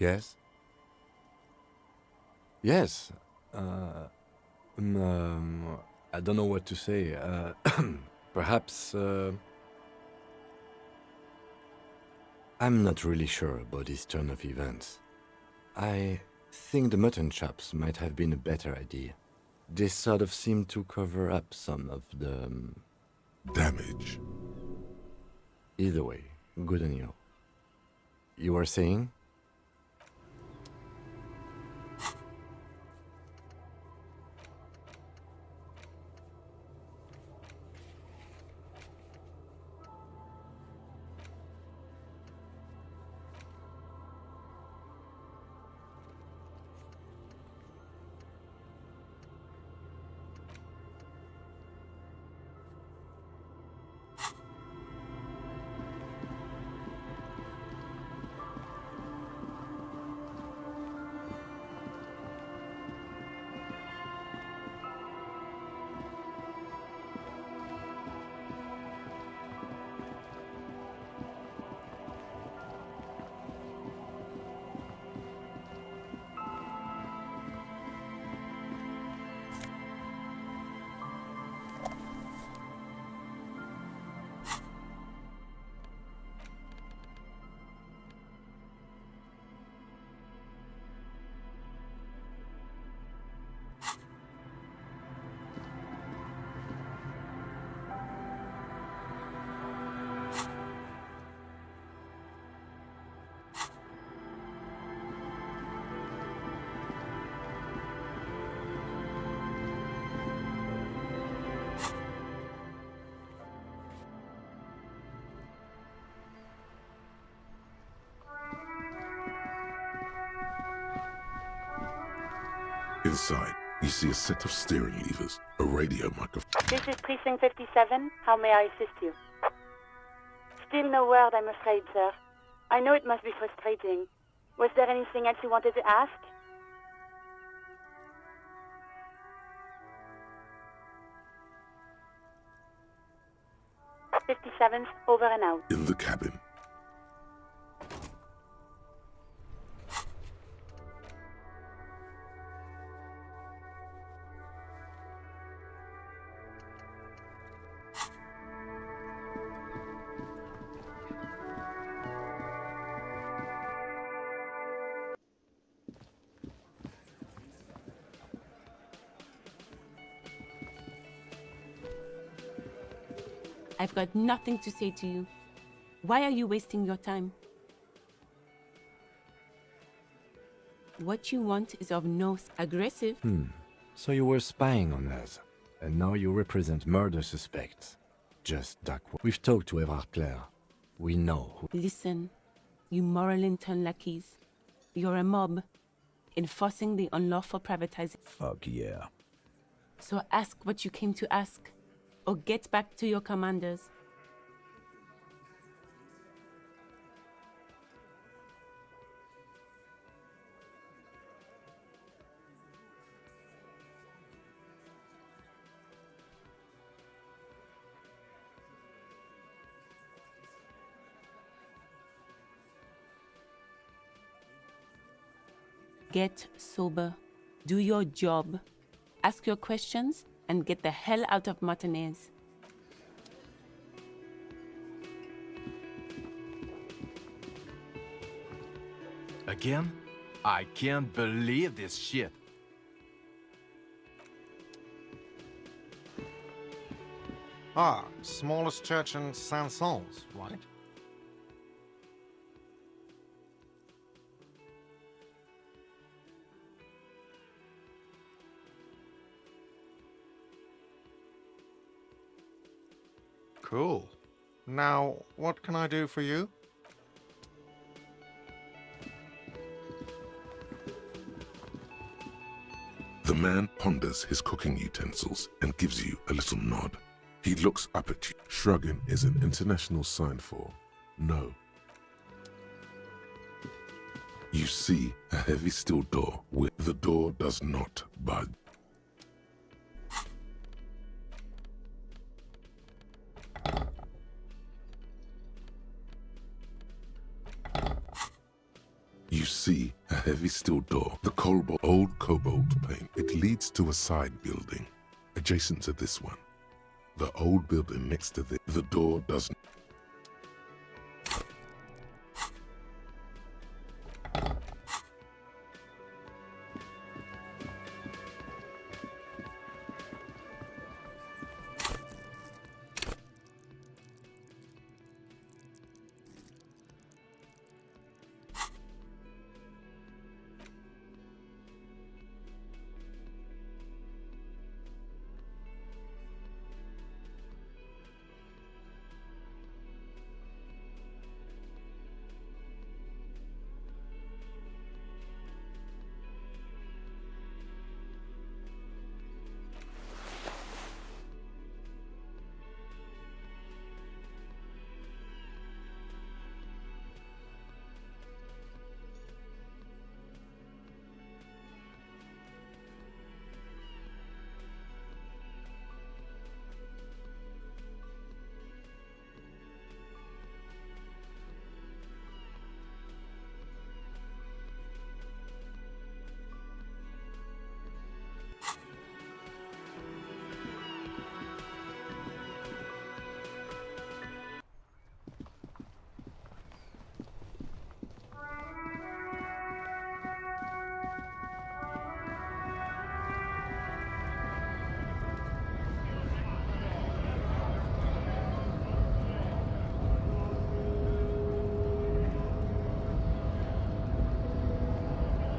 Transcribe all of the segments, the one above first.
Yes? Yes. Uh, I don't know what to say. Perhaps, I'm not really sure about this turn of events. I think the mutton chops might have been a better idea. They sort of seem to cover up some of the... Damage. Either way, good on you. You were saying? Inside, you see a set of steering levers, a radio microphone. This is Precinct 57. How may I assist you? Still no word, I'm afraid, sir. I know it must be frustrating. Was there anything else you wanted to ask? 57th, over and out. In the cabin. I've got nothing to say to you. Why are you wasting your time? What you want is of no aggressive. So you were spying on us, and now you represent murder suspects. Just duck. We've talked to Everard Claire. We know who. Listen, you moral intern lackeys. You're a mob, enforcing the unlawful privatization. Fuck yeah. So ask what you came to ask, or get back to your commanders. Get sober. Do your job. Ask your questions and get the hell out of Martinez. Again? I can't believe this shit. Ah, smallest church in Saint-Saëns, right? Cool. Now, what can I do for you? The man ponders his cooking utensils and gives you a little nod. He looks up at you. Shrugging is an international sign for no. You see a heavy steel door with the door does not budge. You You see a heavy steel door, the old cobalt paint. It leads to a side building, adjacent to this one. The old building next to the door doesn't.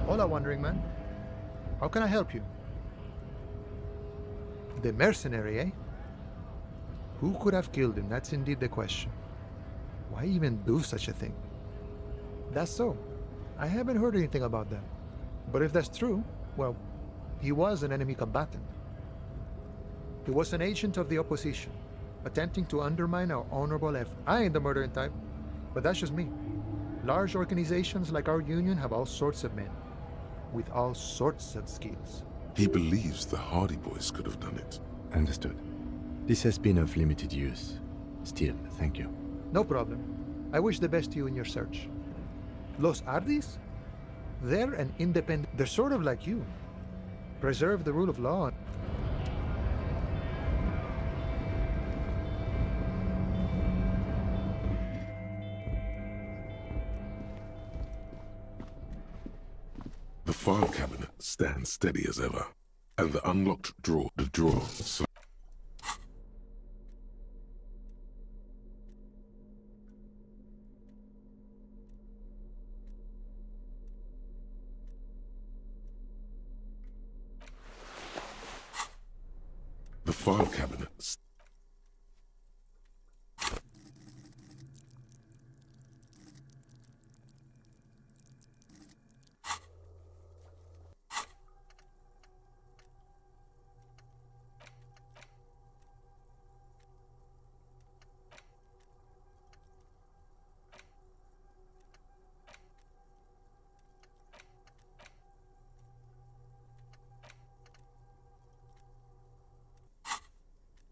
Hola, Wandering Man. How can I help you? The mercenary, eh? Who could have killed him? That's indeed the question. Why even do such a thing? That's so. I haven't heard anything about that. But if that's true, well, he was an enemy combatant. He was an agent of the opposition, attempting to undermine our honorable effort. I ain't the murdering type, but that's just me. Large organizations like our union have all sorts of men, with all sorts of skills. He believes the Hardy Boys could have done it. Understood. This has been of limited use. Still, thank you. No problem. I wish the best to you in your search. Los Ardis? They're an independent... They're sort of like you. Preserve the rule of law. The file cabinet stands steady as ever, and the unlocked drawer, the file cabinet.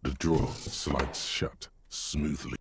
The drawer slides shut smoothly.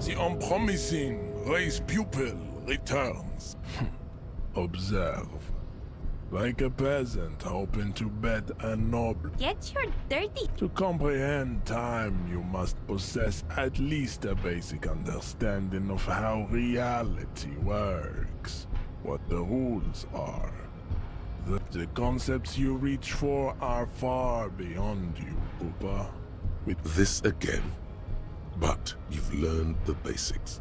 The unpromising race pupil returns. Observe. Like a peasant hoping to bet a noble. Get your dirty. To comprehend time, you must possess at least a basic understanding of how reality works, what the rules are. The concepts you reach for are far beyond you, Poopa. With this again, but you've learned the basics.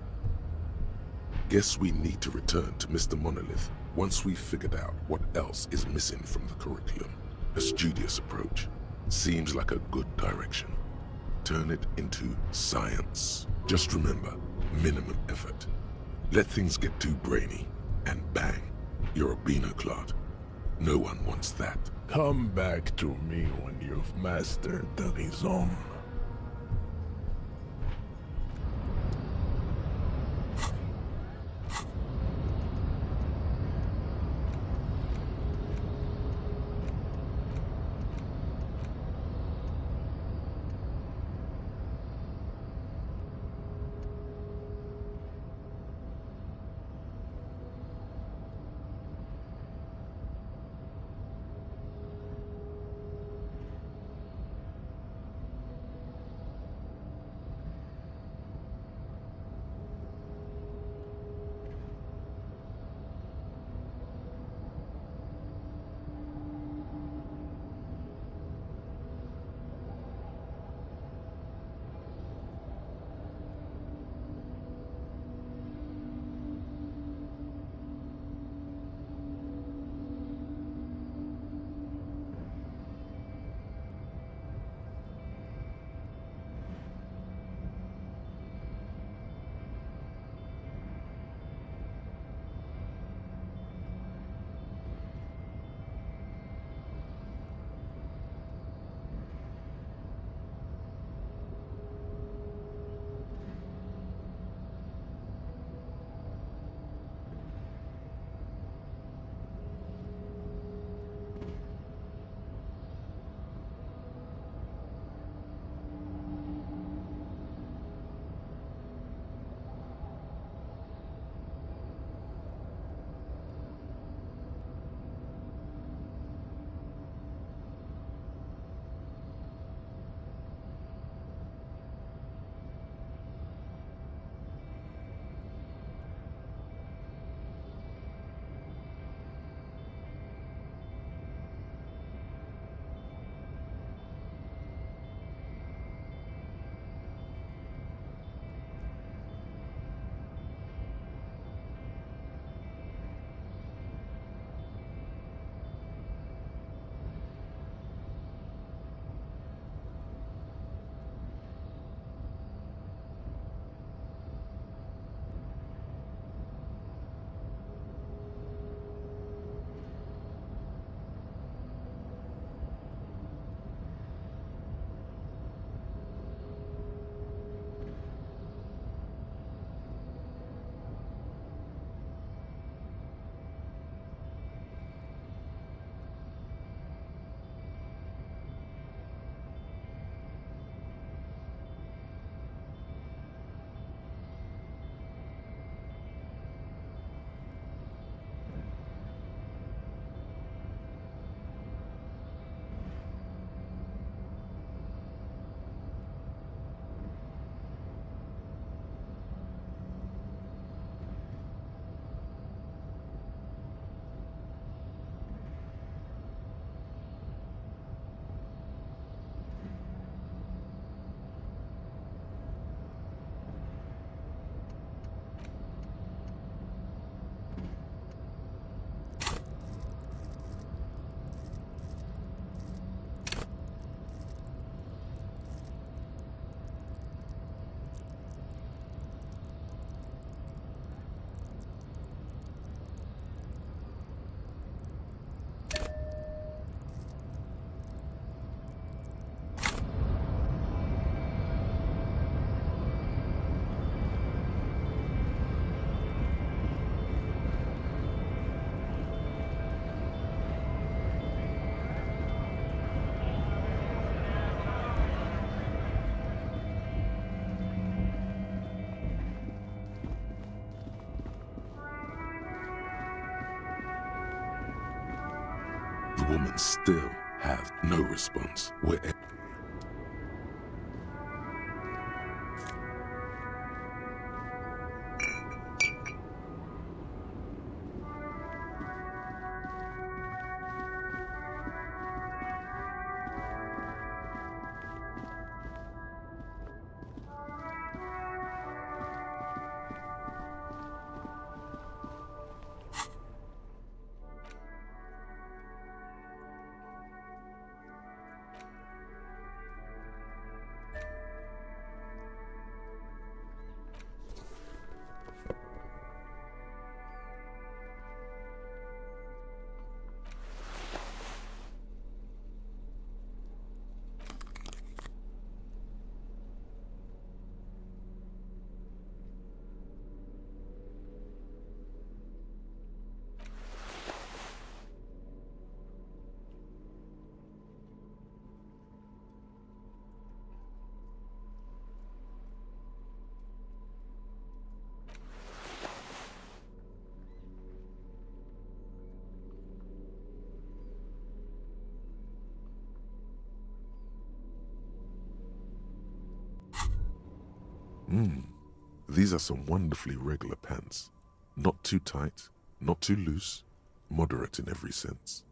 Guess we need to return to Mr. Monolith once we've figured out what else is missing from the curriculum. A studious approach. Seems like a good direction. Turn it into science. Just remember, minimum effort. Let things get too brainy, and bang, you're a Beano-Clot. No one wants that. Come back to me when you've mastered the raison. The woman still had no response. These are some wonderfully regular pants. Not too tight, not too loose, moderate in every sense.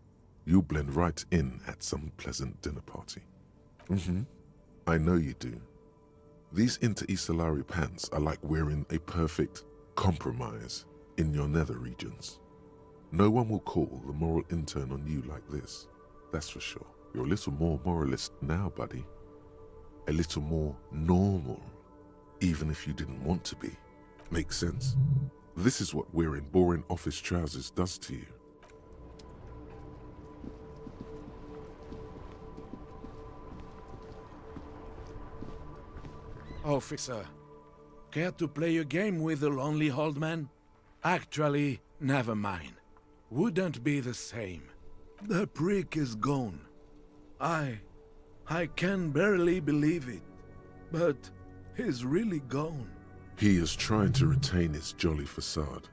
You'll blend right in at some pleasant dinner party. I know you do. These Inter-Isolari pants are like wearing a perfect compromise in your nether regions. No one will call the moral intern on you like this, that's for sure. You're a little more moralist now, buddy. A little more normal, even if you didn't want to be. Makes sense? This is what wearing boring office trousers does to you. Officer, care to play a game with the lonely old man? Actually, never mind. Wouldn't be the same. The prick is gone. I can barely believe it, but he's really gone. He is trying to retain his jolly facade,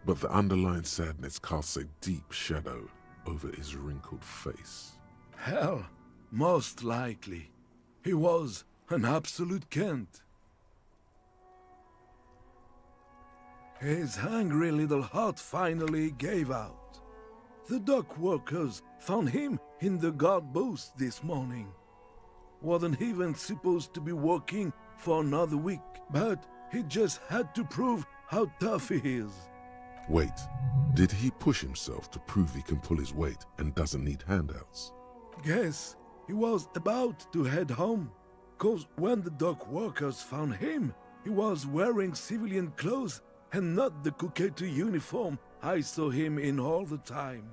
but the underlying sadness casts a deep shadow over his wrinkled face. Hell, most likely. He was an absolute Kent. His hungry little heart finally gave out. The dock workers found him in the guard booth this morning. Wasn't even supposed to be working for another week, but he just had to prove how tough he is. Wait, did he push himself to prove he can pull his weight and doesn't need handouts? Guess he was about to head home, 'cause when the dock workers found him, he was wearing civilian clothes and not the Kuketu uniform I saw him in all the time.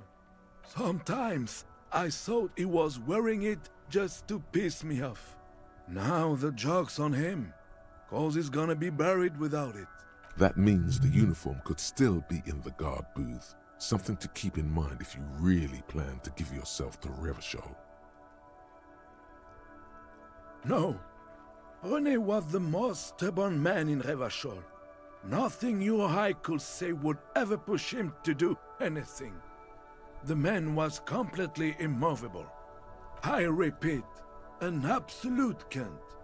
Sometimes I thought he was wearing it just to piss me off. Now the joke's on him, 'cause he's gonna be buried without it. That means the uniform could still be in the guard booth. Something to keep in mind if you really plan to give yourself to Revachol. No, René was the most stubborn man in Revachol. Nothing you or I could say would ever push him to do anything. The man was completely immovable. I repeat, an absolute Kent.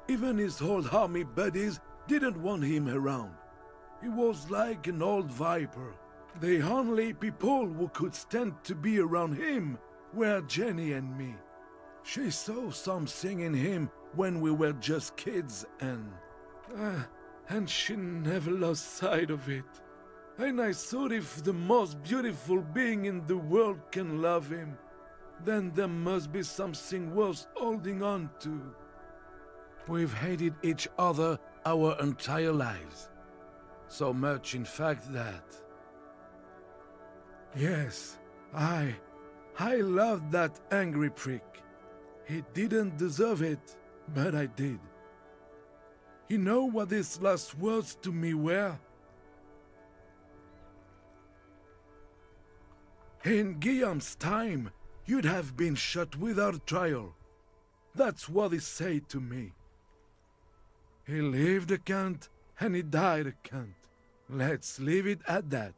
Even his old army buddies didn't want him around. He was like an old viper. The only people who could stand to be around him were Jenny and me. She saw something in him when we were just kids and she never lost sight of it. And I thought if the most beautiful being in the world can love him, then there must be something worth holding on to. We've hated each other our entire lives. So much, in fact, that... Yes, I loved that angry prick. He didn't deserve it, but I did. You know what his last words to me were? In Guillaume's time, you'd have been shot without trial. That's what he said to me. He lived a Kent, and he died a Kent. Let's leave it at that.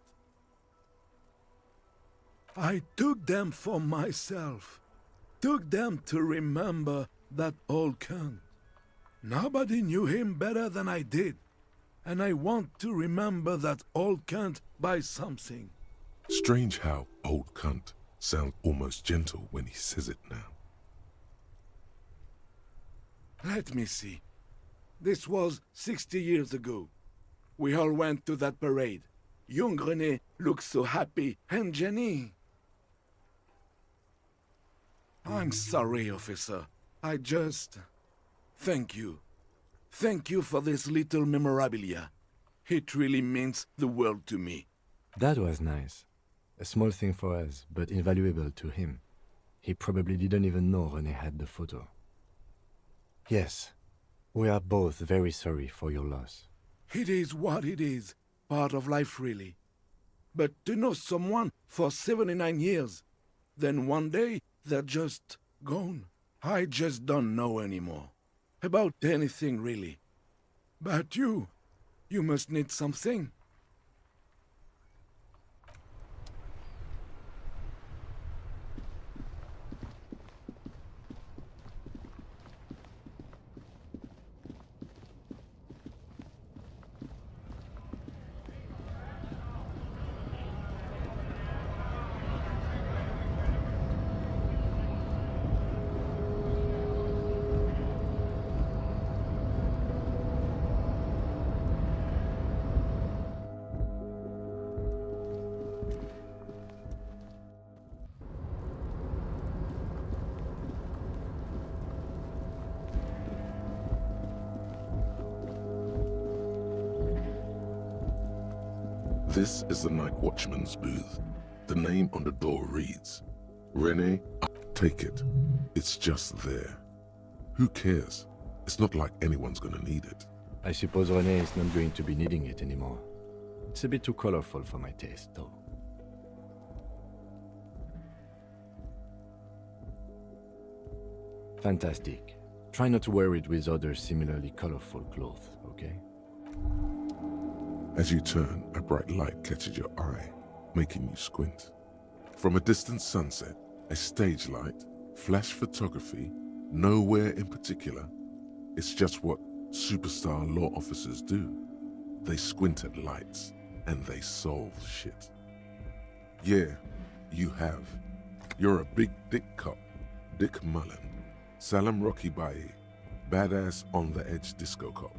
I took them for myself. Took them to remember that old cunt. Nobody knew him better than I did. And I want to remember that old cunt by something. Strange how old cunt sounds almost gentle when he says it now. Let me see. This was 60 years ago. We all went to that parade. Young René looked so happy, and Jenny... I'm sorry, officer. I just... Thank you. Thank you for this little memorabilia. It really means the world to me. That was nice. A small thing for us, but invaluable to him. He probably didn't even know René had the photo. Yes, we are both very sorry for your loss. It is what it is. Part of life, really. But to know someone for 79 years, then one day they're just gone. I just don't know anymore. About anything, really. But you must need something. This is the night watchman's booth. The name on the door reads, René, take it. It's just there. Who cares? It's not like anyone's gonna need it. I suppose René is not going to be needing it anymore. It's a bit too colorful for my taste, though. Fantastic. Try not to wear it with other similarly colorful clothes, okay? As you turn, a bright light catches your eye, making you squint. From a distant sunset, a stage light, flash photography, nowhere in particular. It's just what superstar law officers do. They squint at lights, and they solve shit. Yeah, you have. You're a big dick cop, Dick Mullen, Salam Rocky Baye, badass on-the-edge disco cop.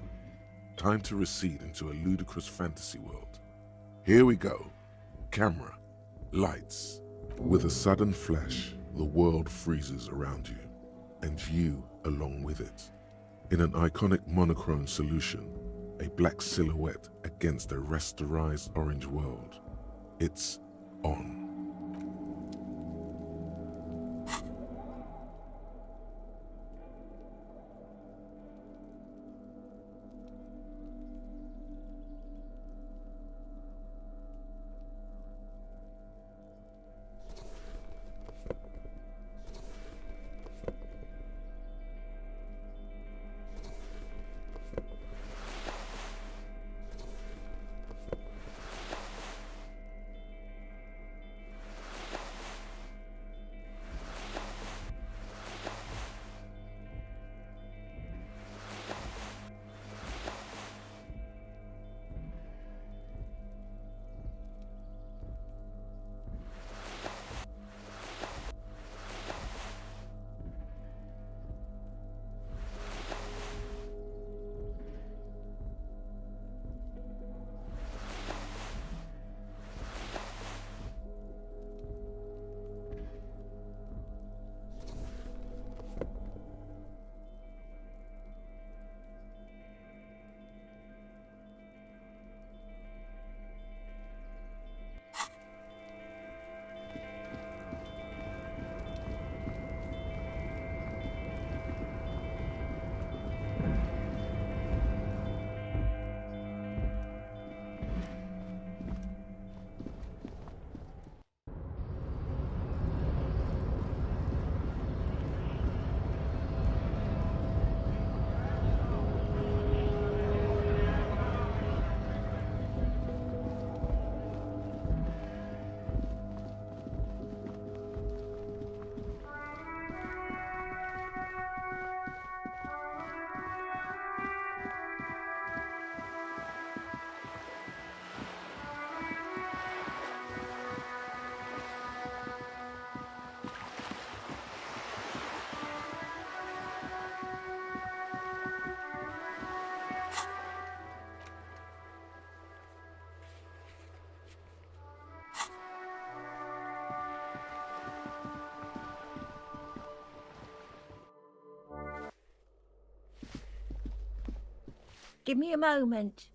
Time to recede into a ludicrous fantasy world. Here we go. Camera, lights. With a sudden flash, the world freezes around you, and you along with it. In an iconic monochrome solution, a black silhouette against a rasterized orange world. It's on. Give me a moment.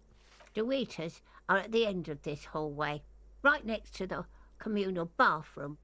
The waiters are at the end of this hallway, right next to the communal bathroom.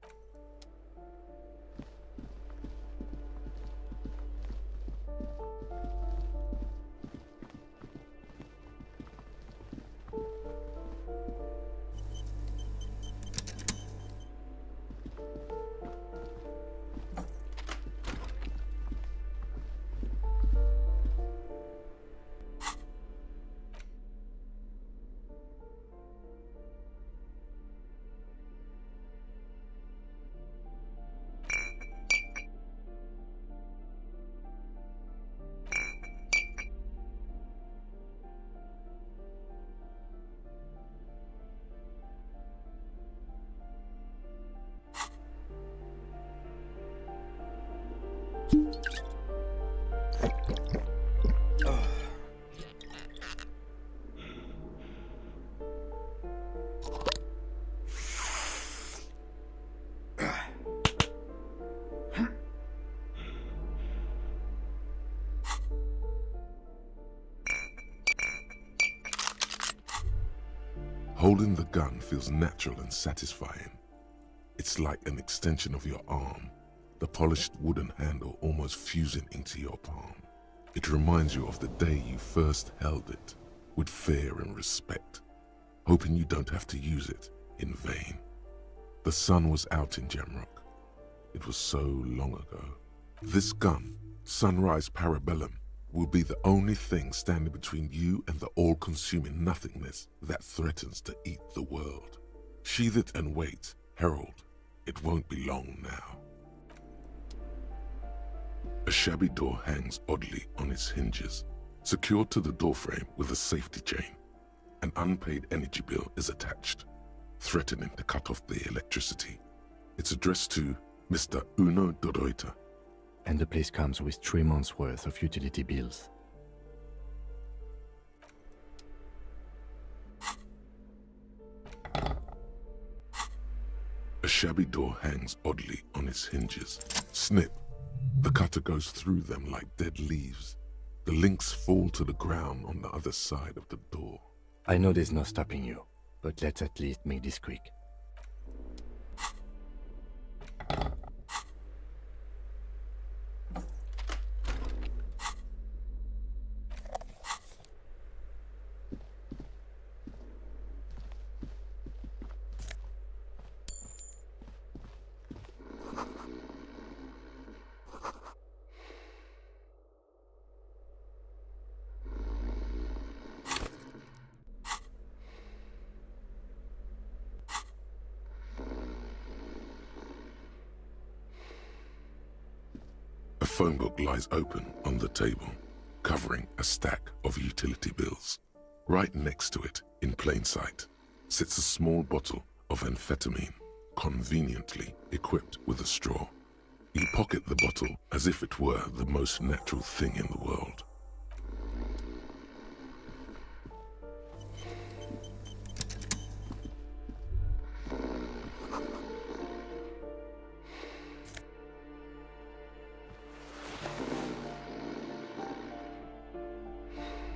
Holding the gun feels natural and satisfying. It's like an extension of your arm, the polished wooden handle almost fusing into your palm. It reminds you of the day you first held it, with fear and respect, hoping you don't have to use it in vain. The sun was out in Jamrock. It was so long ago. This gun, Sunrise Parabellum, will be the only thing standing between you and the all-consuming nothingness that threatens to eat the world. Sheathe it and wait, herald. It won't be long now. A shabby door hangs oddly on its hinges, secured to the doorframe with a safety chain. An unpaid energy bill is attached, threatening to cut off the electricity. It's addressed to Mr. Uno Doroita. And the place comes with 3 months' worth of utility bills. A shabby door hangs oddly on its hinges. Snip. The cutter goes through them like dead leaves. The links fall to the ground on the other side of the door. I know there's no stopping you, but let's at least make this quick. A phone book lies open on the table, covering a stack of utility bills. Right next to it, in plain sight, sits a small bottle of amphetamine, conveniently equipped with a straw. You pocket the bottle as if it were the most natural thing in the world.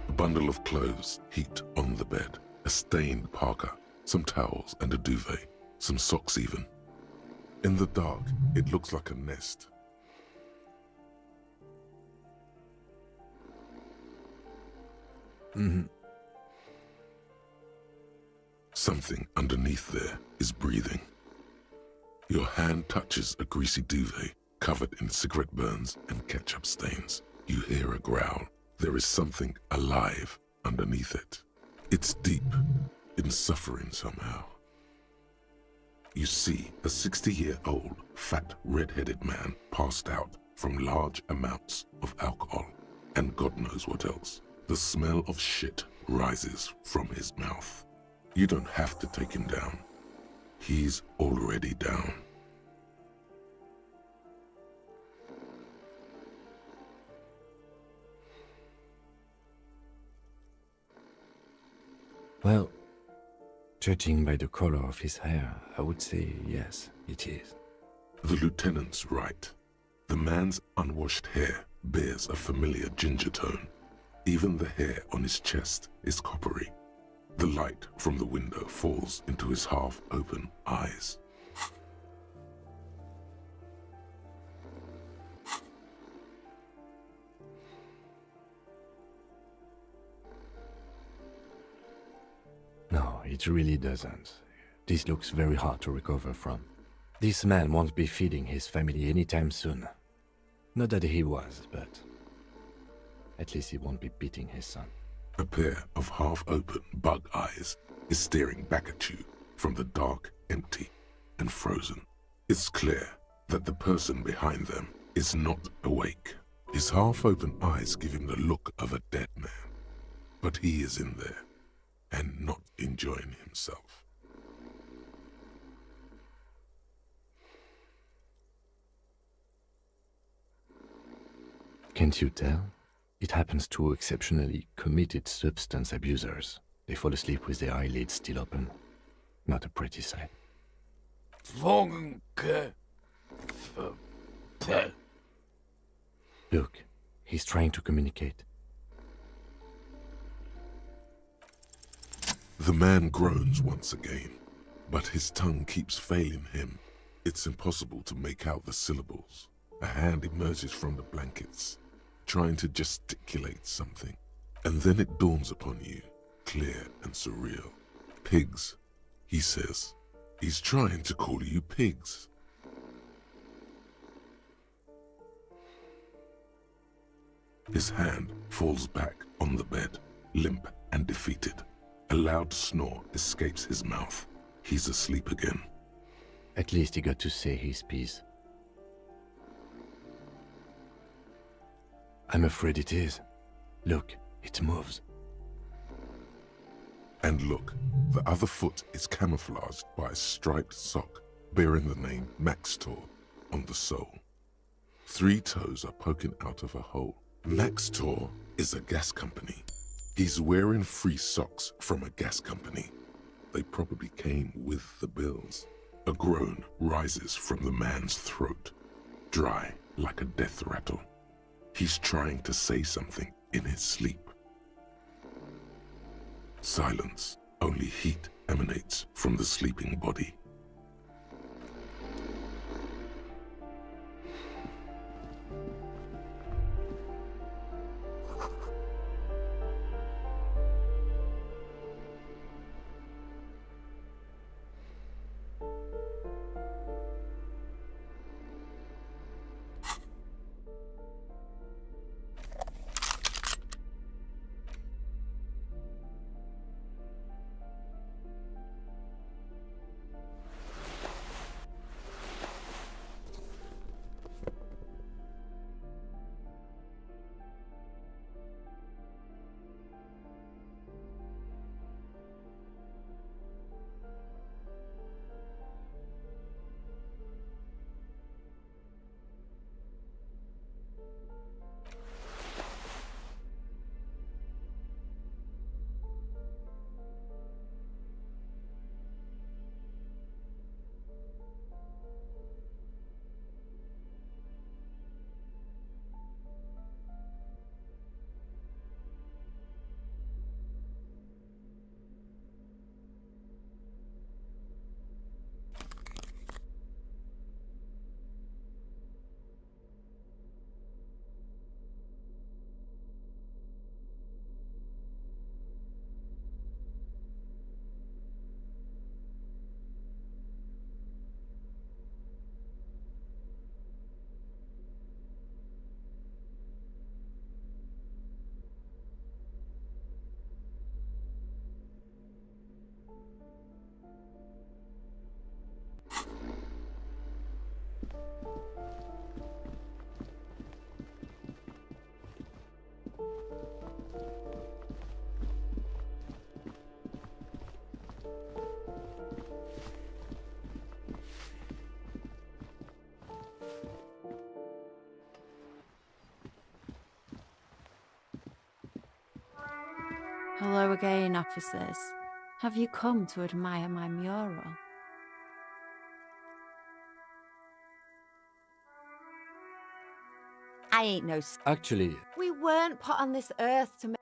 A bundle of clothes heaped on the bed, a stained parka, some towels and a duvet, some socks even. In the dark, it looks like a nest. Something underneath there is breathing. Your hand touches a greasy duvet covered in cigarette burns and ketchup stains. You hear a growl. There is something alive underneath it. It's deep, in suffering somehow. You see a 60-year-old, fat, red-headed man passed out from large amounts of alcohol, and God knows what else. The smell of shit rises from his mouth. You don't have to take him down. He's already down. Well, judging by the color of his hair, I would say yes, it is. The lieutenant's right. The man's unwashed hair bears a familiar ginger tone. Even the hair on his chest is coppery. The light from the window falls into his half-open eyes. No, it really doesn't. This looks very hard to recover from. This man won't be feeding his family anytime soon. Not that he was, but at least he won't be beating his son. A pair of half-open bug eyes is staring back at you from the dark, empty, and frozen. It's clear that the person behind them is not awake. His half-open eyes give him the look of a dead man, but he is in there and not enjoying himself. Can't you tell? It happens to exceptionally committed substance abusers. They fall asleep with their eyelids still open. Not a pretty sight. Look, he's trying to communicate. The man groans once again, but his tongue keeps failing him. It's impossible to make out the syllables. A hand emerges from the blankets, trying to gesticulate something. And then it dawns upon you, clear and surreal. Pigs, he says. He's trying to call you pigs. His hand falls back on the bed, limp and defeated. A loud snore escapes his mouth. He's asleep again. At least he got to say his piece. I'm afraid it is. Look, it moves. And look, the other foot is camouflaged by a striped sock bearing the name Maxtor on the sole. 3 toes are poking out of a hole. Maxtor is a gas company. He's wearing free socks from a gas company. They probably came with the bills. A groan rises from the man's throat, dry like a death rattle. He's trying to say something in his sleep. Silence. Only heat emanates from the sleeping body. Hello again, officers. Have you come to admire my mural? I ain't no... Actually, We weren't put on this earth to make.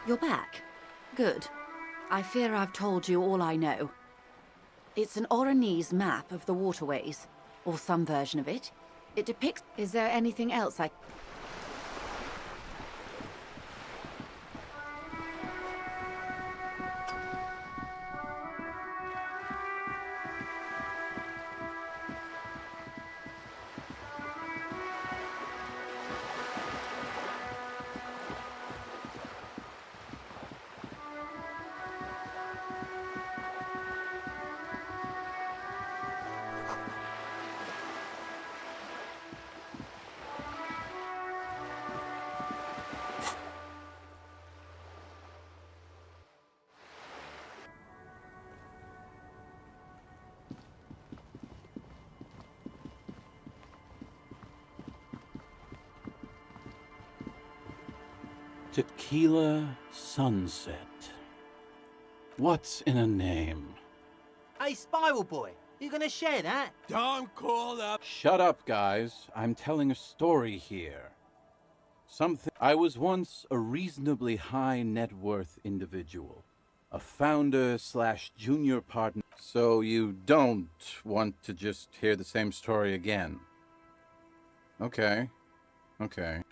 You're back. Good. I fear I've told you all I know. It's an Oranese map of the waterways, or some version of it. It depicts... Is there anything else I... Tequila Sunset. What's in a name? Hey, Spiral Boy, you gonna share that? Don't call up. Shut up, guys. I'm telling a story here. I was once a reasonably high net worth individual. A founder / junior partner. So you don't want to just hear the same story again? Okay. Okay.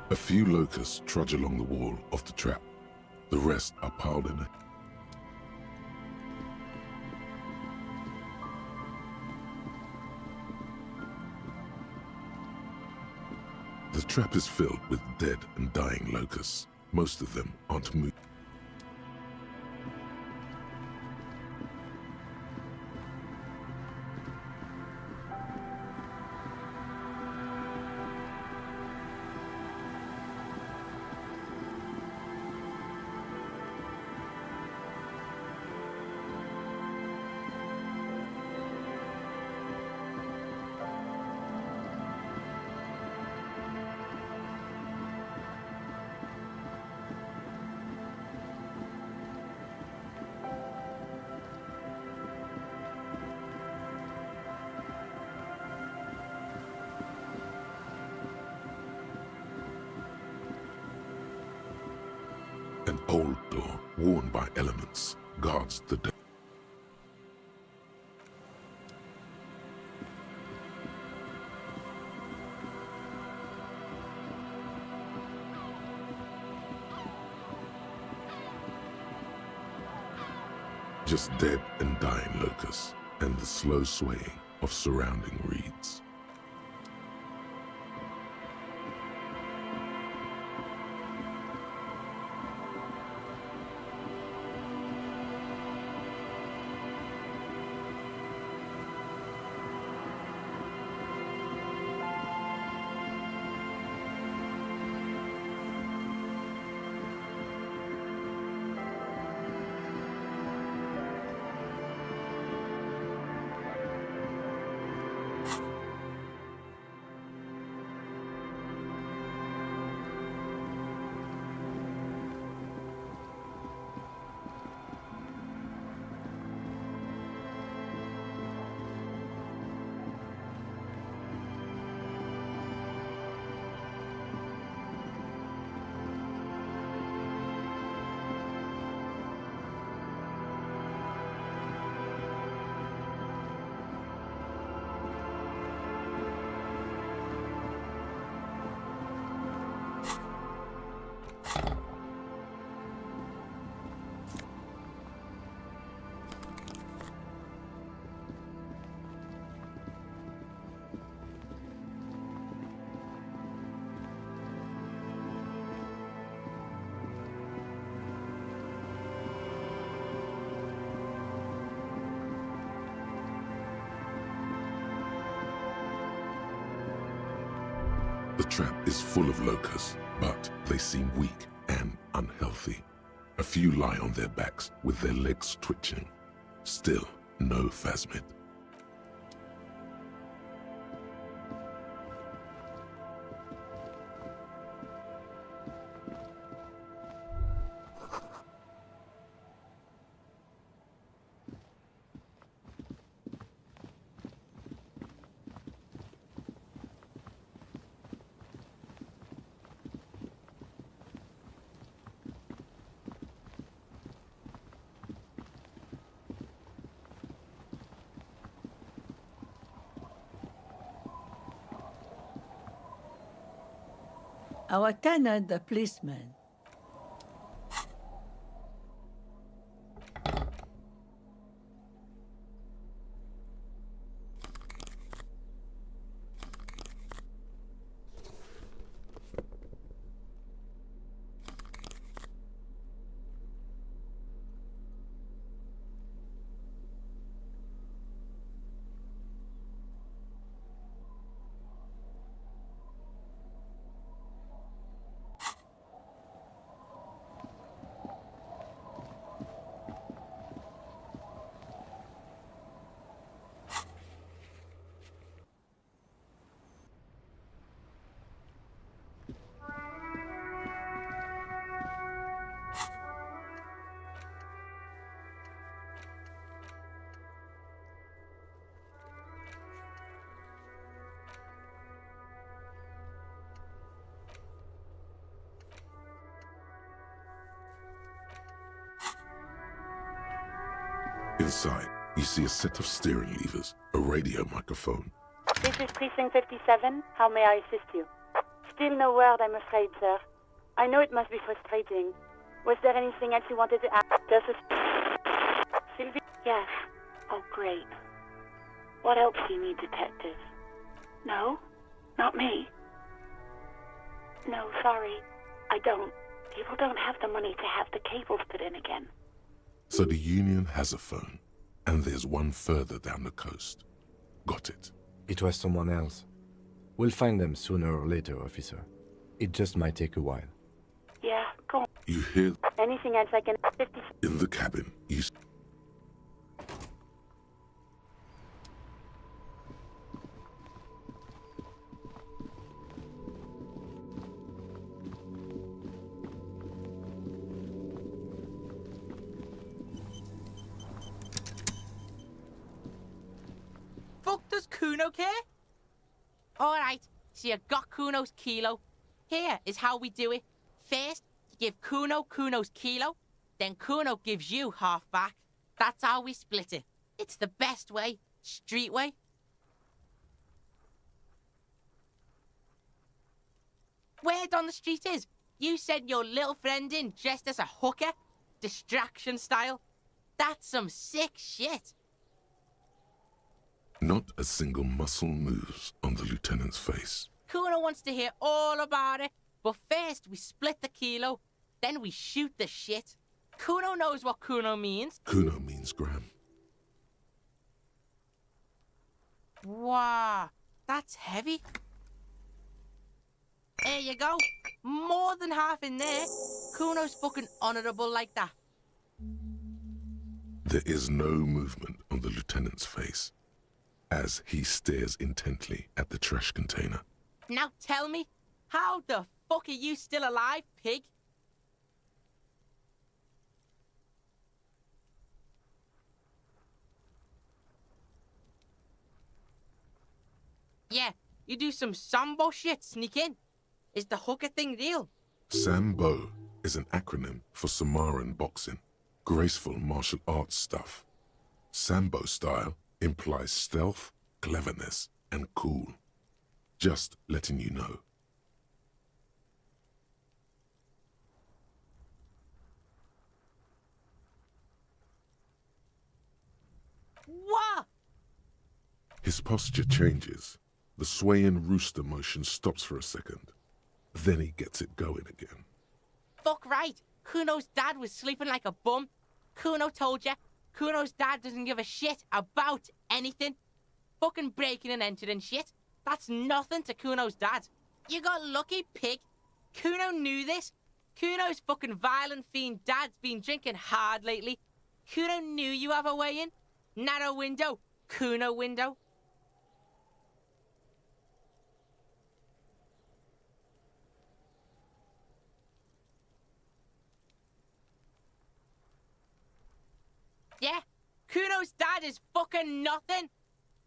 A few locusts trudge along the wall of the trap. The rest are piled in it. The trap is filled with dead and dying locusts. Most of them aren't moving. An old door, worn by elements, guards the door. Just dead and dying locusts, and the slow swaying of surrounding reeds. The trap is full of locusts, but they seem weak and unhealthy. A few lie on their backs with their legs twitching. Still, no phasmid. Our tenant, the policeman. Inside, you see a set of steering levers, a radio microphone. This is Precinct 57. How may I assist you? Still no word, I'm afraid, sir. I know it must be frustrating. Was there anything else you wanted to ask? Just a... Sylvie? Yes. Oh, great. What else do you need, detective? No? Not me? No, sorry. I don't. People don't have the money to have the cables put in again. So the Union has a phone, and there's one further down the coast. Got it. It was someone else. We'll find them sooner or later, officer. It just might take a while. Yeah, go on. You hear? Anything else I can... 50... In the cabin, you... Fuck does Kuno care? Alright, so you got Kuno's kilo. Here is how we do it. First, you give Kuno Kuno's kilo, then Kuno gives you half back. That's how we split it. It's the best way, street way. Word on the street is, you sent your little friend in dressed as a hooker, distraction style. That's some sick shit. Not a single muscle moves on the lieutenant's face. Kuno wants to hear all about it, but first we split the kilo, then we shoot the shit. Kuno knows what Kuno means. Kuno means gram. Wow, that's heavy. There you go. More than half in there. Kuno's fucking honourable like that. There is no movement on the lieutenant's face as he stares intently at the trash container. Now tell me, how the fuck are you still alive, pig? Yeah, you do some Sambo shit, sneak in. Is the hooker thing real? Sambo is an acronym for Samaran boxing, graceful martial arts stuff. Sambo style implies stealth, cleverness, and cool. Just letting you know. What? His posture changes. The swaying rooster motion stops for a second. Then he gets it going again. Fuck right. Kuno's dad was sleeping like a bum. Kuno told ya. Kuno's dad doesn't give a shit about anything. Fucking breaking and entering shit. That's nothing to Kuno's dad. You got lucky, pig. Kuno knew this. Kuno's fucking violent fiend dad's been drinking hard lately. Kuno knew you have a way in. Narrow window. Kuno window. Yeah, Kuno's dad is fucking nothing.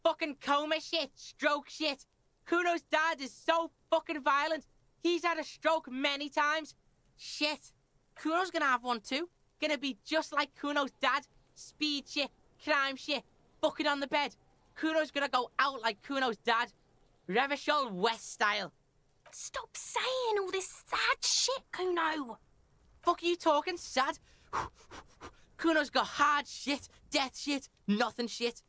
Fucking coma shit, stroke shit. Kuno's dad is so fucking violent. He's had a stroke many times. Shit. Kuno's gonna have one too. Gonna be just like Kuno's dad. Speed shit, crime shit, fucking on the bed. Kuno's gonna go out like Kuno's dad. Revachol West style. Stop saying all this sad shit, Kuno. Fuck are you talking sad? Kuno's got hard shit, death shit, nothing shit.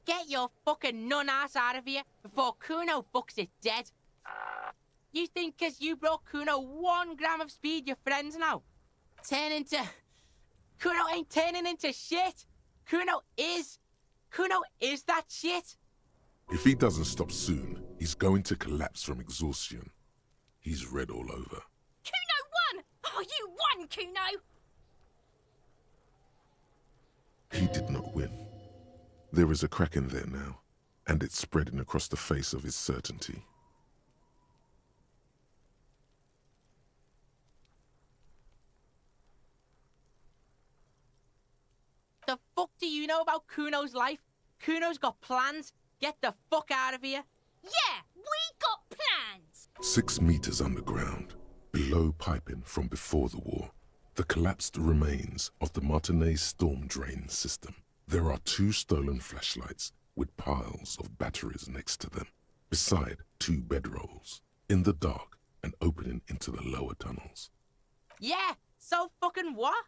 Get your fucking nun ass out of here before Kuno fucks it dead. You think 'cause you brought Kuno 1 gram of speed, you're friends now? Kuno ain't turning into shit. Kuno is that shit. If he doesn't stop soon, he's going to collapse from exhaustion. He's red all over. Kuno won! Oh, you won, Kuno! He did not win. There is a crack in there now, and it's spreading across the face of his certainty. The fuck do you know about Kuno's life? Kuno's got plans. Get the fuck out of here. Yeah, we got plans. 6 meters underground, below piping from before the war, the collapsed remains of the Martinez storm drain system. There are 2 stolen flashlights with piles of batteries next to them, beside 2 bedrolls, in the dark and opening into the lower tunnels. Yeah, so fucking what?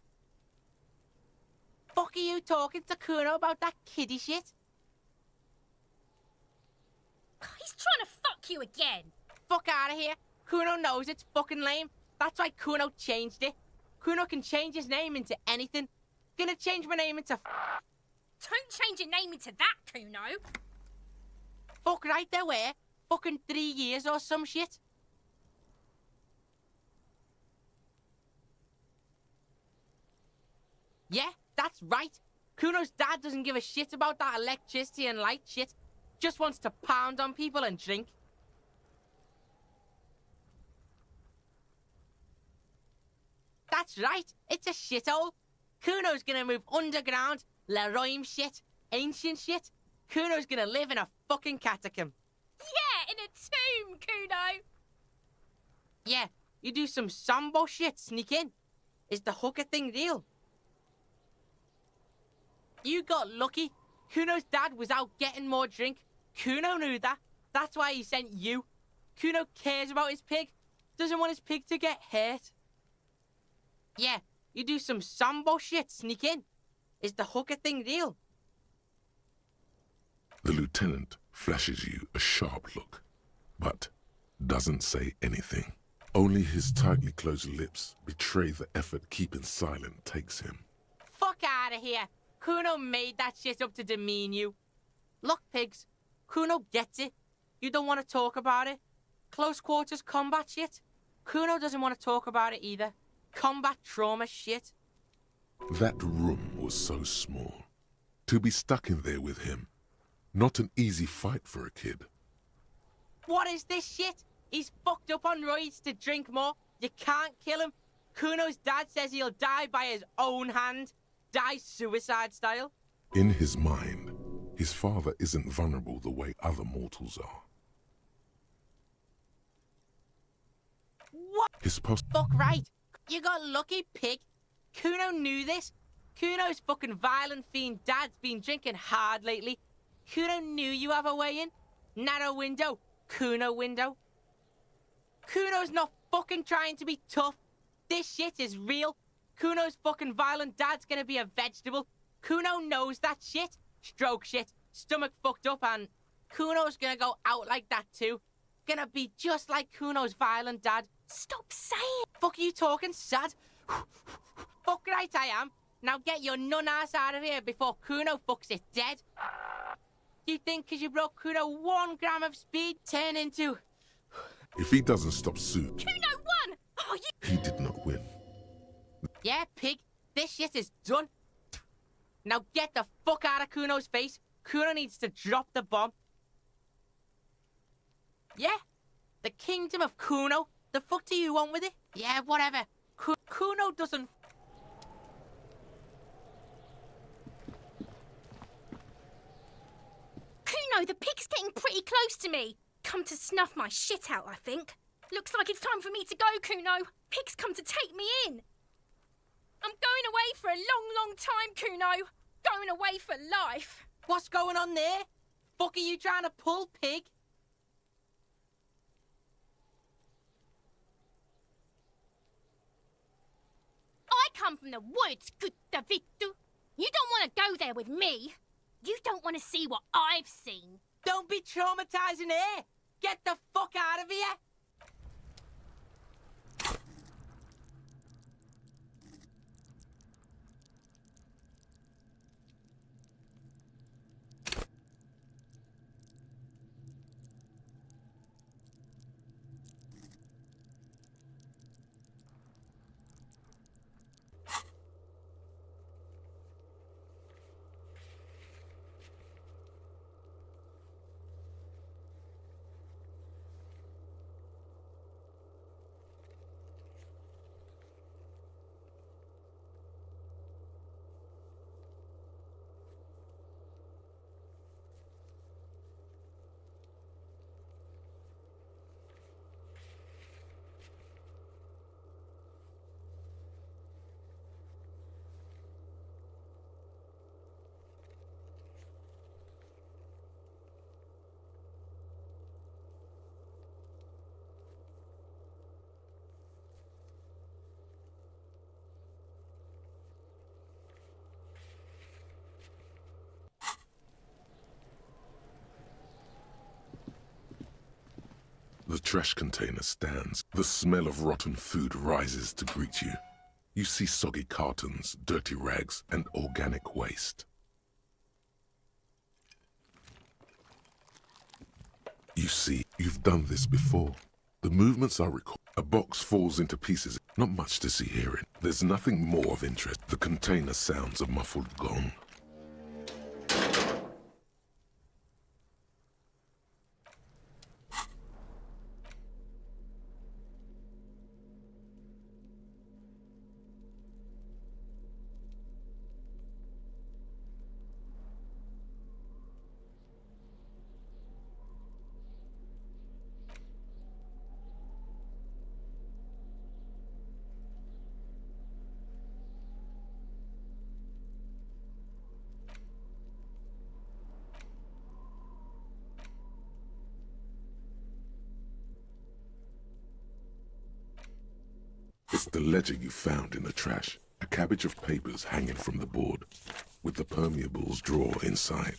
Fuck are you talking to Kuno about that kiddie shit? He's trying to fuck you again. Fuck out of here. Kuno knows it's fucking lame. That's why Kuno changed it. Kuno can change his name into anything. Gonna change my name into... Don't change your name into that, Kuno. Fuck right there were. Fucking 3 years or some shit. Yeah, that's right. Kuno's dad doesn't give a shit about that electricity and light shit. Just wants to pound on people and drink. That's right, it's a shithole. Kuno's gonna move underground, Leroy shit, ancient shit. Kuno's gonna live in a fucking catacomb. Yeah, in a tomb, Kuno. Yeah, you do some Sambo shit, sneak in. Is the hooker thing real? You got lucky. Kuno's dad was out getting more drink. Kuno knew that. That's why he sent you. Kuno cares about his pig. Doesn't want his pig to get hurt. Yeah, you do some Sambo shit, sneak in. Is the hooker thing real? The lieutenant flashes you a sharp look, but doesn't say anything. Only his tightly closed lips betray the effort keeping silent takes him. Fuck out of here. Kuno made that shit up to demean you. Look, pigs, Kuno gets it. You don't want to talk about it. Close quarters combat shit. Kuno doesn't want to talk about it either. Combat trauma shit. That room was so small. To be stuck in there with him, not an easy fight for a kid. What is this shit? He's fucked up on roids to drink more. You can't kill him. Kuno's dad says he'll die by his own hand. Die suicide style. In his mind, his father isn't vulnerable the way other mortals are. What? Fuck right. You got lucky, pig. Kuno knew this. Kuno's fucking violent fiend dad's been drinking hard lately. Kuno knew you have a way in. Narrow window. Kuno window. Kuno's not fucking trying to be tough. This shit is real. Kuno's fucking violent dad's gonna be a vegetable. Kuno knows that shit. Stroke shit. Stomach fucked up and... Kuno's gonna go out like that too. Gonna be just like Kuno's violent dad. Stop saying. Fuck you talking, sad? Fuck right I am. Now get your nun ass out of here before Kuno fucks it dead. You think cause you broke Kuno 1 gram of speed, turn into... If he doesn't stop soon, Kuno won! Oh, you... he did not win. Yeah, pig, this shit is done. Now get the fuck out of Kuno's face. Kuno needs to drop the bomb. Yeah, the kingdom of Kuno. The fuck do you want with it? Yeah, whatever. Kuno doesn't... Kuno, the pig's getting pretty close to me. Come to snuff my shit out, I think. Looks like it's time for me to go, Kuno. Pig's come to take me in. I'm going away for a long, long time, Kuno. Going away for life. What's going on there? Fuck are you trying to pull, pig? I come from the woods, good Davidu. You don't want to go there with me. You don't want to see what I've seen. Don't be traumatizing her. Get the fuck out of here. The trash container stands. The smell of rotten food rises to greet you. You see soggy cartons, dirty rags, and organic waste. You see, you've done this before. The movements are recorded. A box falls into pieces. Not much to see here. There's nothing more of interest. The container sounds a muffled gong. It's the ledger you found in the trash. A cabbage of papers hanging from the board, with the permeables drawer inside.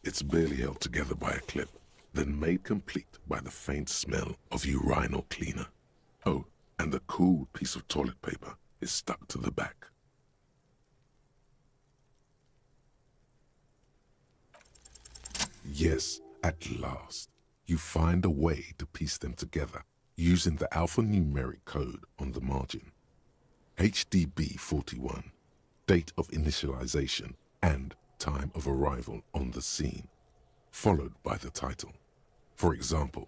It's barely held together by a clip, then made complete by the faint smell of urinal cleaner. Oh, and the cool piece of toilet paper is stuck to the back. Yes, at last, you find a way to piece them together using the alphanumeric code on the margin. HDB 41, date of initialization and time of arrival on the scene, followed by the title. For example,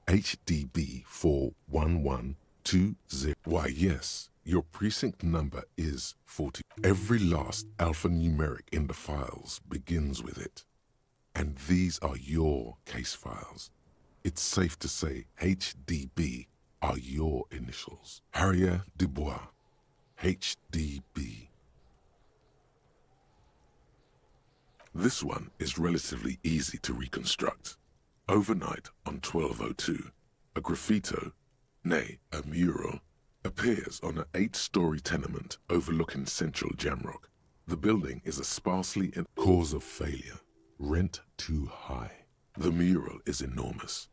HDB 41120. Why yes, your precinct number is 40. Every last alphanumeric in the files begins with it. And these are your case files. It's safe to say HDB are your initials. Harrier Dubois, HDB. This one is relatively easy to reconstruct. Overnight on 1202, a graffito, nay, a mural, appears on an 8-story tenement overlooking central Jamrock. The building is a sparsely in cause of failure. Rent too high. The mural is enormous,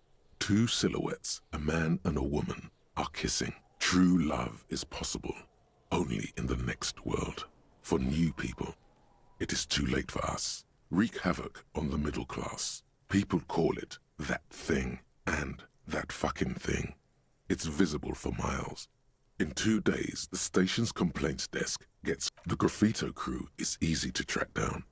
Two silhouettes, a man and a woman, are kissing. True love is possible only in the next world. For new people, it is too late for us. Wreak havoc on the middle class. People call it that thing and that fucking thing. It's visible for miles. In 2 days, the station's complaints desk gets... The graffito crew is easy to track down.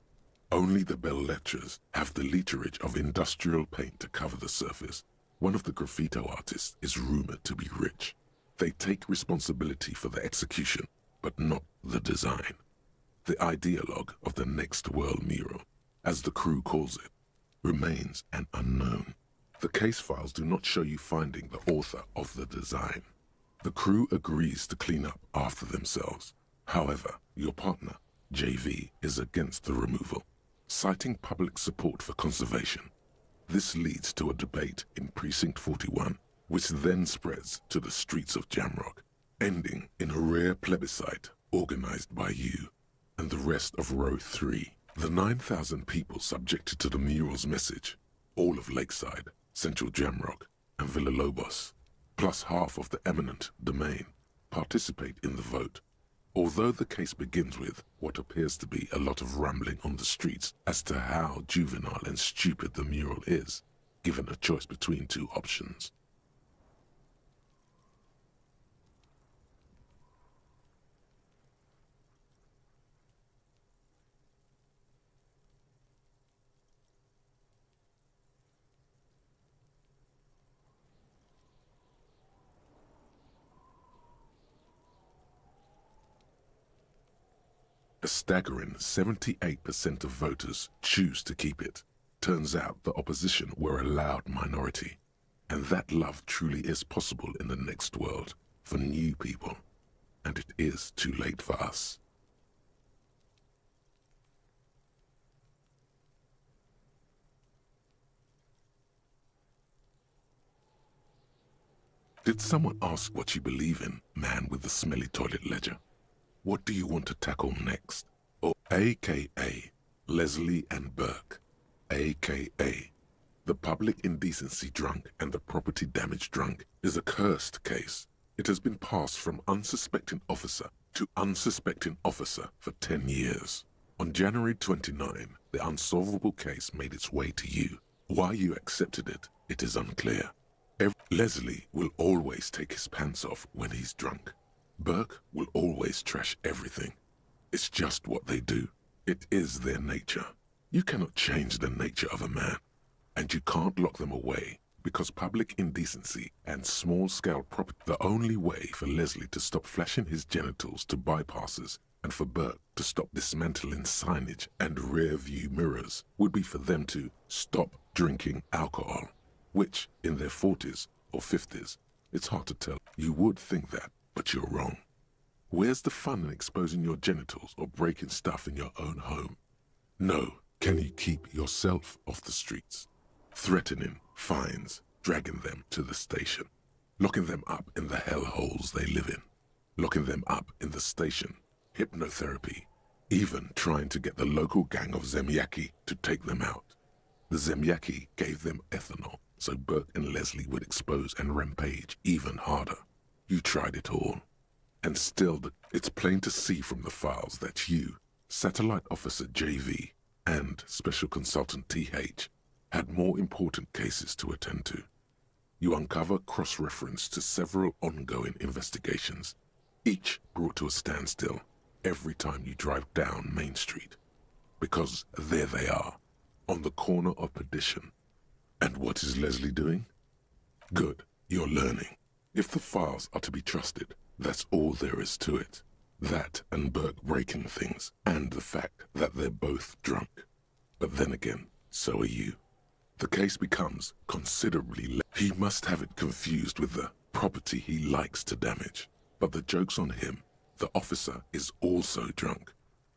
Only the bell-letchers have the literage of industrial paint to cover the surface. One of the graffito artists is rumored to be rich. They take responsibility for the execution, but not the design. The ideologue of the next world mural, as the crew calls it, remains an unknown. The case files do not show you finding the author of the design. The crew agrees to clean up after themselves. However, your partner, JV, is against the removal, citing public support for conservation. This leads to a debate in Precinct 41, which then spreads to the streets of Jamrock, ending in a rare plebiscite organized by you and the rest of Row 3. The 9,000 people subjected to the mural's message, all of Lakeside, Central Jamrock, and Villalobos, plus half of the eminent domain, participate in the vote. Although the case begins with what appears to be a lot of rambling on the streets as to how juvenile and stupid the mural is, given a choice between two options. A staggering 78% of voters choose to keep it. Turns out the opposition were a loud minority, and that love truly is possible in the next world for new people, and it is too late for us. Did someone ask what you believe in, man with the smelly toilet ledger? What do you want to tackle next? Or AKA Leslie and Burke, AKA the public indecency drunk and the property damage drunk, is a cursed case. It has been passed from unsuspecting officer to unsuspecting officer for 10 years. On January 29, the unsolvable case made its way to you. Why you accepted it, it is unclear. Leslie will always take his pants off when he's drunk. Burke will always trash everything. It's just what they do. It is their nature. You cannot change the nature of a man, and you can't lock them away because public indecency and small-scale property. The only way for Leslie to stop flashing his genitals to bypassers and for Burke to stop dismantling signage and rear-view mirrors would be for them to stop drinking alcohol, which, in their 40s or 50s, it's hard to tell. You would think that, but you're wrong. Where's the fun in exposing your genitals or breaking stuff in your own home? No. Can you keep yourself off the streets? Threatening fines, dragging them to the station, locking them up in the hellholes they live in, locking them up in the station, hypnotherapy, even trying to get the local gang of Zemyaki to take them out. The Zemyaki gave them ethanol, so Burke and Leslie would expose and rampage even harder. You tried it all. And still, it's plain to see from the files that you, Satellite Officer JV, and Special Consultant TH, had more important cases to attend to. You uncover cross-reference to several ongoing investigations, each brought to a standstill every time you drive down Main Street. Because there they are, on the corner of Perdition. And what is Leslie doing? Good, you're learning. If the files are to be trusted, that's all there is to it. That and Burke breaking things, and the fact that they're both drunk. But then again, so are you. The case becomes considerably less. He must have it confused with the property he likes to damage. But the joke's on him. The officer is also drunk.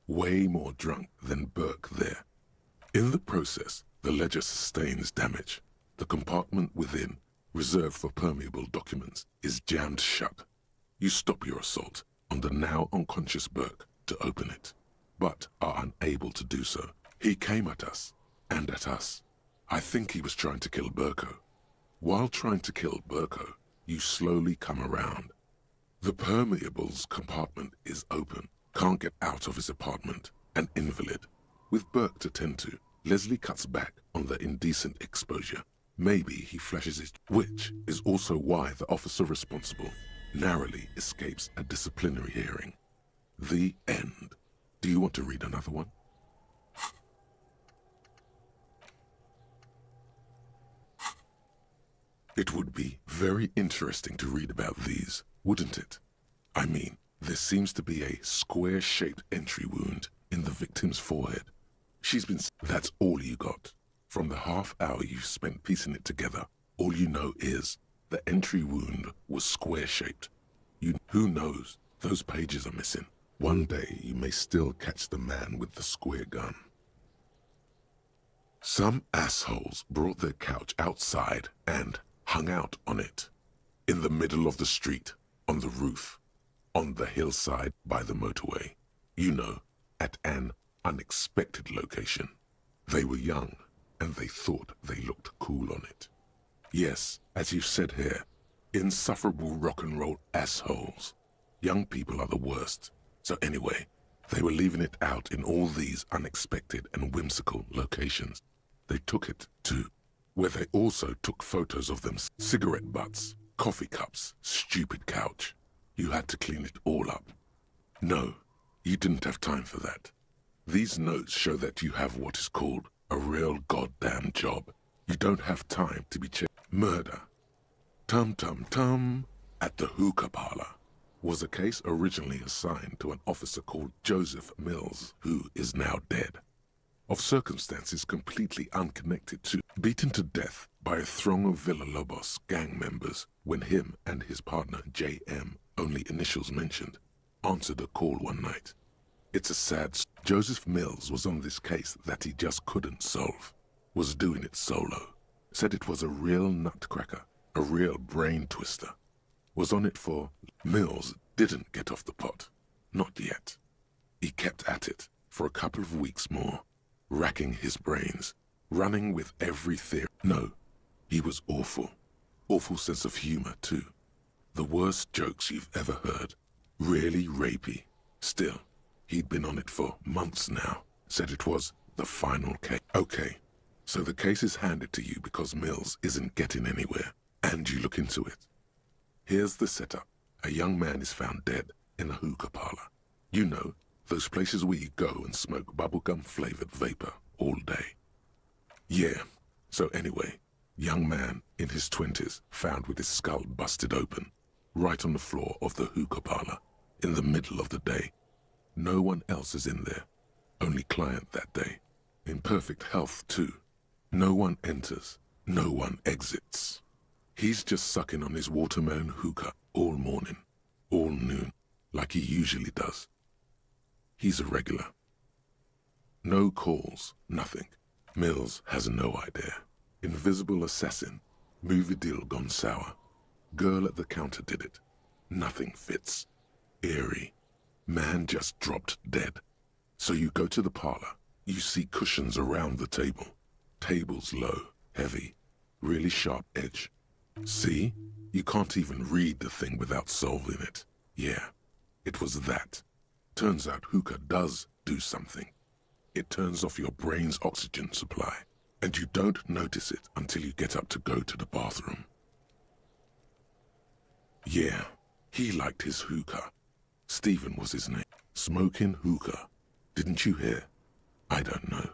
Way more drunk than Burke there. In the process, the ledger sustains damage. The compartment within, reserved for permeable documents, is jammed shut. You stop your assault on the now unconscious Burke to open it, but are unable to do so. He came at us, and at us. I think he was trying to kill Burko. While trying to kill Burko, you slowly come around. The permeables compartment is open. Can't get out of his apartment. An invalid. With Burke to tend to, Leslie cuts back on the indecent exposure. Maybe he flashes it, which is also why the officer responsible narrowly escapes a disciplinary hearing. The end. Do you want to read another one? It would be very interesting to read about these, wouldn't it? I mean, there seems to be a square-shaped entry wound in the victim's forehead. She's been... That's all you got. From the half hour you spent piecing it together, all you know is the entry wound was square-shaped. Who knows? Those pages are missing. One day you may still catch the man with the square gun. Some assholes brought their couch outside and hung out on it. In the middle of the street, on the roof, on the hillside by the motorway. You know, at an unexpected location. They were young, and they thought they looked cool on it. Yes, as you've said here, insufferable rock and roll assholes. Young people are the worst. So anyway, they were leaving it out in all these unexpected and whimsical locations. They took it to where they also took photos of them, cigarette butts, coffee cups, stupid couch. You had to clean it all up. No, you didn't have time for that. These notes show that you have what is called a real goddamn job. You don't have time to be Murder. Tum-tum-tum at the hookah parlor was a case originally assigned to an officer called Joseph Mills, who is now dead. Of circumstances completely unconnected to, beaten to death by a throng of Villalobos gang members when him and his partner J.M., only initials mentioned, answered a call one night. It's a sad... Joseph Mills was on this case that he just couldn't solve. Was doing it solo. Said it was a real nutcracker, a real brain twister. Was on it for... Mills didn't get off the pot. Not yet. He kept at it for a couple of weeks more, racking his brains, running with every theory. No, he was awful. Awful sense of humor, too. The worst jokes you've ever heard. Really rapey. Still, he'd been on it for months now. Said it was the final case. Okay, so the case is handed to you because Mills isn't getting anywhere, and you look into it. Here's the setup. A young man is found dead in a hookah parlor. You know, those places where you go and smoke bubblegum-flavored vapor all day. Yeah, so anyway, young man in his 20s found with his skull busted open, right on the floor of the hookah parlor, in the middle of the day. No one else is in there, only client that day. In perfect health, too. No one enters, no one exits. He's just sucking on his watermelon hookah all morning, all noon, like he usually does. He's a regular. No calls, nothing. Mills has no idea. Invisible assassin, movie deal gone sour. Girl at the counter did it. Nothing fits. Eerie. Man just dropped dead. So you go to the parlor. You see cushions around the table. Tables low, heavy, really sharp edge. See? You can't even read the thing without solving it. Yeah, it was that. Turns out hookah does do something. It turns off your brain's oxygen supply, and you don't notice it until you get up to go to the bathroom. Yeah, he liked his hookah. Stephen was his name. Smoking hookah. Didn't you hear? I don't know.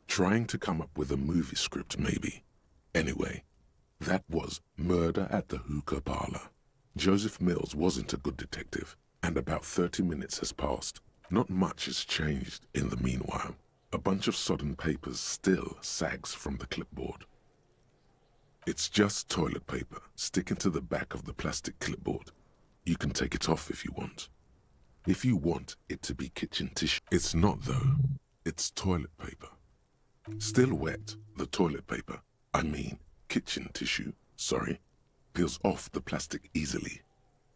Trying to come up with a movie script, maybe. Anyway, that was Murder at the Hookah Parlor. Joseph Mills wasn't a good detective, and about 30 minutes has passed. Not much has changed in the meanwhile. A bunch of sodden papers still sags from the clipboard. It's just toilet paper sticking to the back of the plastic clipboard. You can take it off if you want. If you want it to be kitchen tissue. It's not, though. It's toilet paper. Still wet, the toilet paper, I mean kitchen tissue, sorry, peels off the plastic easily.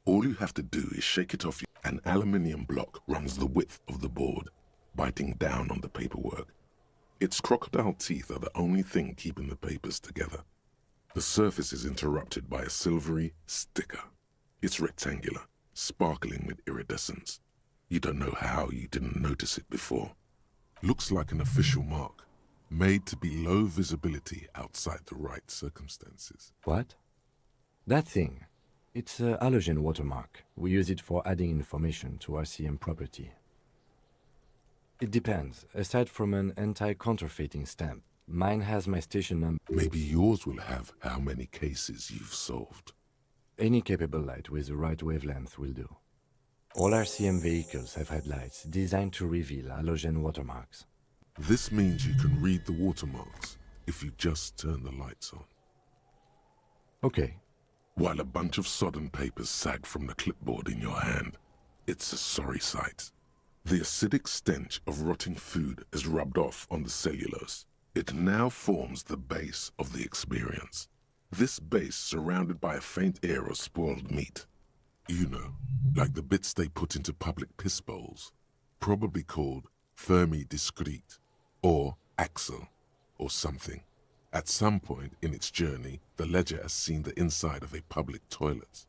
All you have to do is shake it off. An aluminium block runs the width of the board, biting down on the paperwork. Its crocodile teeth are the only thing keeping the papers together. The surface is interrupted by a silvery sticker. It's rectangular, sparkling with iridescence. You don't know how you didn't notice it before. Looks like an official mark, made to be low visibility outside the right circumstances. What? That thing. It's a halogen watermark. We use it for adding information to RCM property. It depends. Aside from an anti-counterfeiting stamp, mine has my station number. Maybe yours will have how many cases you've solved. Any capable light with the right wavelength will do. All RCM vehicles have headlights designed to reveal halogen watermarks. This means you can read the watermarks if you just turn the lights on. Okay. While a bunch of sodden papers sag from the clipboard in your hand, it's a sorry sight. The acidic stench of rotting food is rubbed off on the cellulose. It now forms the base of the experience. This base surrounded by a faint air of spoiled meat. You know, like the bits they put into public piss bowls, probably called Fermi Discrete, or Axle, or something. At some point in its journey, the ledger has seen the inside of a public toilet.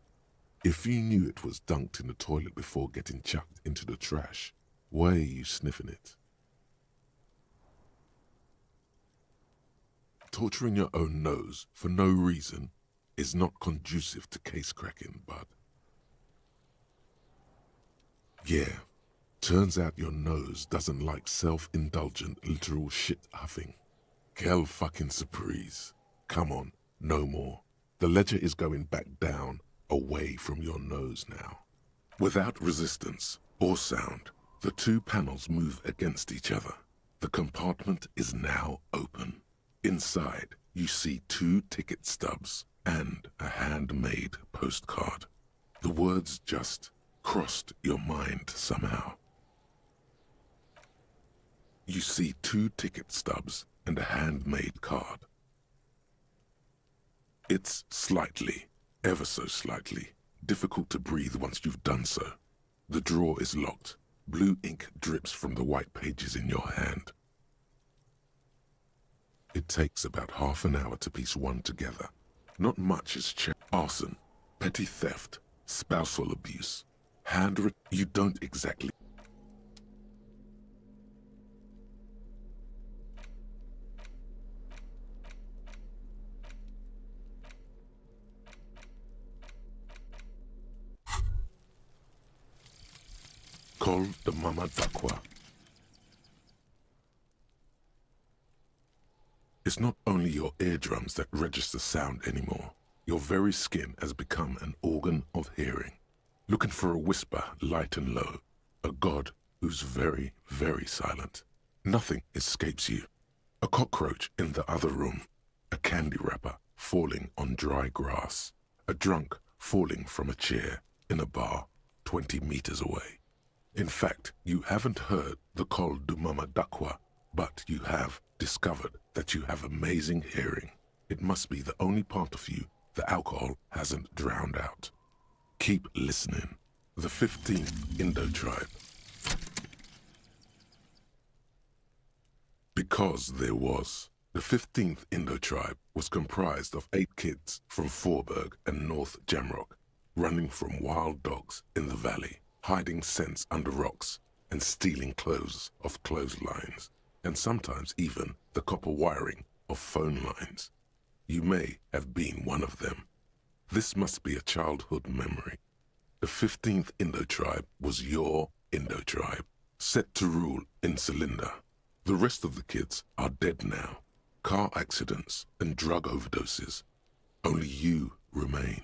If you knew it was dunked in the toilet before getting chucked into the trash, why are you sniffing it? Torturing your own nose for no reason is not conducive to case cracking, bud. Yeah, turns out your nose doesn't like self-indulgent literal shit huffing. Quelle fucking surprise. Come on, no more. The ledger is going back down, away from your nose now. Without resistance or sound, the two panels move against each other. The compartment is now open. Inside, you see 2 ticket stubs and a handmade postcard. The words just crossed your mind somehow. You see 2 ticket stubs and a handmade card. It's slightly, ever so slightly, difficult to breathe once you've done so. The drawer is locked. Blue ink drips from the white pages in your hand. It takes about half an hour to piece one together. Not much has changed. Arson, petty theft, spousal abuse, you don't exactly. Call the Mama Dakwa. It's not only your eardrums that register sound anymore. Your very skin has become an organ of hearing. Looking for a whisper light and low. A god who's very, very silent. Nothing escapes you. A cockroach in the other room. A candy wrapper falling on dry grass. A drunk falling from a chair in a bar 20 meters away. In fact, you haven't heard the Col du Mama Dakwa, but you have discovered that you have amazing hearing. It must be the only part of you the alcohol hasn't drowned out. Keep listening. The 15th Indo tribe. Because there was. The 15th Indo tribe was comprised of 8 kids from Forberg and North Jamrock, running from wild dogs in the valley, hiding scents under rocks, and stealing clothes off clotheslines, and sometimes even the copper wiring of phone lines. You may have been one of them. This must be a childhood memory. The 15th Indo tribe was your Indo tribe, set to rule in Cylinder. The rest of the kids are dead now. Car accidents and drug overdoses. Only you remain.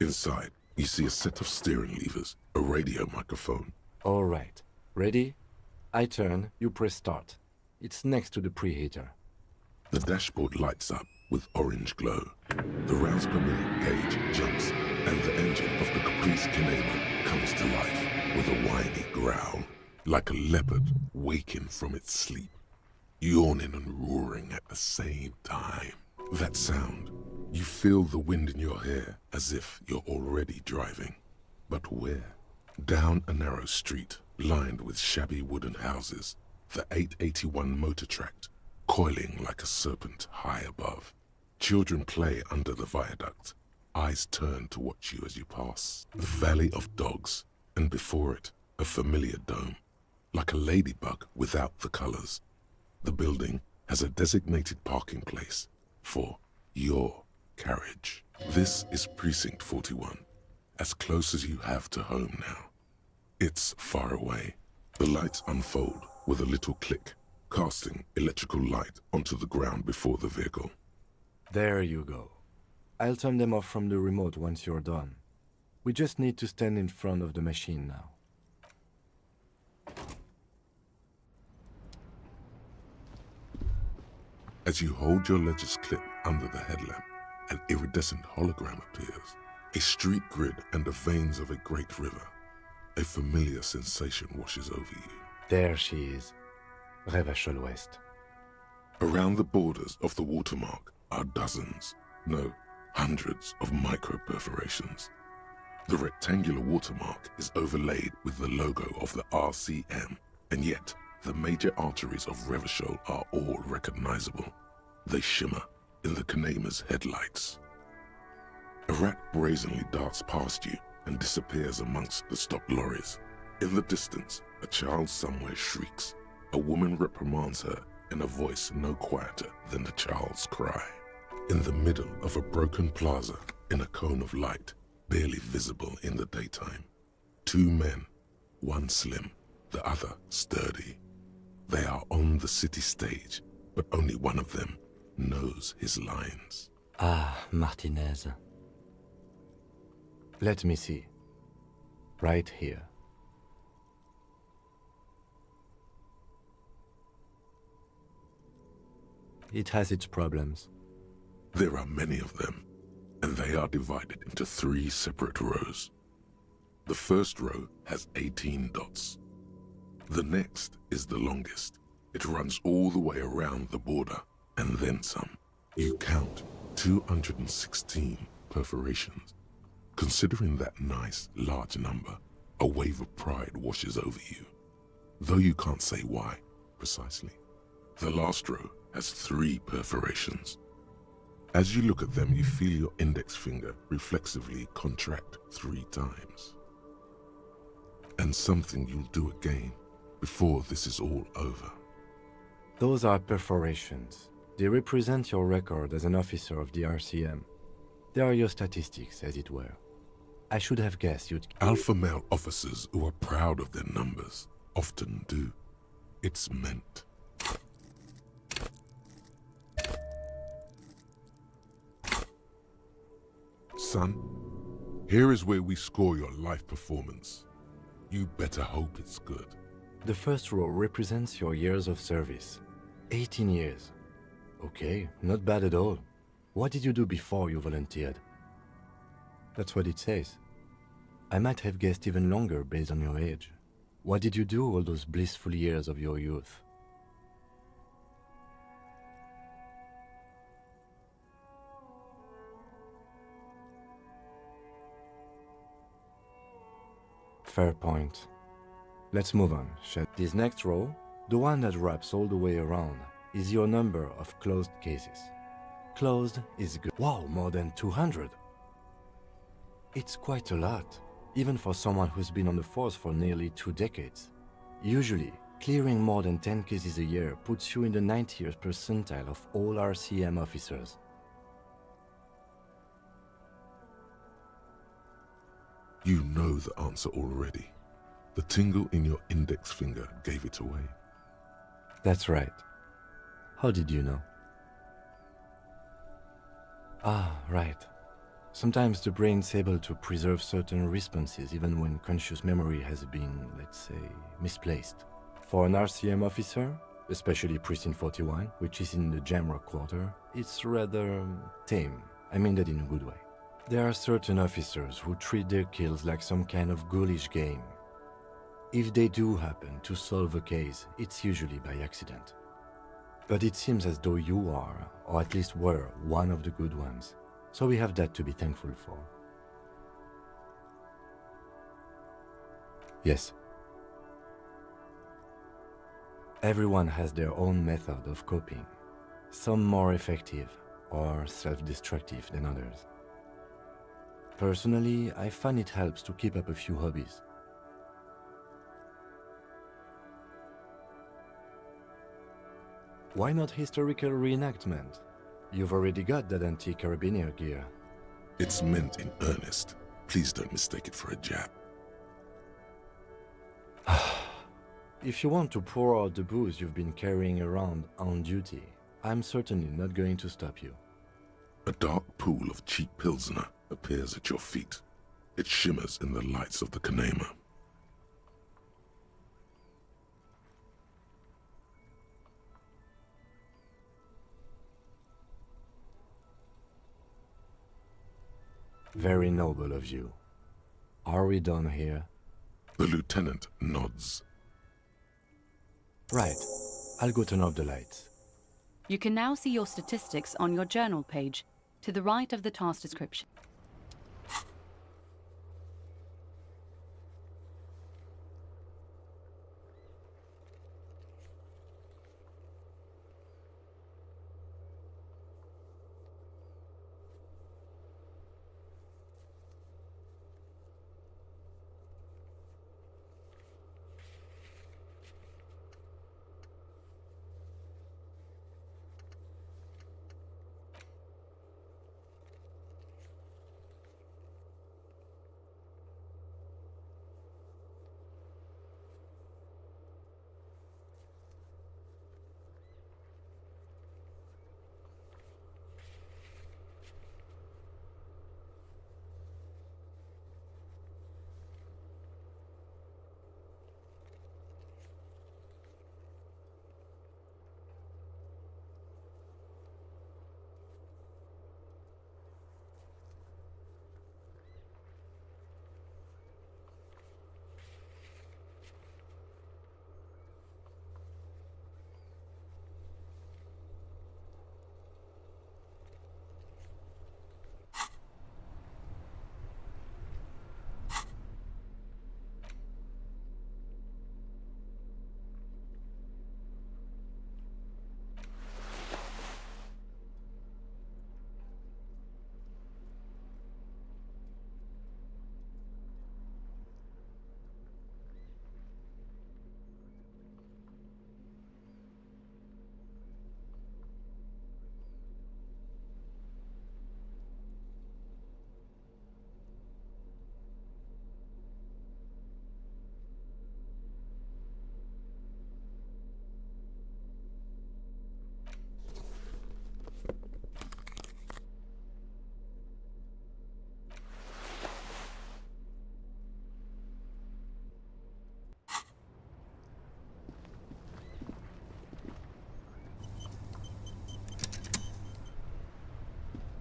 Inside, you see a set of steering levers, a radio microphone. All right. Ready? I turn, you press start. It's next to the preheater. The dashboard lights up with orange glow. The rounds per minute gauge jumps, and the engine of the Caprice Kinema comes to life with a whiny growl, like a leopard waking from its sleep, yawning and roaring at the same time. That sound, you feel the wind in your hair as if you're already driving. But where? Down a narrow street, lined with shabby wooden houses, the 881 motor tract, coiling like a serpent high above. Children play under the viaduct, eyes turn to watch you as you pass. The Valley of Dogs, and before it, a familiar dome, like a ladybug without the colors. The building has a designated parking place for your carriage. This is Precinct 41, as close as you have to home now. It's far away. The lights unfold with a little click, casting electrical light onto the ground before the vehicle. There you go. I'll turn them off from the remote once you're done. We just need to stand in front of the machine now. As you hold your ledger's clip under the headlamp, an iridescent hologram appears. A street grid and the veins of a great river. A familiar sensation washes over you. There she is. Revachol West. Around the borders of the watermark are dozens, no, hundreds of micro-perforations. The rectangular watermark is overlaid with the logo of the RCM, and yet the major arteries of Revachol are all recognizable. They shimmer in the Kinema's headlights. A rat brazenly darts past you and disappears amongst the stopped lorries. In the distance, a child somewhere shrieks. A woman reprimands her in a voice no quieter than the child's cry. In the middle of a broken plaza, in a cone of light, barely visible in the daytime, two men, one slim, the other sturdy. They are on the city stage, but only one of them knows his lines. Ah, Martinez. Let me see. Right here. It has its problems. There are many of them, and they are divided into 3 separate rows. The first row has 18 dots. The next is the longest. It runs all the way around the border, and then some. You count 216 perforations. Considering that nice, large number, a wave of pride washes over you, though you can't say why, precisely. The last row has 3 perforations. As you look at them, you feel your index finger reflexively contract 3 times. And something you'll do again before this is all over. Those are perforations. They represent your record as an officer of the RCM. They are your statistics, as it were. I should have guessed you'd... Alpha male officers who are proud of their numbers often do. It's meant. Son, here is where we score your life performance. You better hope it's good. The first row represents your years of service. 18 years. Okay, not bad at all. What did you do before you volunteered? That's what it says. I might have guessed even longer based on your age. What did you do all those blissful years of your youth? Fair point. Let's move on, shall we? This next row, the one that wraps all the way around, is your number of closed cases. Closed is good. Wow, more than 200. It's quite a lot, even for someone who's been on the force for nearly 2 decades. Usually, clearing more than 10 cases a year puts you in the 90th percentile of all RCM officers. You know the answer already. The tingle in your index finger gave it away. That's right. How did you know? Ah, right. Sometimes the brain's able to preserve certain responses even when conscious memory has been, let's say, misplaced. For an RCM officer, especially Precinct 41, which is in the Jamrock quarter, it's rather tame. I mean that in a good way. There are certain officers who treat their kills like some kind of ghoulish game. If they do happen to solve a case, it's usually by accident. But it seems as though you are, or at least were, one of the good ones. So we have that to be thankful for. Yes. Everyone has their own method of coping, some more effective or self-destructive than others. Personally, I find it helps to keep up a few hobbies. Why not historical reenactment? You've already got that antique carabiner gear. It's meant in earnest. Please don't mistake it for a jab. If you want to pour out the booze you've been carrying around on duty, I'm certainly not going to stop you. A dark pool of cheap Pilsner appears at your feet. It shimmers in the lights of the Kanema. Very noble of you. Are we done here? The lieutenant nods. Right. I'll go turn off the lights. You can now see your statistics on your journal page, to the right of the task description.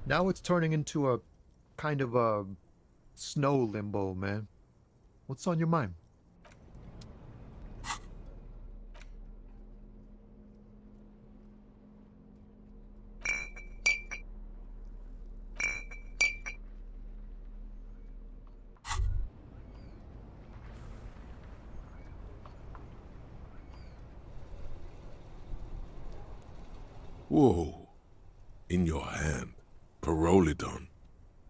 Now it's turning into a kind of a snow limbo, man. What's on your mind? Whoa. In your hand, Pyrrolidon,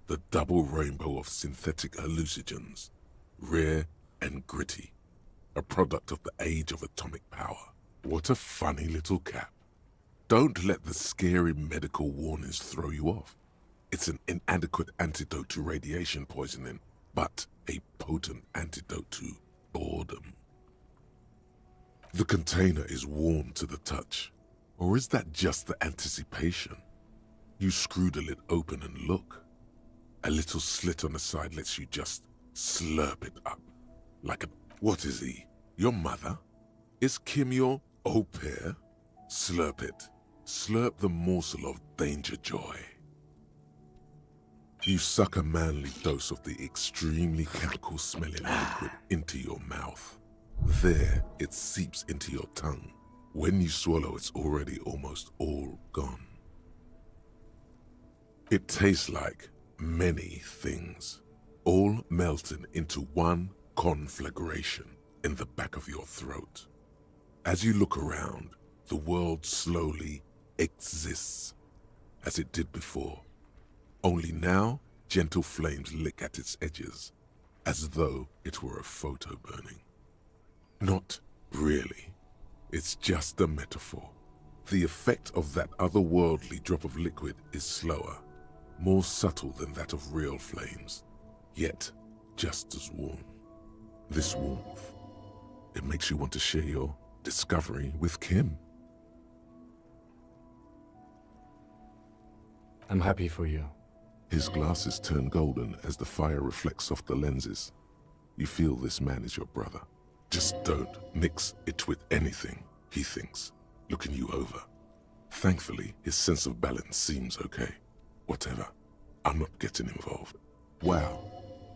the double rainbow of synthetic hallucinogens, rare and gritty, a product of the age of atomic power. What a funny little cap. Don't let the scary medical warnings throw you off. It's an inadequate antidote to radiation poisoning, but a potent antidote to boredom. The container is warm to the touch, or is that just the anticipation? You screw the lid open and look. A little slit on the side lets you just slurp it up. Like a... What is he? Your mother? Is Kim your au pair? Slurp it. Slurp the morsel of danger joy. You suck a manly dose of the extremely chemical-smelling liquid into your mouth. There, it seeps into your tongue. When you swallow, it's already almost all gone. It tastes like many things, all melting into one conflagration in the back of your throat. As you look around, the world slowly exists as it did before. Only now, gentle flames lick at its edges, as though it were a photo burning. Not really. It's just a metaphor. The effect of that otherworldly drop of liquid is slower, more subtle than that of real flames, yet just as warm. This warmth, it makes you want to share your discovery with Kim. I'm happy for you. His glasses turn golden as the fire reflects off the lenses. You feel this man is your brother. Just don't mix it with anything, he thinks, looking you over. Thankfully, his sense of balance seems okay. Whatever, I'm not getting involved. Wow,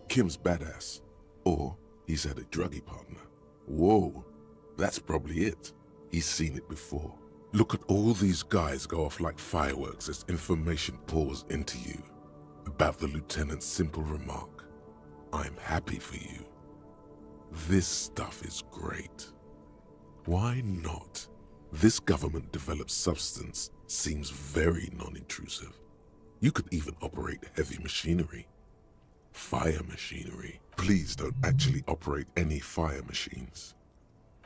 Kim's badass. Or he's had a druggy partner. Whoa, that's probably it. He's seen it before. Look at all these guys go off like fireworks as information pours into you. About the lieutenant's simple remark, I'm happy for you. This stuff is great. Why not? This government-developed substance seems very non-intrusive. You could even operate heavy machinery. Fire machinery. Please don't actually operate any fire machines.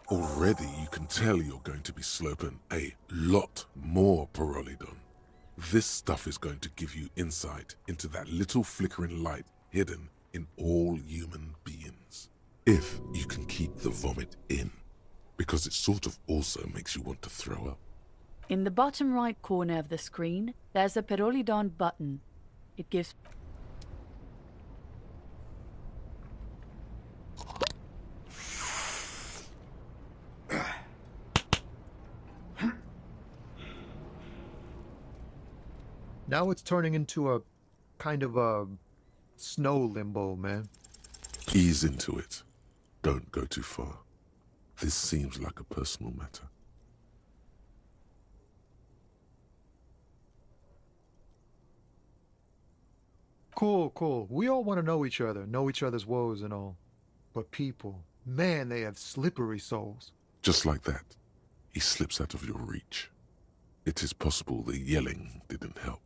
Already you can tell you're going to be slurping a lot more pyrrolidon. This stuff is going to give you insight into that little flickering light hidden in all human beings. If you can keep the vomit in, because it sort of also makes you want to throw up. In the bottom right corner of the screen, there's a Pyrrolidon button. It gives... Now it's turning into a kind of a snow limbo, man. Ease into it. Don't go too far. This seems like a personal matter. Cool. We all want to know each other's woes and all. But people, man, they have slippery souls. Just like that, he slips out of your reach. It is possible the yelling didn't help.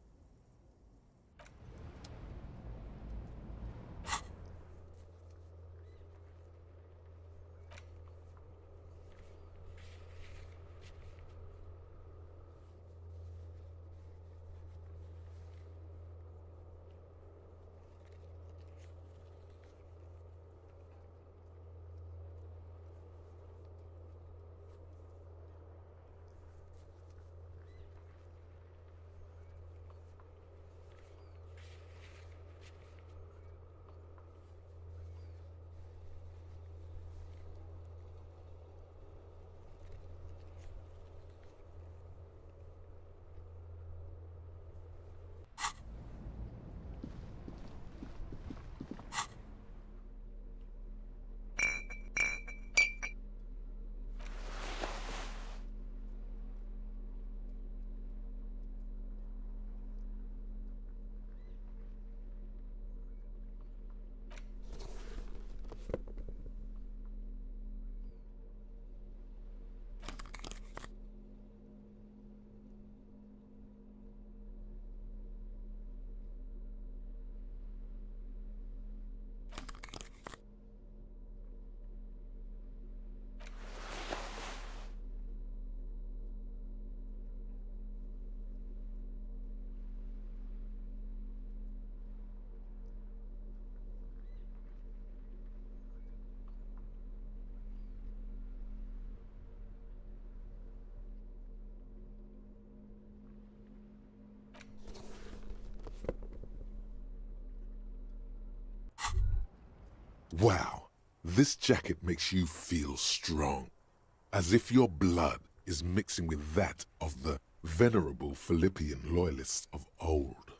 Wow, this jacket makes you feel strong, as if your blood is mixing with that of the venerable Philippian loyalists of old.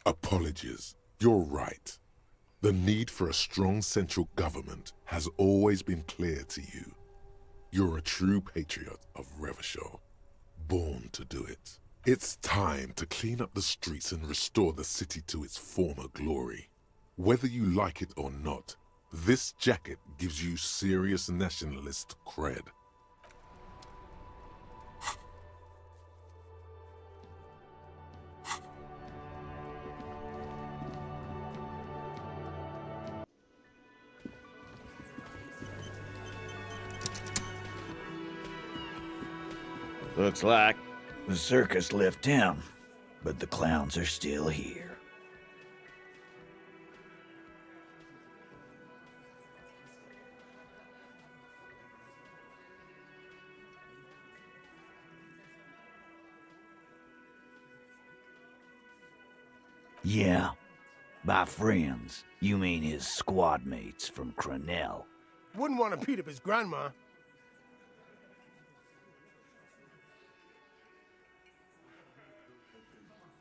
Apologies, you're right. The need for a strong central government has always been clear to you. You're a true patriot of Revachol, born to do it. It's time to clean up the streets and restore the city to its former glory. Whether you like it or not, this jacket gives you serious nationalist cred. Looks like the circus left town, but the clowns are still here. Yeah, by friends, you mean his squad mates from Cronell. Wouldn't want to beat up his grandma.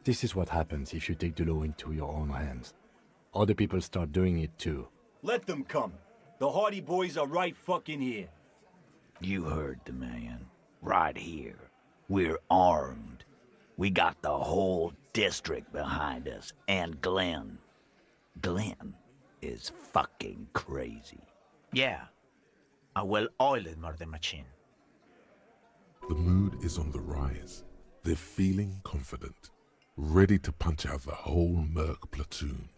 This is what happens if you take the law into your own hands. Other people start doing it too. Let them come. The Hardy Boys are right fucking here. You heard the man. Right here. We're armed. We got the whole district behind us, and Glenn. Glenn is fucking crazy. Yeah. A well-oiled murder machine. The mood is on the rise. They're feeling confident, ready to punch out the whole Merc platoon.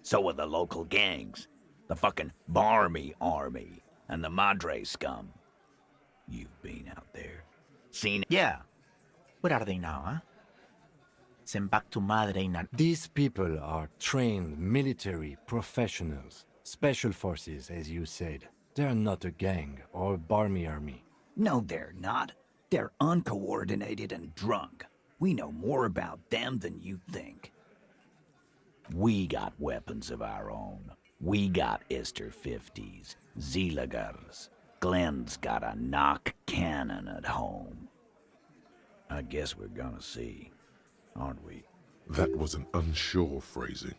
So are the local gangs. The fucking Barmy Army and the Madre scum. You've been out there. Seen it? Yeah. Where are they now, huh? Sent back to Madre in These people are trained military professionals. Special forces, as you said. They're not a gang or a Barmy army. No, they're not. They're uncoordinated and drunk. We know more about them than you think. We got weapons of our own. We got Ister 50s, Zeelagers. Glenn's got a knock cannon at home. I guess we're gonna see, aren't we? That was an unsure phrasing.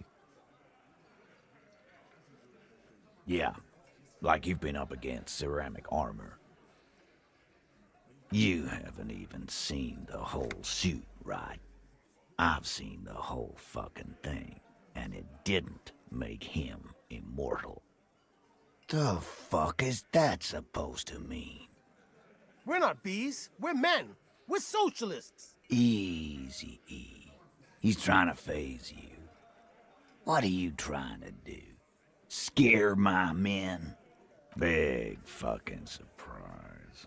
Yeah, like you've been up against ceramic armor. You haven't even seen the whole suit, right? I've seen the whole fucking thing. And it didn't make him immortal. The fuck is that supposed to mean? We're not bees. We're men. We're socialists. Easy, E. He's trying to phase you. What are you trying to do? Scare my men? Big fucking surprise.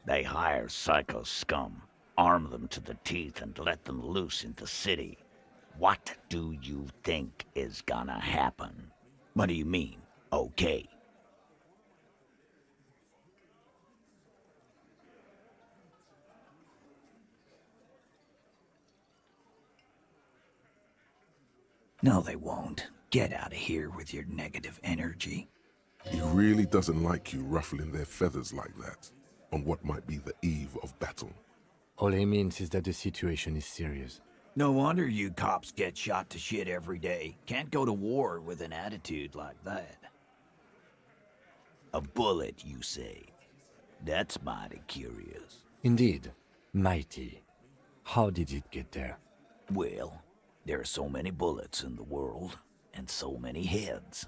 They hire psycho scum, arm them to the teeth, and let them loose in the city. What do you think is gonna happen? What do you mean, okay? No, they won't. Get out of here with your negative energy. He really doesn't like you ruffling their feathers like that, on what might be the eve of battle. All he means is that the situation is serious. No wonder you cops get shot to shit every day. Can't go to war with an attitude like that. A bullet, you say? That's mighty curious. Indeed. Mighty. How did it get there? Well, there are so many bullets in the world, and so many heads.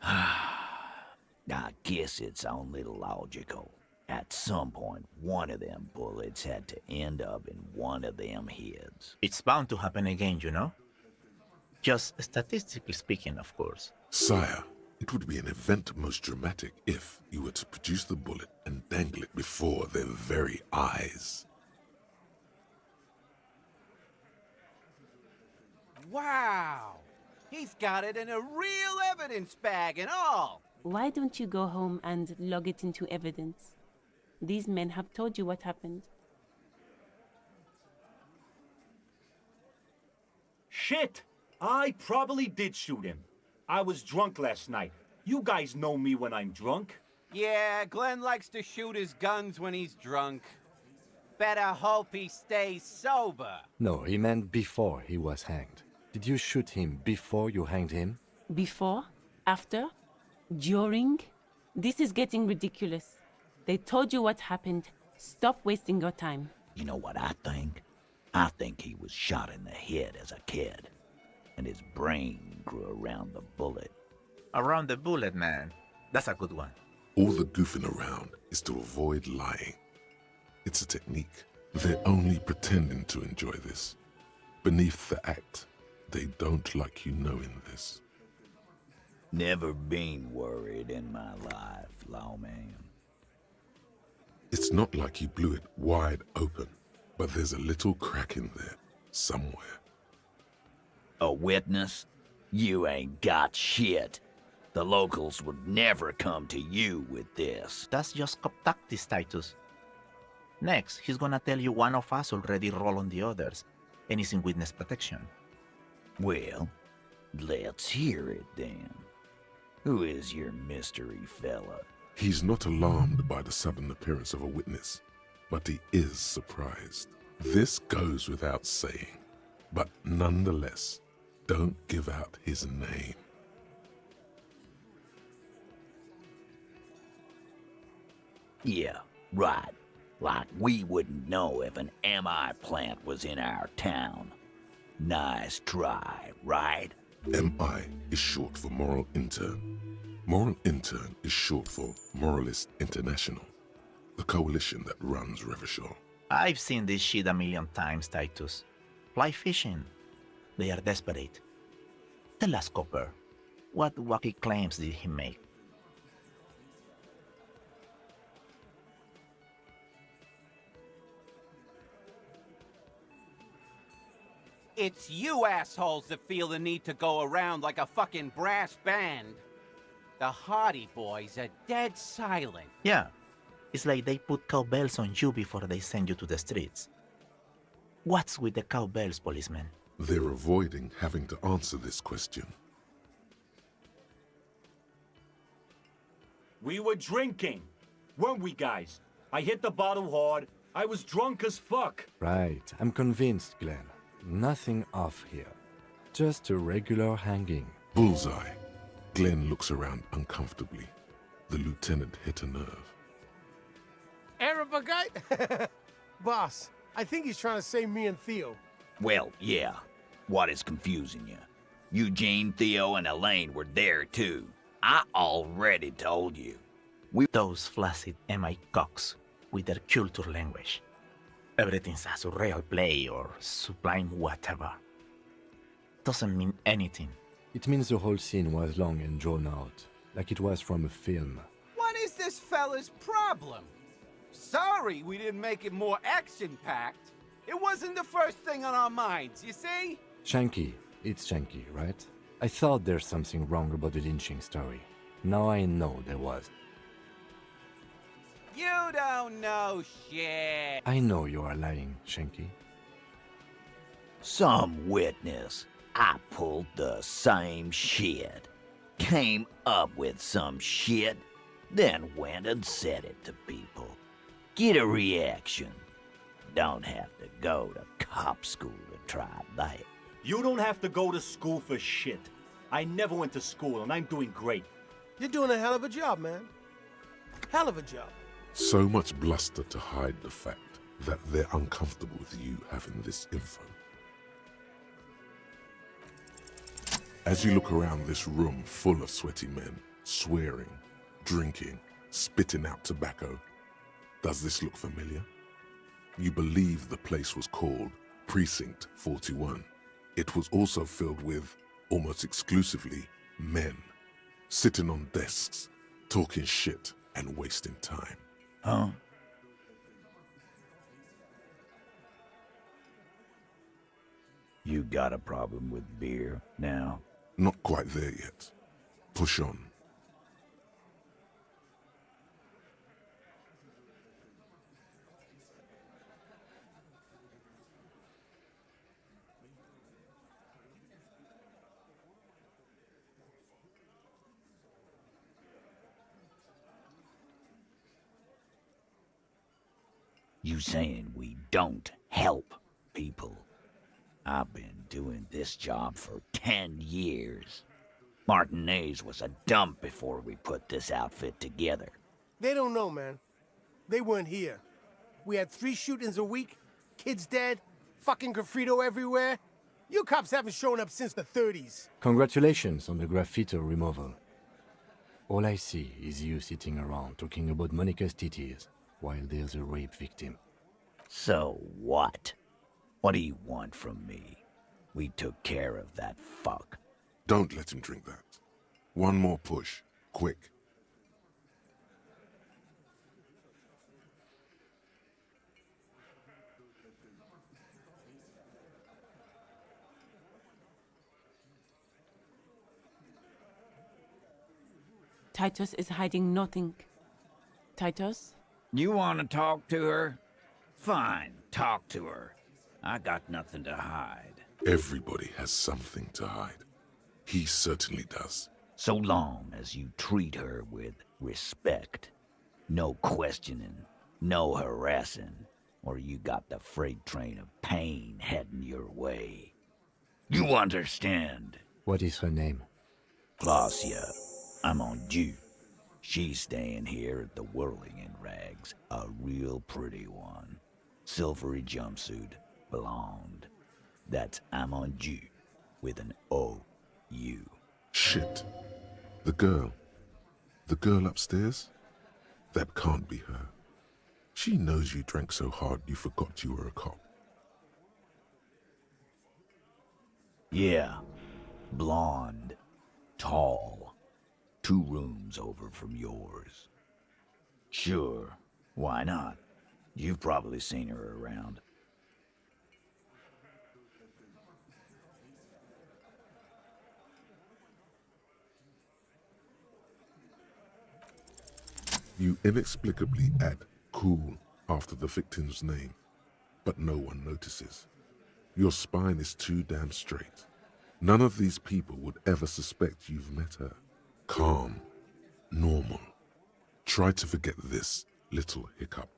I guess it's only logical. At some point, one of them bullets had to end up in one of them heads. It's bound to happen again, you know? Just statistically speaking, of course. Sire, it would be an event most dramatic if you were to produce the bullet and dangle it before their very eyes. Wow! He's got it in a real evidence bag and all! Why don't you go home and log it into evidence? These men have told you what happened. Shit! I probably did shoot him. I was drunk last night. You guys know me when I'm drunk. Yeah, Glenn likes to shoot his guns when he's drunk. Better hope he stays sober. No, he meant before he was hanged. Did you shoot him before you hanged him? Before? After? During? This is getting ridiculous. They told you what happened. Stop wasting your time. You know what I think? I think he was shot in the head as a kid, and his brain grew around the bullet. Around the bullet, man. That's a good one. All the goofing around is to avoid lying. It's a technique. They're only pretending to enjoy this. Beneath the act, they don't like you knowing this. Never been worried in my life, lawman. It's not like he blew it wide open, but there's a little crack in there, somewhere. A witness? You ain't got shit. The locals would never come to you with this. That's just cop tactics, Titus. Next, he's gonna tell you one of us already rolled on the others, and he's in witness protection. Well, let's hear it then. Who is your mystery fella? He's not alarmed by the sudden appearance of a witness, but he is surprised. This goes without saying, but nonetheless, don't give out his name. Yeah, right. Like we wouldn't know if an MI plant was in our town. Nice try, right? MI is short for Moral Intern. Moral Intern is short for Moralist International, the coalition that runs Revachol. I've seen this shit a million times, Titus. Fly fishing. They are desperate. Tell us, Copper, what wacky claims did he make? It's you assholes that feel the need to go around like a fucking brass band. The Hardy Boys are dead silent. Yeah, it's like they put cowbells on you before they send you to the streets. What's with the cowbells, policeman? They're avoiding having to answer this question. We were drinking, weren't we, guys? I hit the bottle hard. I was drunk as fuck. Right, I'm convinced, Glenn. Nothing off here. Just a regular hanging. Bullseye. Glenn looks around uncomfortably. The lieutenant hit a nerve. Arab guy? Boss, I think he's trying to save me and Theo. Well, yeah. What is confusing you? Eugene, Theo, and Elaine were there too. I already told you. Those flaccid MI cocks with their culture language. Everything's a surreal play or sublime whatever. Doesn't mean anything. It means the whole scene was long and drawn out, like it was from a film. What is this fella's problem? Sorry we didn't make it more action-packed. It wasn't the first thing on our minds, you see? Shanky. It's Shanky, right? I thought there's something wrong about the lynching story. Now I know there was. You don't know shit. I know you are lying, Shanky. Some witness. I pulled the same shit. Came up with some shit, then went and said it to people. Get a reaction. Don't have to go to cop school to try that. You don't have to go to school for shit. I never went to school, and I'm doing great. You're doing a hell of a job, man. Hell of a job. So much bluster to hide the fact that they're uncomfortable with you having this info. As you look around this room full of sweaty men, swearing, drinking, spitting out tobacco, does this look familiar? You believe the place was called Precinct 41. It was also filled with, almost exclusively, men, sitting on desks, talking shit and wasting time. Huh? You got a problem with beer now? Not quite there yet. Push on. You saying we don't help people? I've been doing this job for 10 years. Martinez was a dump before we put this outfit together. They don't know, man. They weren't here. We had 3 shootings a week, kids dead, fucking graffito everywhere. You cops haven't shown up since the 30s. Congratulations on the graffiti removal. All I see is you sitting around talking about Monica's titties while there's a rape victim. So what? What do you want from me? We took care of that fuck. Don't let him drink that. One more push. Quick. Titus is hiding nothing. Titus? You want to talk to her? Fine, talk to her. I got nothing to hide. Everybody has something to hide. He certainly does. So long as you treat her with respect. No questioning, no harassing, or you got the freight train of pain heading your way. You understand? What is her name? Glacia. I'm on due. She's staying here at the Whirling in Rags, a real pretty one. Silvery jumpsuit, blonde. That's I'm on due, with an O-U. Shit. The girl. The girl upstairs? That can't be her. She knows you drank so hard you forgot you were a cop. Yeah. Blonde. Tall. 2 rooms over from yours. Sure. Why not? You've probably seen her around. You inexplicably add cool after the victim's name, but no one notices. Your spine is too damn straight. None of these people would ever suspect you've met her. Calm. Normal. Try to forget this little hiccup.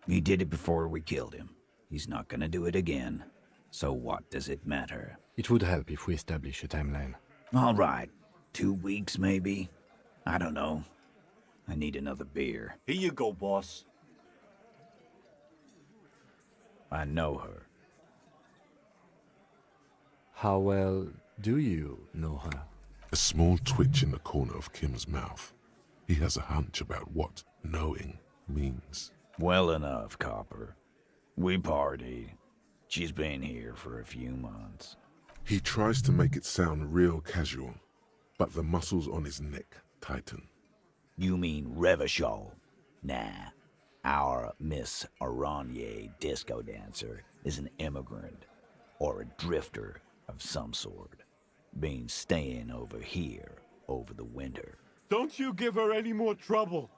He did it before we killed him. He's not gonna do it again. So what does it matter? It would help if we establish a timeline. All right. 2 weeks, maybe? I don't know. I need another beer. Here you go, boss. I know her. How well do you know her? A small twitch in the corner of Kim's mouth. He has a hunch about what knowing means. Well enough, Copper. We partied. She's been here for a few months. He tries to make it sound real casual, but the muscles on his neck tighten. You mean Revachol? Nah. Our Miss Aranye disco dancer is an immigrant, or a drifter of some sort. Been staying over here over the winter. Don't you give her any more trouble.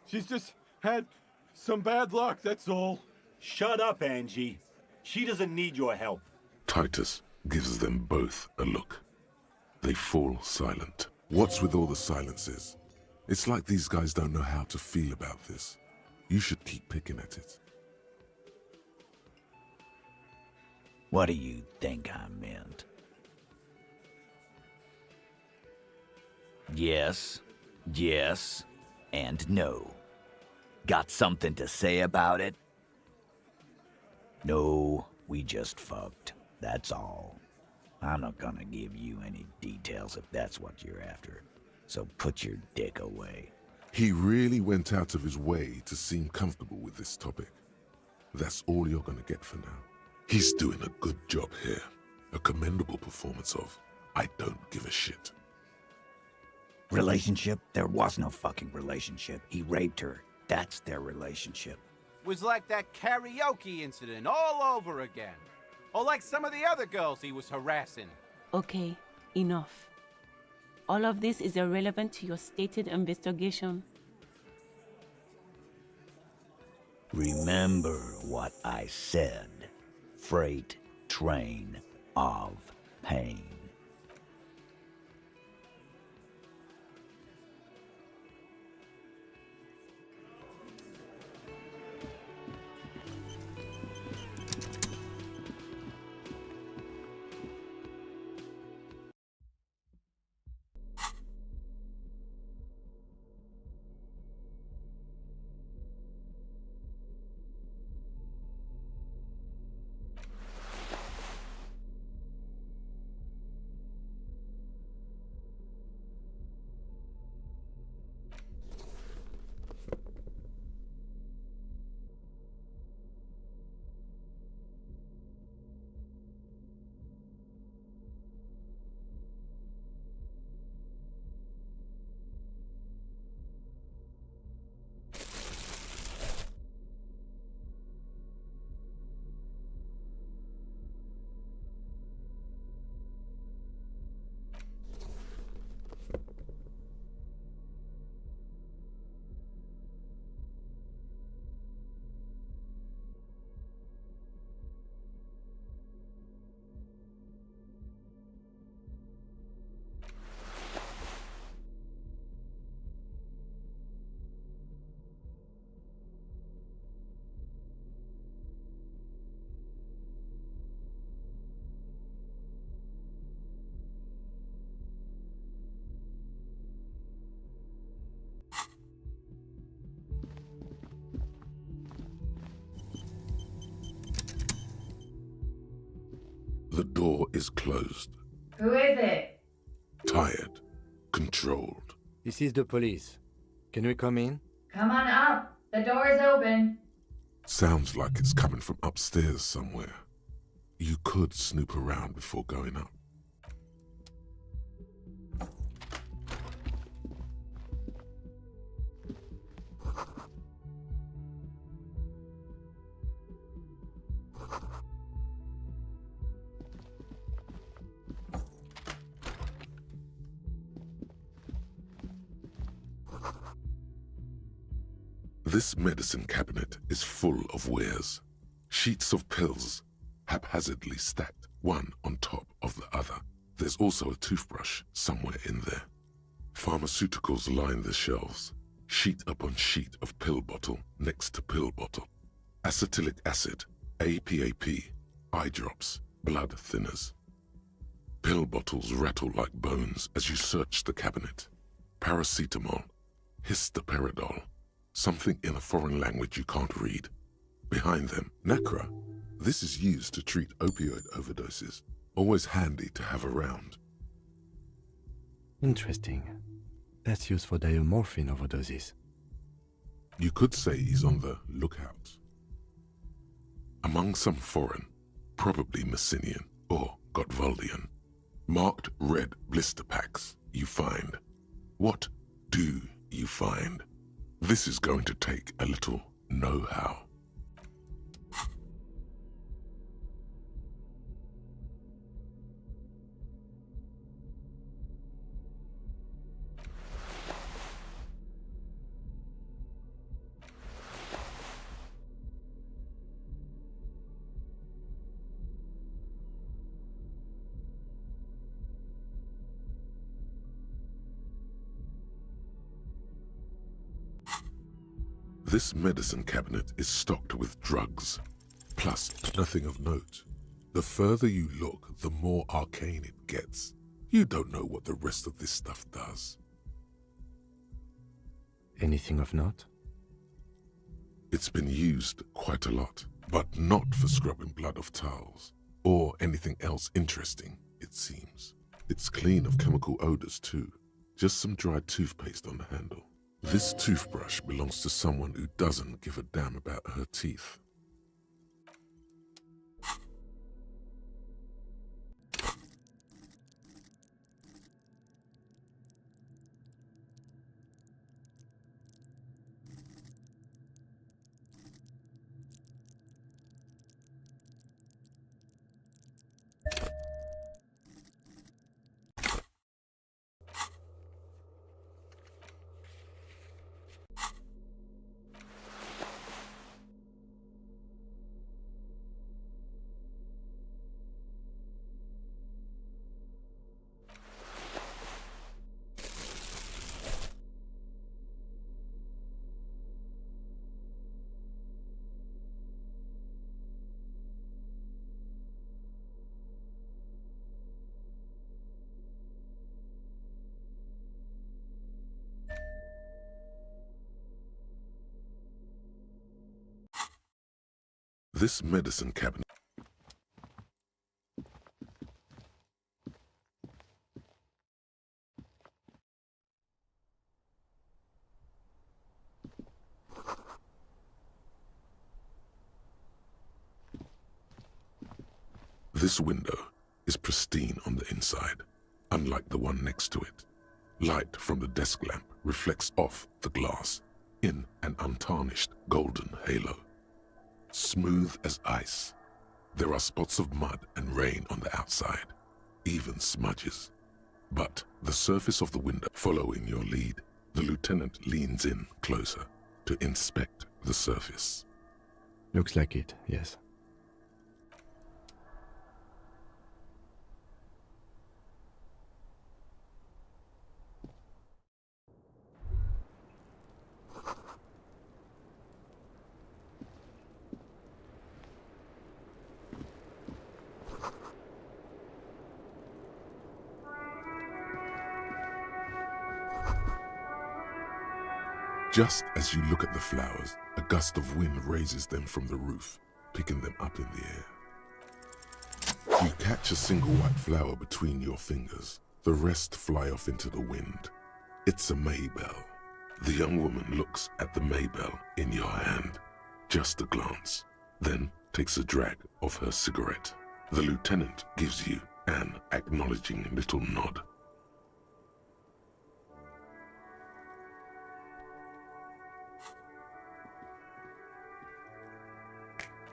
She's just had some bad luck, that's all. Shut up, Angie. She doesn't need your help. Titus gives them both a look. They fall silent. What's with all the silences? It's like these guys don't know how to feel about this. You should keep picking at it. What do you think I meant? Yes, yes, and no. Got something to say about it? No, we just fucked. That's all. I'm not gonna give you any details if that's what you're after. So put your dick away. He really went out of his way to seem comfortable with this topic. That's all you're gonna get for now. He's doing a good job here. A commendable performance of I don't give a shit. Relationship? There was no fucking relationship. He raped her. That's their relationship. Was like that karaoke incident all over again. Or like some of the other girls he was harassing. Okay, enough. All of this is irrelevant to your stated investigation. Remember what I said. Freight train of pain. The door is closed. Who is it? Tired. Controlled. This is the police. Can we come in? Come on up. The door is open. Sounds like it's coming from upstairs somewhere. You could snoop around before going up. This medicine cabinet is full of wares. Sheets of pills, haphazardly stacked one on top of the other. There's also a toothbrush somewhere in there. Pharmaceuticals line the shelves, sheet upon sheet of pill bottle next to pill bottle. Acetylic acid, APAP, eye drops, blood thinners. Pill bottles rattle like bones as you search the cabinet. Paracetamol, histoparidol, something in a foreign language you can't read. Behind them, Nacra. This is used to treat opioid overdoses. Always handy to have around. Interesting. That's used for diamorphine overdoses. You could say he's on the lookout. Among some foreign, probably Messinian or Gotwaldian, marked red blister packs you find. What do you find? This is going to take a little know-how. This medicine cabinet is stocked with drugs, plus nothing of note. The further you look, the more arcane it gets. You don't know what the rest of this stuff does. Anything of note? It's been used quite a lot, but not for scrubbing blood off towels, or anything else interesting, it seems. It's clean of chemical odors too, just some dried toothpaste on the handle. This toothbrush belongs to someone who doesn't give a damn about her teeth. This medicine cabinet. This window is pristine on the inside, unlike the one next to it. Light from the desk lamp reflects off the glass in an untarnished golden halo. Smooth as ice. There are spots of mud and rain on the outside, even smudges. But the surface of the window following your lead, the lieutenant leans in closer to inspect the surface. Looks like it, yes. Just as you look at the flowers, a gust of wind raises them from the roof, picking them up in the air. You catch a single white flower between your fingers. The rest fly off into the wind. It's a Maybell. The young woman looks at the Maybell in your hand. Just a glance. Then takes a drag of her cigarette. The lieutenant gives you an acknowledging little nod.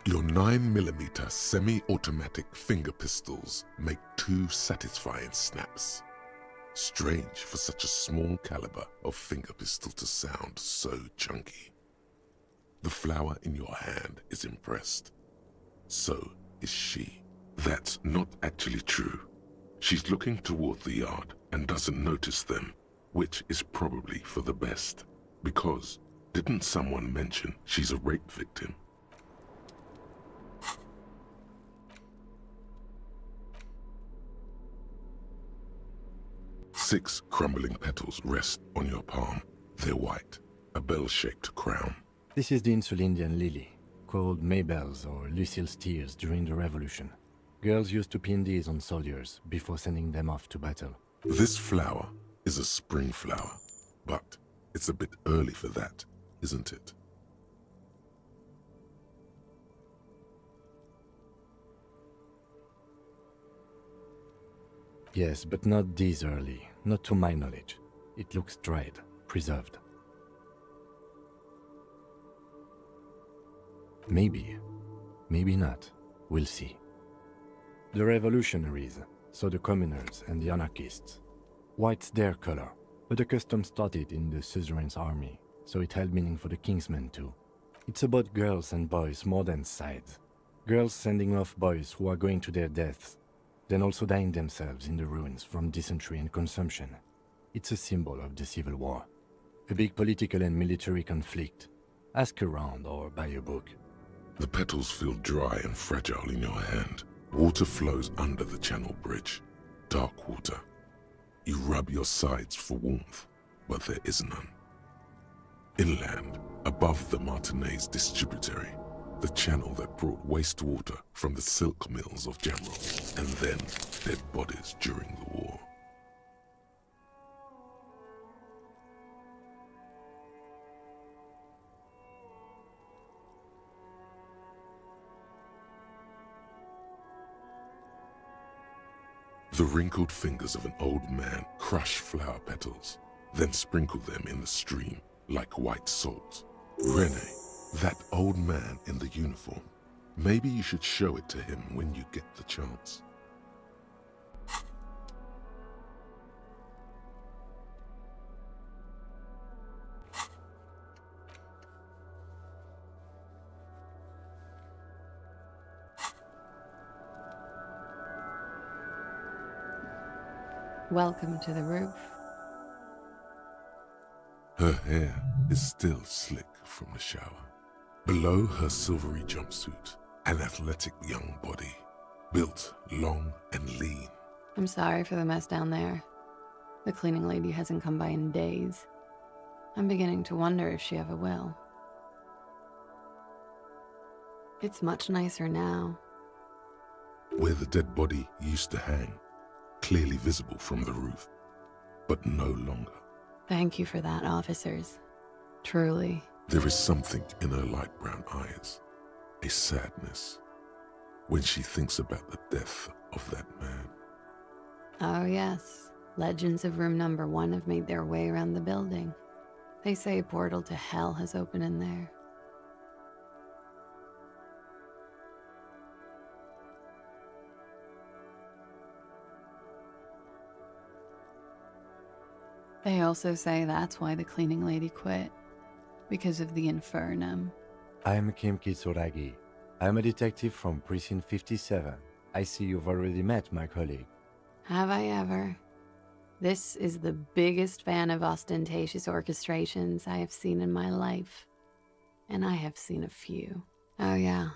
Your 9mm semi-automatic finger pistols make 2 satisfying snaps. Strange for such a small caliber of finger pistol to sound so chunky. The flower in your hand is impressed. So is she. That's not actually true. She's looking toward the yard and doesn't notice them, which is probably for the best. Because didn't someone mention she's a rape victim? Six crumbling petals rest on your palm. They're white, a bell-shaped crown. This is the Insulindian lily, called Maybells or Lucille's tears during the Revolution. Girls used to pin these on soldiers before sending them off to battle. This flower is a spring flower, but it's a bit early for that, isn't it? Yes, but not this early, not to my knowledge. It looks dried, preserved. Maybe, maybe not. We'll see. The revolutionaries saw the communers and the anarchists. White's their color, but the custom started in the suzerain's army, so it held meaning for the kingsmen too. It's about girls and boys more than sides. Girls sending off boys who are going to their deaths, then also dying themselves in the ruins from dysentery and consumption. It's a symbol of the Civil War. A big political and military conflict. Ask around or buy a book. The petals feel dry and fragile in your hand. Water flows under the channel bridge. Dark water. You rub your sides for warmth, but there is none. Inland, above the Martinez distributary, the channel that brought wastewater from the silk mills of Jamrel, and then dead bodies during the war. The wrinkled fingers of an old man crush flower petals, then sprinkle them in the stream like white salt. Rene, that old man in the uniform, maybe you should show it to him when you get the chance. Welcome to the roof. Her hair is still slick from the shower. Below her silvery jumpsuit, an athletic young body, built long and lean. I'm sorry for the mess down there. The cleaning lady hasn't come by in days. I'm beginning to wonder if she ever will. It's much nicer now. Where the dead body used to hang, clearly visible from the roof, but no longer. Thank you for that, officers. Truly. There is something in her light brown eyes, a sadness, when she thinks about the death of that man. Oh yes, legends of room number 1 have made their way around the building. They say a portal to hell has opened in there. They also say that's why the cleaning lady quit. Because of the infernum. I'm Kim Kitsuragi. I'm a detective from Precinct 57. I see you've already met my colleague. Have I ever? This is the biggest fan of ostentatious orchestrations I have seen in my life. And I have seen a few. Oh yeah.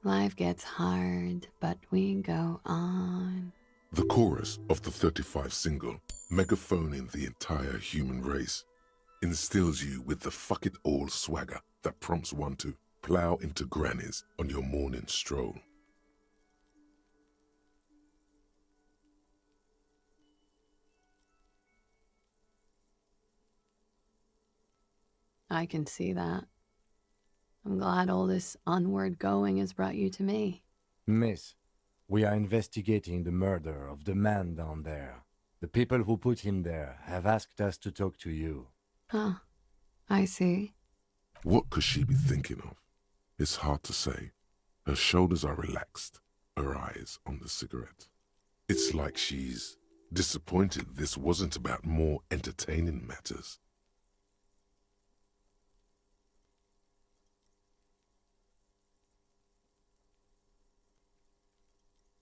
Life gets hard, but we go on. The chorus of the 35 single, megaphoning the entire human race, instills you with the fuck it all swagger that prompts one to plow into grannies on your morning stroll. I can see that. I'm glad all this onward going has brought you to me. Miss, we are investigating the murder of the man down there. The people who put him there have asked us to talk to you. Huh. I see. What could she be thinking of? It's hard to say. Her shoulders are relaxed, her eyes on the cigarette. It's like she's disappointed this wasn't about more entertaining matters.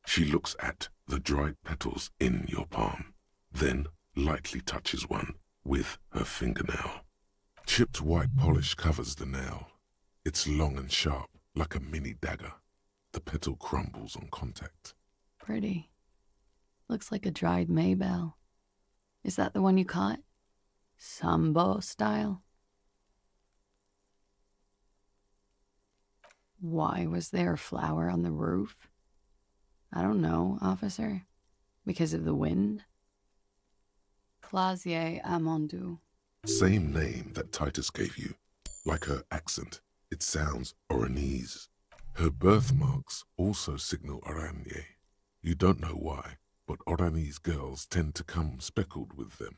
She looks at the dried petals in your palm, then lightly touches one with her fingernail. Chipped white polish covers the nail. It's long and sharp, like a mini dagger. The petal crumbles on contact. Pretty. Looks like a dried maybell. Is that the one you caught? Sambo style? Why was there a flower on the roof? I don't know, officer. Because of the wind? Clasier Amandu. Same name that Titus gave you. Like her accent, it sounds Oranese. Her birthmarks also signal Oranje. You don't know why, but Oranese girls tend to come speckled with them.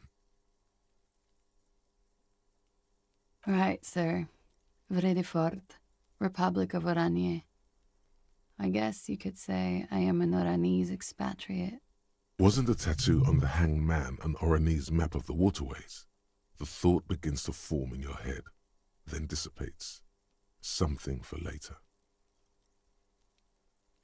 Right, sir. Vredefort, Republic of Oranje. I guess you could say I am an Oranese expatriate. Wasn't the tattoo on the hanged man an Oranese map of the waterways? The thought begins to form in your head, then dissipates. Something for later.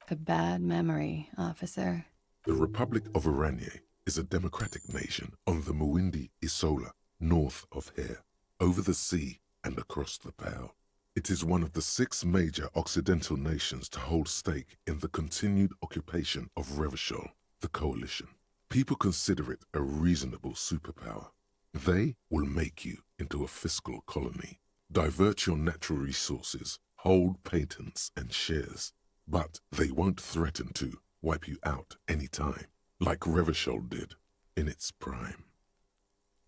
A bad memory, officer. The Republic of Oranje is a democratic nation on the Muindi Isola, north of here, over the sea and across the Pale. It is one of the 6 major Occidental nations to hold stake in the continued occupation of Revachol, the coalition. People consider it a reasonable superpower. They will make you into a fiscal colony, divert your natural resources, hold patents and shares, but they won't threaten to wipe you out anytime, like Revachol did in its prime.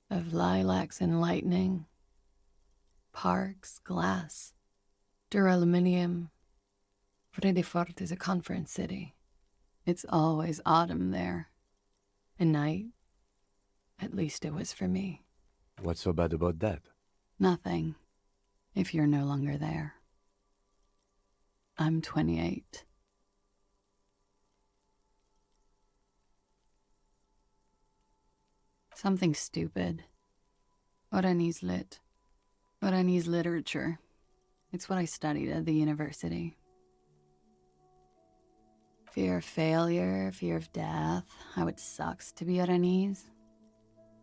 Of lilacs and lightning, parks, glass, duraluminium. Vredefort is a conference city. It's always autumn there. A night. At least it was for me. What's so bad about that? Nothing, if you're no longer there. I'm 28. Something stupid. Oranese lit. Oranese literature. It's what I studied at the university. Fear of failure, fear of death, how it sucks to be Oranese.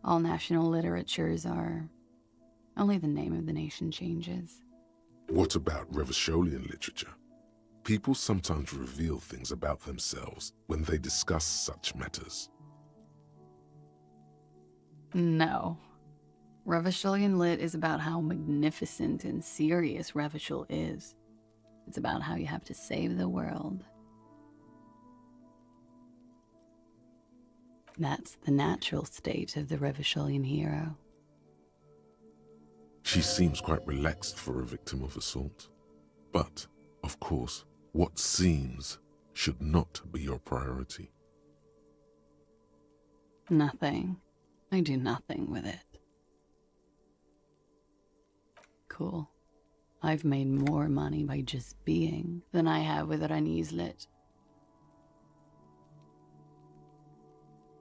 All national literatures are... only the name of the nation changes. What about Revacholian literature? People sometimes reveal things about themselves when they discuss such matters. No. Revacholian lit is about how magnificent and serious Revachol is. It's about how you have to save the world. That's the natural state of the Revacholian hero. She seems quite relaxed for a victim of assault. But, of course, what seems should not be your priority. Nothing. I do nothing with it. Cool. I've made more money by just being than I have with Oranese lit.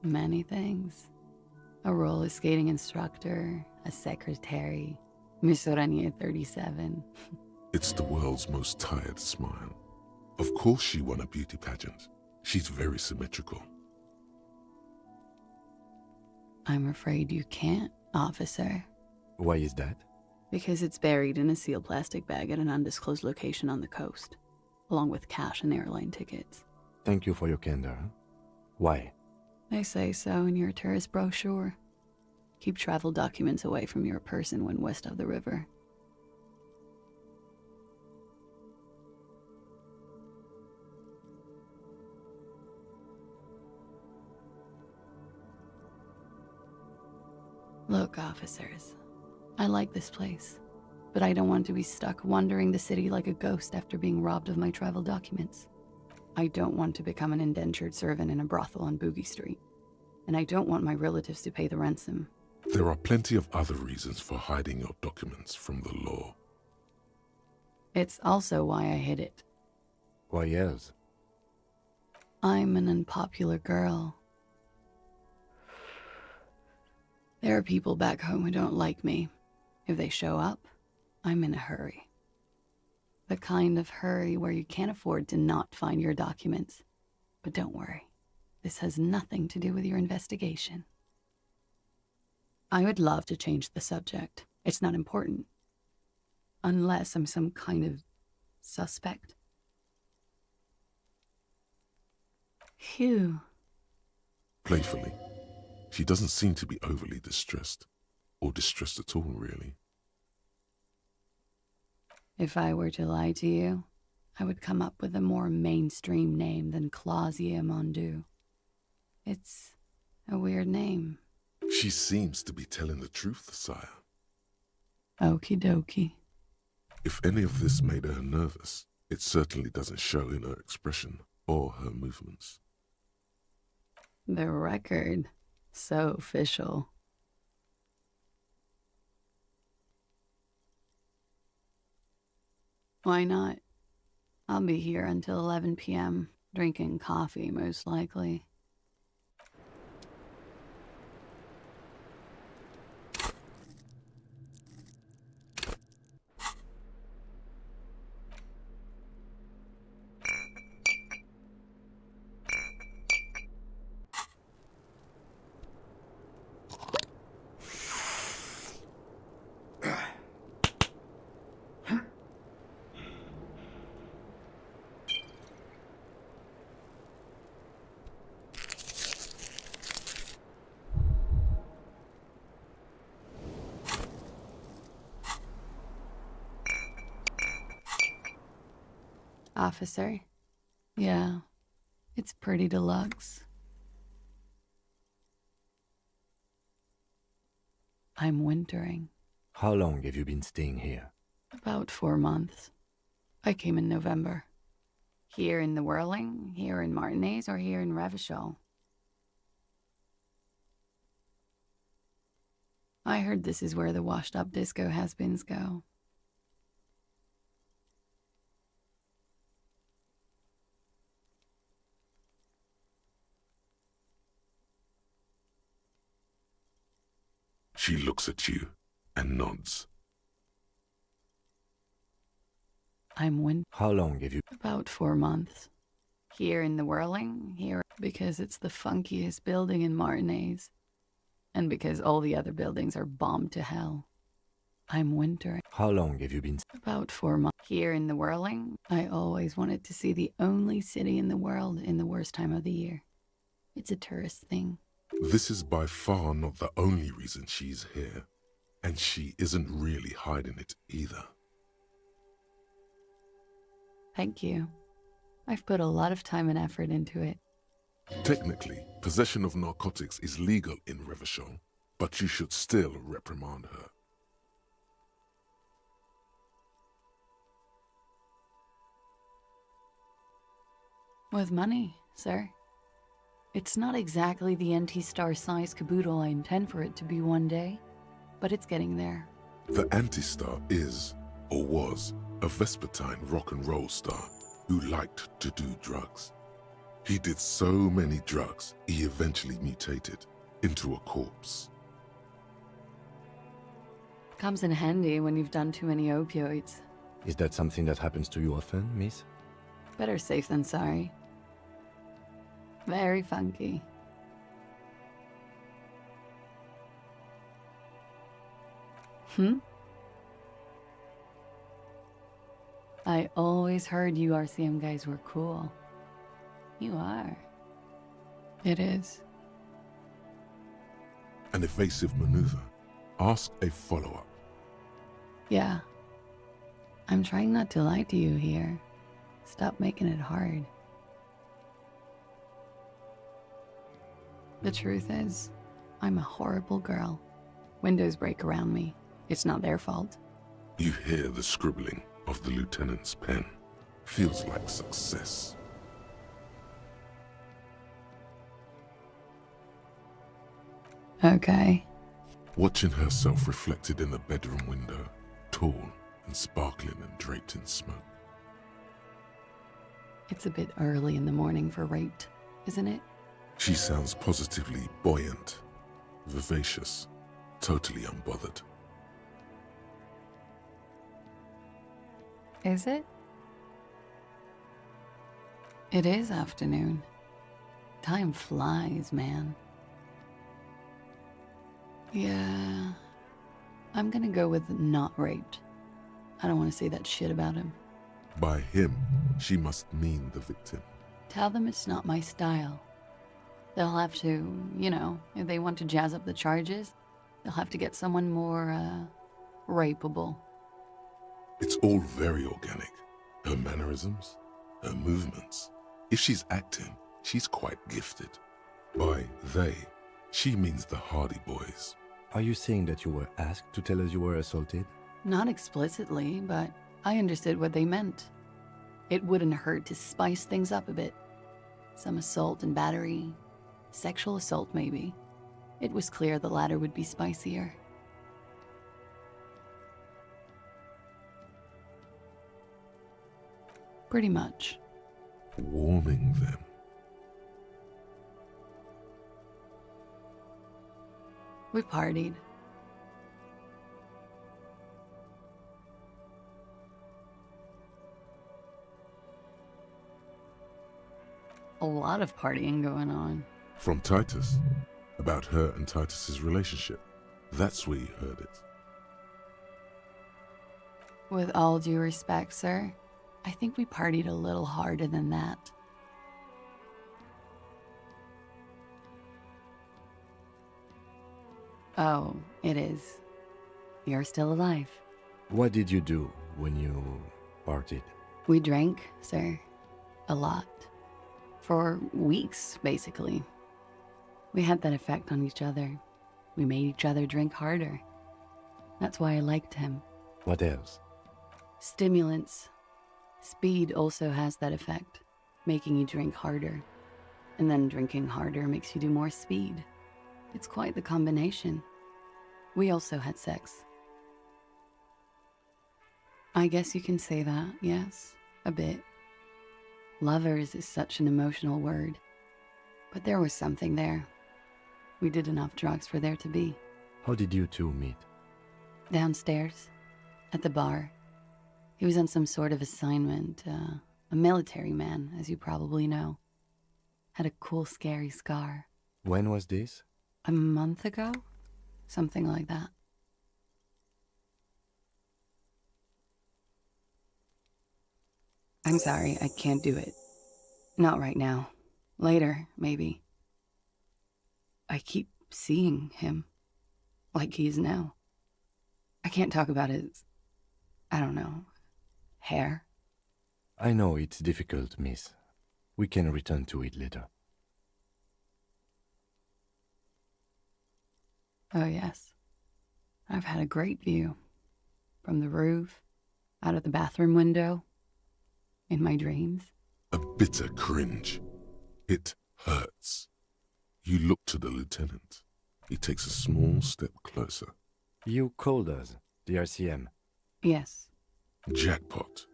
Many things. A roller skating instructor, a secretary, Miss Oranje 37. It's the world's most tired smile. Of course she won a beauty pageant. She's very symmetrical. I'm afraid you can't, officer. Why is that? Because it's buried in a sealed plastic bag at an undisclosed location on the coast, along with cash and airline tickets. Thank you for your candor. Why? They say so in your tourist brochure. Keep travel documents away from your person when west of the river. Look, officers, I like this place. but I don't want to be stuck wandering the city like a ghost after being robbed of my travel documents. I don't want to become an indentured servant in a brothel on Boogie Street. And I don't want my relatives to pay the ransom. There are plenty of other reasons for hiding your documents from the law. It's also why I hid it. Why else? I'm an unpopular girl. There are people back home who don't like me. If they show up, I'm in a hurry. The kind of hurry where you can't afford to not find your documents. But don't worry, this has nothing to do with your investigation. I would love to change the subject. It's not important. Unless I'm some kind of suspect. Phew. Playfully. She doesn't seem to be overly distressed. Or distressed at all, really. If I were to lie to you, I would come up with a more mainstream name than Clausia Mondu. It's a weird name. She seems to be telling the truth, sire. Okie dokie. If any of this made her nervous, it certainly doesn't show in her expression or her movements. The record. So official. Why not? I'll be here until 11 p.m., drinking coffee, most likely. Officer? Yeah, it's pretty deluxe. I'm wintering. How long have you been staying here? About 4 months. I came in November. Here in the Whirling, here in Martinez, or here in Revachol. I heard this is where the washed-up disco has-beens go. She looks at you and nods. How long have you... About 4 months. Here in the Whirling, here because it's the funkiest building in Martinez. And because all the other buildings are bombed to hell. I'm wintering. How long have you been... About 4 months. Here in the Whirling, I always wanted to see the only city in the world in the worst time of the year. It's a tourist thing. This is by far not the only reason she's here. And she isn't really hiding it either. Thank you. I've put a lot of time and effort into it. Technically, possession of narcotics is legal in Revachol, but you should still reprimand her. With money, sir. It's not exactly the anti-star-sized caboodle I intend for it to be one day, but it's getting there. The Anti-Star is, or was, a Vespertine rock and roll star who liked to do drugs. He did so many drugs, he eventually mutated into a corpse. Comes in handy when you've done too many opioids. Is that something that happens to you often, miss? Better safe than sorry. Very funky. I always heard you RCM guys were cool. You are. It is. An evasive maneuver. Ask a follow-up. Yeah. I'm trying not to lie to you here. Stop making it hard. The truth is, I'm a horrible girl. Windows break around me. It's not their fault. You hear the scribbling of the lieutenant's pen. Feels like success. Okay. Watching herself reflected in the bedroom window, tall and sparkling and draped in smoke. It's a bit early in the morning for rape, isn't it? She sounds positively buoyant, vivacious, totally unbothered. Is it? It is afternoon. Time flies, man. Yeah, I'm gonna go with not raped. I don't want to say that shit about him. By him, she must mean the victim. Tell them it's not my style. They'll have to, you know, if they want to jazz up the charges, they'll have to get someone more, rapeable. It's all very organic. Her mannerisms, her movements. If she's acting, she's quite gifted. By they, she means the Hardy Boys. Are you saying that you were asked to tell us you were assaulted? Not explicitly, but I understood what they meant. It wouldn't hurt to spice things up a bit. Some assault and battery. Sexual assault, maybe. It was clear the latter would be spicier. Pretty much. Warming them. We partied. A lot of partying going on. From Titus. About her and Titus's relationship. That's where you heard it. With all due respect, sir, I think we partied a little harder than that. Oh, it is. You're still alive. What did you do when you partied? We drank, sir. A lot. For weeks, basically. We had that effect on each other. We made each other drink harder. That's why I liked him. What else? Stimulants. Speed also has that effect, making you drink harder. And then drinking harder makes you do more speed. It's quite the combination. We also had sex. I guess you can say that, yes, a bit. Lovers is such an emotional word. But there was something there. We did enough drugs for there to be. How did you two meet? Downstairs, at the bar. He was on some sort of assignment, a military man, as you probably know. Had a cool, scary scar. When was this? A month ago? Something like that. I'm sorry, I can't do it. Not right now. Later, maybe. I keep seeing him. Like he is now. I can't talk about his, I don't know, hair. I know it's difficult, miss. We can return to it later. Oh, yes. I've had a great view. From the roof, out of the bathroom window, in my dreams. A bitter cringe. It hurts. You look to the lieutenant. He takes a small step closer. You called us, the RCM. Yes. Jackpot.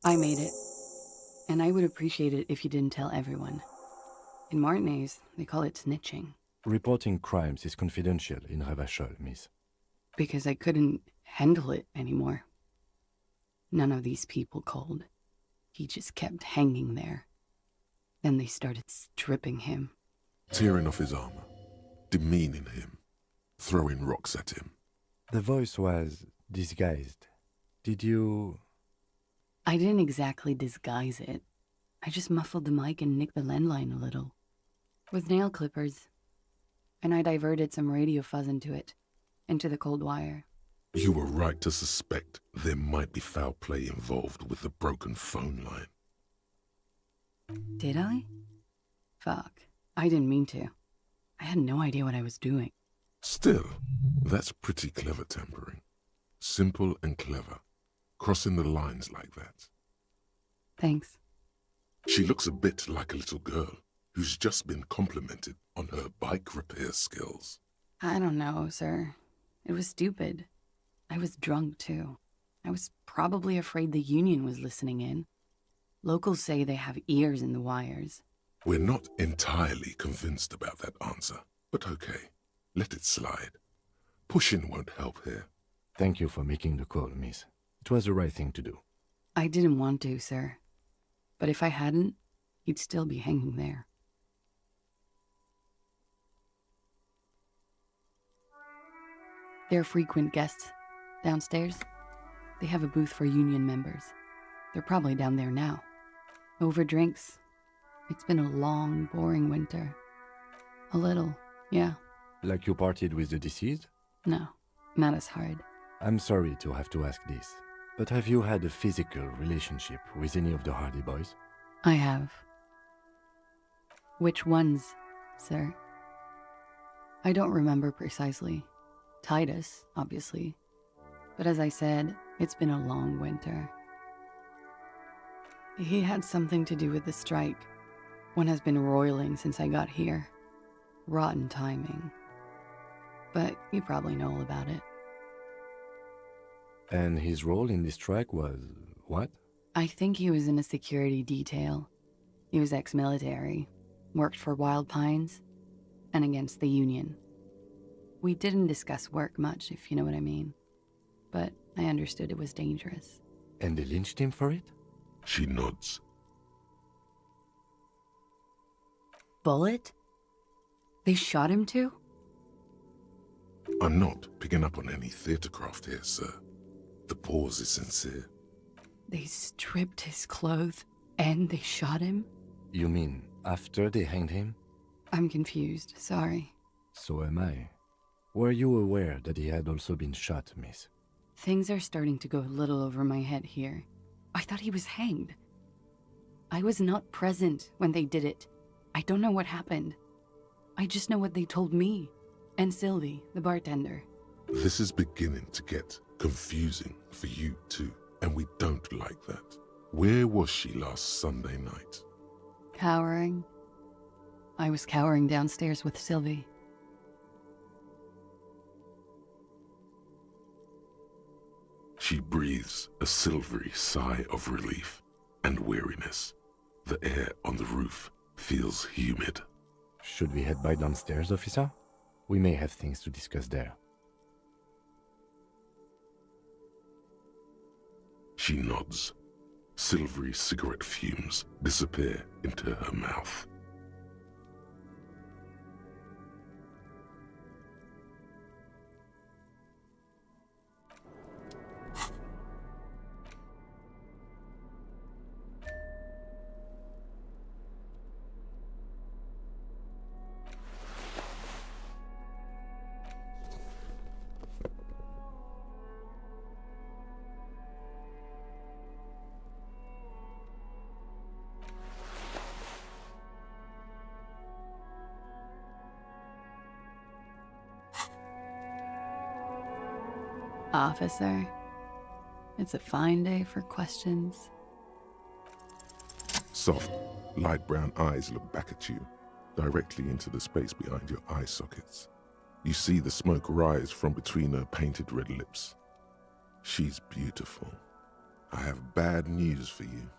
I made it. And I would appreciate it if you didn't tell everyone. In Martinez, they call it snitching. Reporting crimes is confidential in Ravachol, miss. Because I couldn't handle it anymore. None of these people called. He just kept hanging there. Then they started stripping him. Tearing off his armor. Demeaning him. Throwing rocks at him. The voice was disguised. Did you... I didn't exactly disguise it. I just muffled the mic and nicked the landline a little. With nail clippers. And I diverted some radio fuzz into it. Into the cold wire. You were right to suspect there might be foul play involved with the broken phone line. Did I? Fuck. I didn't mean to. I had no idea what I was doing. Still, that's pretty clever tampering. Simple and clever. Crossing the lines like that. Thanks. She looks a bit like a little girl who's just been complimented on her bike repair skills. I don't know, sir. It was stupid. I was drunk, too. I was probably afraid the union was listening in. Locals say they have ears in the wires. We're not entirely convinced about that answer, but okay. Let it slide. Pushing won't help here. Thank you for making the call, miss. It was the right thing to do. I didn't want to, sir. But if I hadn't, he'd still be hanging there. They're frequent guests downstairs. They have a booth for union members. They're probably down there now. Over drinks. It's been a long, boring winter. A little, yeah. Like you partied with the deceased? No, not as hard. I'm sorry to have to ask this, but have you had a physical relationship with any of the Hardy Boys? I have. Which ones, sir? I don't remember precisely. Titus, obviously. But as I said, it's been a long winter. He had something to do with the strike. One has been roiling since I got here. Rotten timing. But you probably know all about it. And his role in this strike was what? I think he was in a security detail. He was ex-military, worked for Wild Pines, and against the Union. We didn't discuss work much, if you know what I mean. But I understood it was dangerous. And they lynched him for it? She nods. Bullet? They shot him too? I'm not picking up on any theatercraft here, sir. The pause is sincere. They stripped his clothes and they shot him? You mean after they hanged him? I'm confused, sorry. So am I. Were you aware that he had also been shot, miss? Things are starting to go a little over my head here. I thought he was hanged. I was not present when they did it. I don't know what happened. I just know what they told me. And Sylvie, the bartender. This is beginning to get confusing for you too, and we don't like that. Where was she last Sunday night? Cowering. I was cowering downstairs with Sylvie. She breathes a silvery sigh of relief and weariness. The air on the roof feels humid. Should we head by downstairs, officer? We may have things to discuss there. She nods. Silvery cigarette fumes disappear into her mouth. Officer, it's a fine day for questions. Soft, light brown eyes look back at you, directly into the space behind your eye sockets. You see the smoke rise from between her painted red lips. She's beautiful. I have bad news for you.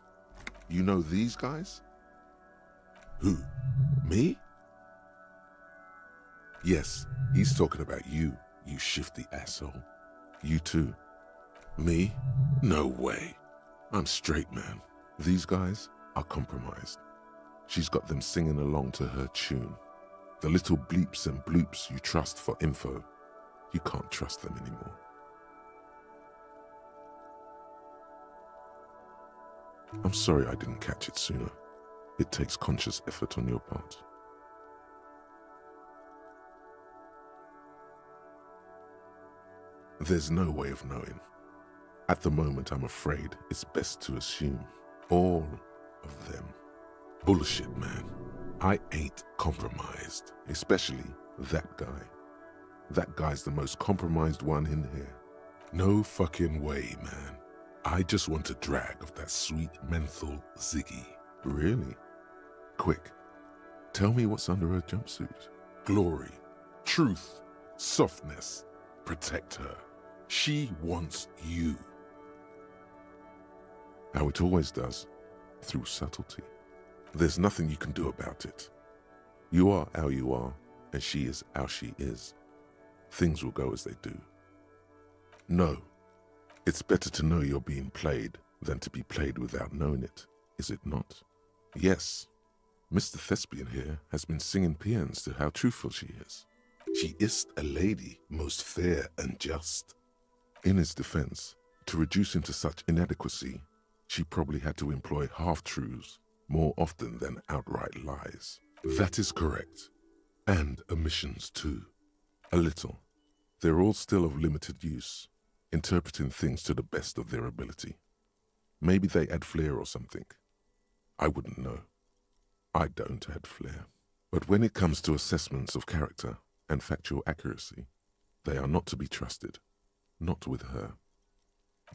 You know these guys? Who? Me? Yes, he's talking about you, you shifty asshole. You too. Me? No way. I'm straight, man. These guys are compromised. She's got them singing along to her tune. The little bleeps and bloops you trust for info, you can't trust them anymore. I'm sorry I didn't catch it sooner. It takes conscious effort on your part. There's no way of knowing. At the moment, I'm afraid it's best to assume all of them. Bullshit, man. I ain't compromised, especially that guy. That guy's the most compromised one in here. No fucking way, man. I just want a drag of that sweet menthol Ziggy. Really? Quick, tell me what's under her jumpsuit. Glory, truth, softness. Protect her. She wants you. How it always does, through subtlety. There's nothing you can do about it. You are how you are, and she is how she is. Things will go as they do. No, it's better to know you're being played than to be played without knowing it, is it not? Yes, Mr. Thespian here has been singing paeans to how truthful she is. She is a lady, most fair and just. In his defense, to reduce him to such inadequacy, she probably had to employ half-truths more often than outright lies. That is correct. And omissions too. A little. They're all still of limited use, interpreting things to the best of their ability. Maybe they add flair or something. I wouldn't know. I don't add flair. But when it comes to assessments of character and factual accuracy, they are not to be trusted. Not with her.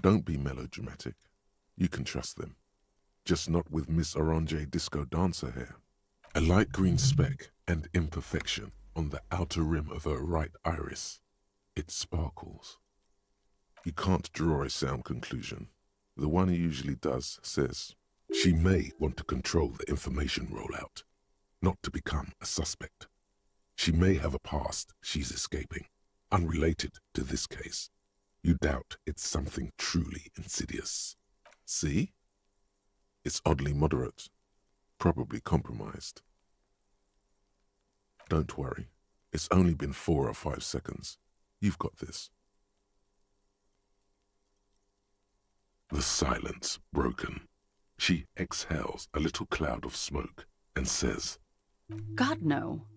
Don't be melodramatic. You can trust them. Just not with Miss Orange Disco Dancer here. A light green speck and imperfection on the outer rim of her right iris. It sparkles. You can't draw a sound conclusion. The one who usually does says, she may want to control the information rollout, not to become a suspect. She may have a past she's escaping, unrelated to this case. You doubt it's something truly insidious. See? It's oddly moderate, probably compromised. Don't worry, it's only been 4 or 5 seconds. You've got this. The silence broken. She exhales a little cloud of smoke and says, God, no.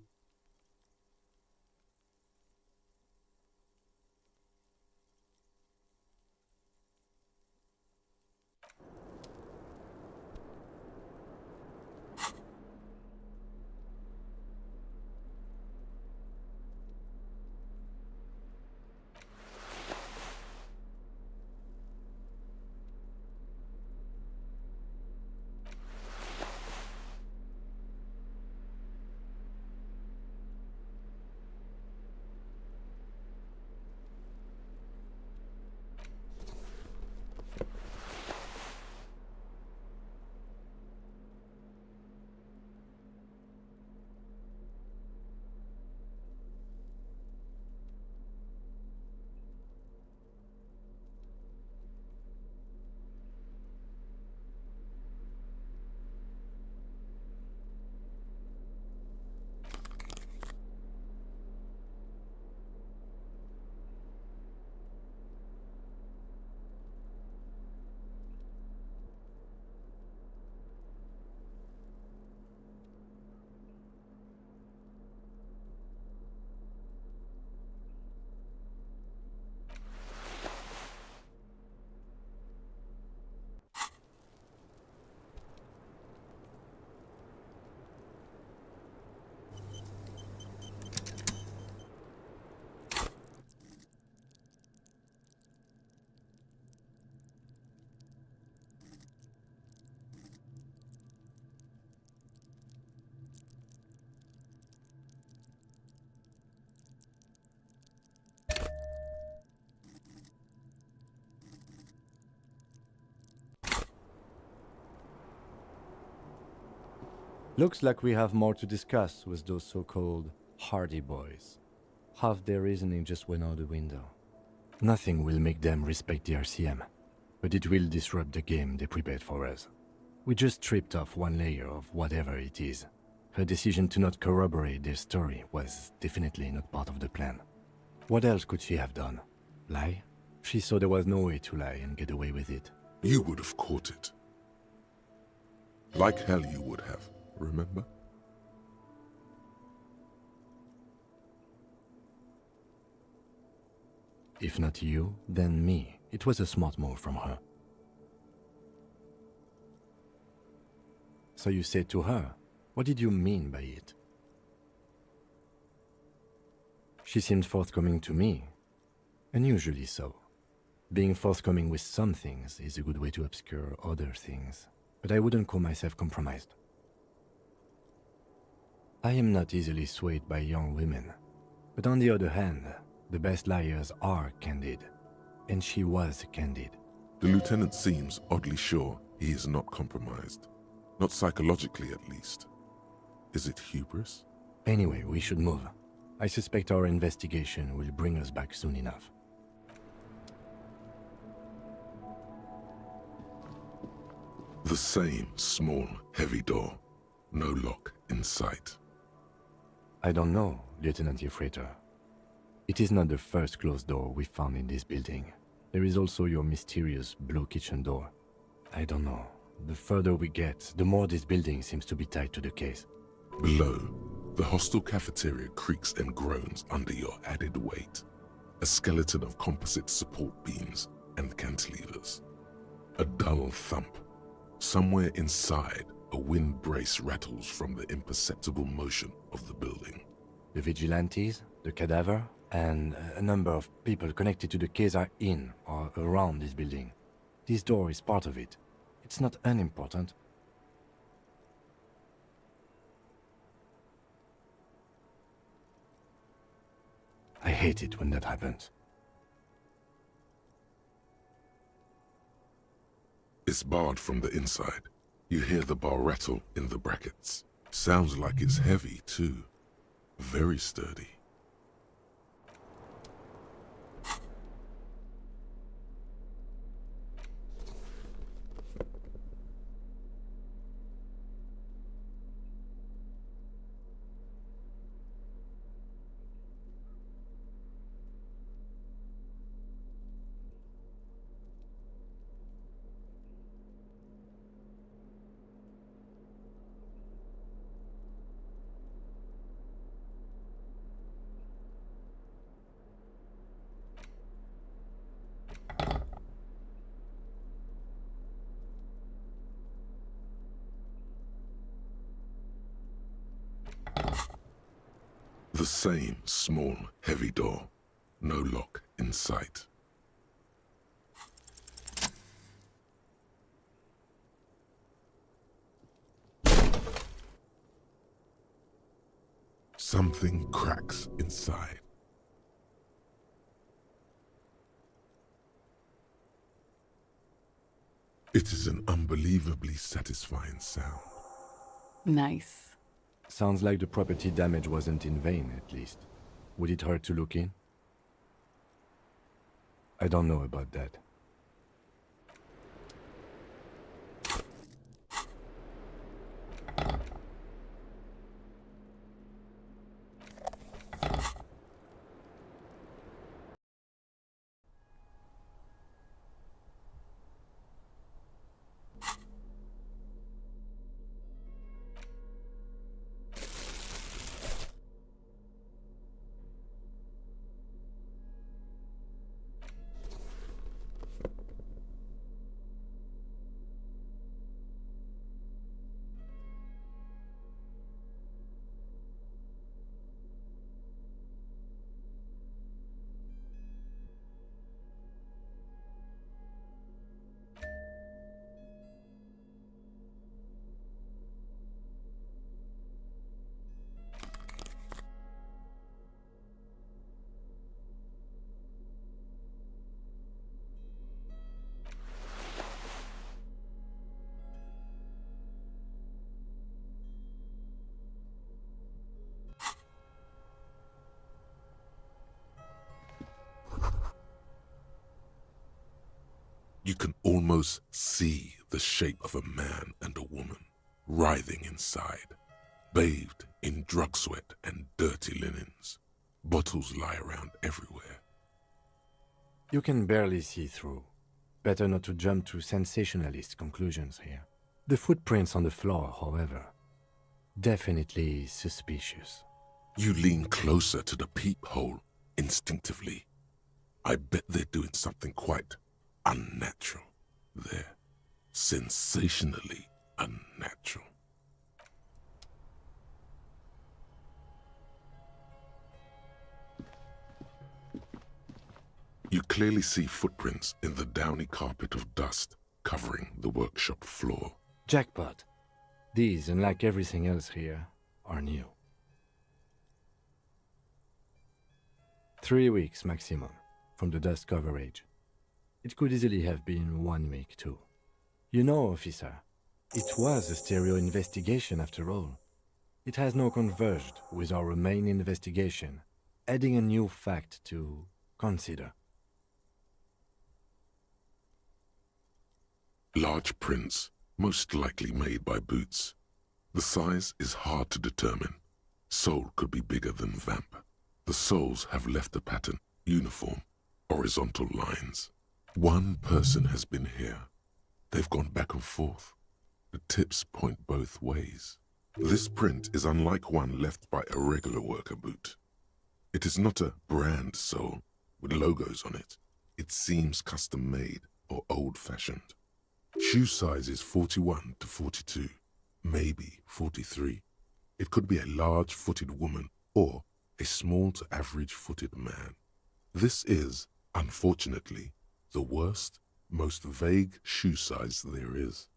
Looks like we have more to discuss with those so-called Hardy Boys. Half their reasoning just went out the window. Nothing will make them respect the RCM, but it will disrupt the game they prepared for us. We just stripped off one layer of whatever it is. Her decision to not corroborate their story was definitely not part of the plan. What else could she have done? Lie? She saw there was no way to lie and get away with it. You would have caught it. Like hell you would have, remember? If not you, then me. It was a smart move from her. So you said to her, what did you mean by it? She seemed forthcoming to me. Unusually so. Being forthcoming with some things is a good way to obscure other things, but I wouldn't call myself compromised. I am not easily swayed by young women, but on the other hand, the best liars are candid, and she was candid. The lieutenant seems oddly sure he is not compromised. Not psychologically, at least. Is it hubris? Anyway, we should move. I suspect our investigation will bring us back soon enough. The same small, heavy door. No lock in sight. I don't know, Lieutenant Yefreiter. It is not the first closed door we found in this building. There is also your mysterious blue kitchen door. I don't know. The further we get, the more this building seems to be tied to the case. Below, the hostel cafeteria creaks and groans under your added weight. A skeleton of composite support beams and cantilevers. A dull thump. Somewhere inside, a wind brace rattles from the imperceptible motion of the building. The vigilantes, the cadaver, and a number of people connected to the case are in or around this building. This door is part of it. It's not unimportant. I hate it when that happens. It's barred from the inside. You hear the bar rattle in the brackets. Sounds like it's heavy, too. Very sturdy. The same small, heavy door. No lock in sight. Something cracks inside. It is an unbelievably satisfying sound. Nice. Sounds like the property damage wasn't in vain, at least. Would it hurt to look in? I don't know about that. You can almost see the shape of a man and a woman writhing inside, bathed in drug sweat and dirty linens. Bottles lie around everywhere. You can barely see through. Better not to jump to sensationalist conclusions here. The footprints on the floor, however, definitely suspicious. You lean closer to the peephole instinctively. I bet they're doing something quite unnatural there. Sensationally unnatural. You clearly see footprints in the downy carpet of dust covering the workshop floor. Jackpot. These, unlike everything else here, are new. 3 weeks maximum from the dust coverage. It could easily have been 1 week too. You know, officer, it was a stereo investigation after all. It has now converged with our main investigation, adding a new fact to consider. Large prints, most likely made by Boots. The size is hard to determine. Sole could be bigger than Vamp. The soles have left a pattern, uniform, horizontal lines. One person has been here. They've gone back and forth. The tips point both ways. This print is unlike one left by a regular worker boot. It is not a brand sole with logos on it. It seems custom-made or old-fashioned. Shoe size is 41 to 42, maybe 43. It could be a large-footed woman or a small to average-footed man. This is, unfortunately, the worst, most vague shoe size there is.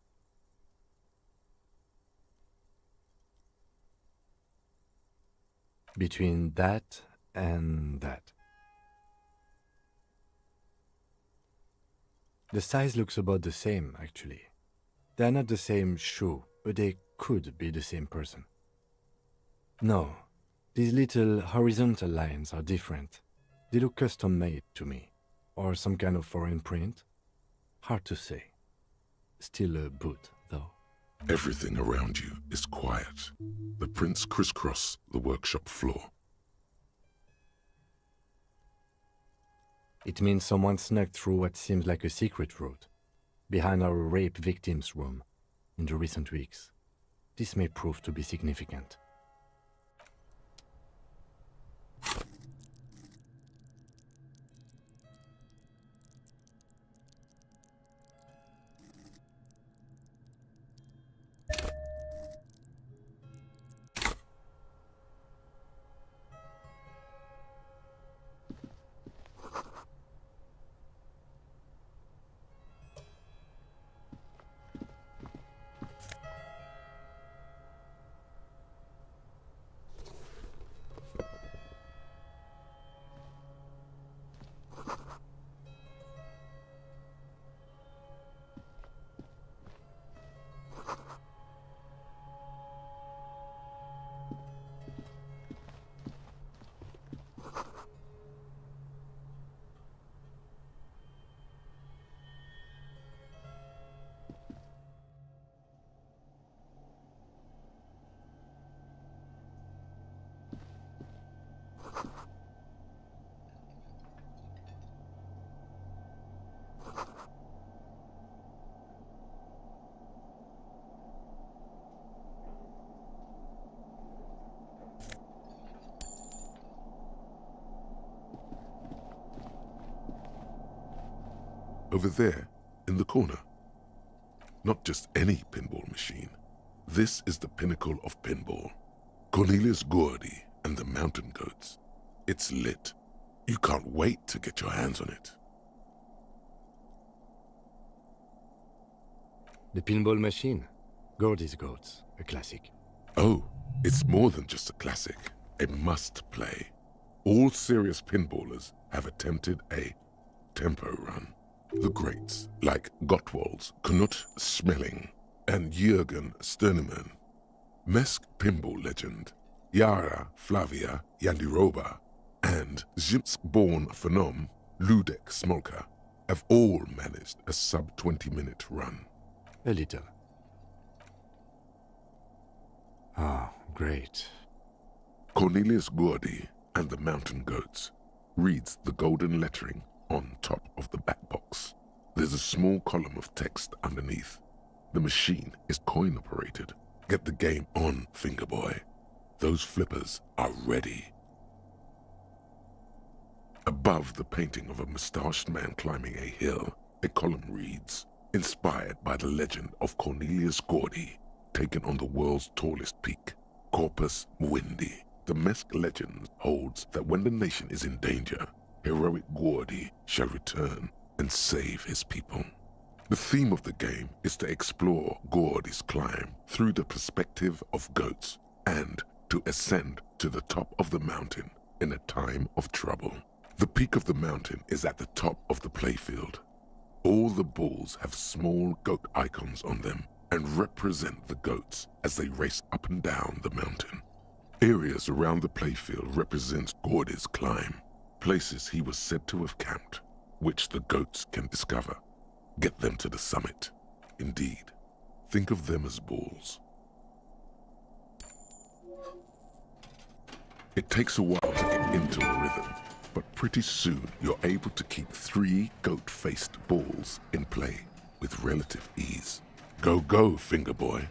Between that and that. The size looks about the same, actually. They're not the same shoe, but they could be the same person. No, these little horizontal lines are different. They look custom-made to me. Or some kind of foreign print. Hard to say. Still a boot, though. Everything around you is quiet. The prints crisscross the workshop floor. It means someone snuck through what seems like a secret route, behind our rape victim's room, in the recent weeks. This may prove to be significant. Over there, in the corner. Not just any pinball machine. This is the pinnacle of pinball. Cornelius Gordy and the Mountain Goats. It's lit. You can't wait to get your hands on it. The pinball machine. Gordy's Goats, a classic. Oh, it's more than just a classic. A must-play. All serious pinballers have attempted a tempo run. The greats, like Gottwald's Knut Smelling and Jürgen Sternemann. Mesk pinball legend Yara Flavia Yandiroba and Zimsk-born phenom Ludek Smolka have all managed a sub-20-minute run. A little. Ah, great. Cornelius Gordy and the Mountain Goats reads the golden lettering on top of the back box. There's a small column of text underneath. The machine is coin-operated. Get the game on, Fingerboy. Those flippers are ready. Above the painting of a mustached man climbing a hill, a column reads, inspired by the legend of Cornelius Gordy, taken on the world's tallest peak, Corpus Muindi. The Mesk legend holds that when the nation is in danger, heroic Gordy shall return and save his people. The theme of the game is to explore Gordy's climb through the perspective of goats and to ascend to the top of the mountain in a time of trouble. The peak of the mountain is at the top of the playfield. All the balls have small goat icons on them and represent the goats as they race up and down the mountain. Areas around the playfield represent Gordy's climb, places he was said to have camped, which the goats can discover. Get them to the summit. Indeed, think of them as balls. It takes a while to get into a rhythm, but pretty soon you're able to keep 3 goat-faced balls in play with relative ease. Go, go, finger boy.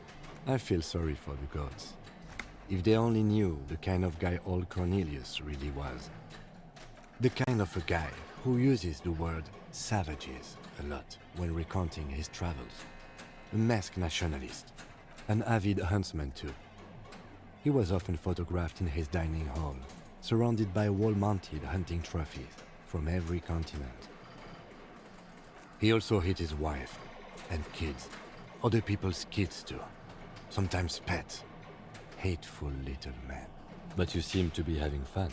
I feel sorry for the gods. If they only knew the kind of guy old Cornelius really was. The kind of a guy who uses the word savages a lot when recounting his travels. A masked nationalist, an avid huntsman too. He was often photographed in his dining hall, surrounded by wall-mounted hunting trophies from every continent. He also hit his wife and kids, other people's kids too, sometimes pets. Hateful little man. But you seem to be having fun.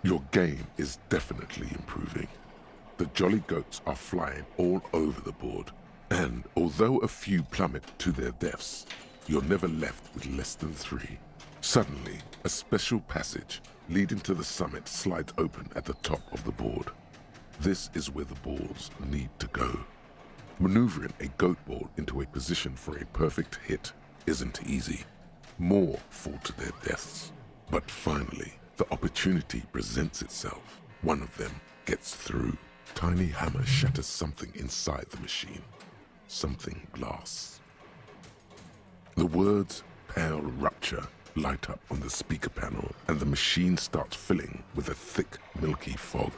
Your game is definitely improving. The jolly goats are flying all over the board, and although a few plummet to their deaths, you're never left with less than 3. Suddenly, a special passage leading to the summit slides open at the top of the board. This is where the balls need to go. Maneuvering a goat ball into a position for a perfect hit isn't easy. More fall to their deaths. But finally, the opportunity presents itself. One of them gets through. Tiny hammer shatters something inside the machine. Something glass. The words "pale rupture" light up on the speaker panel, and the machine starts filling with a thick, milky fog.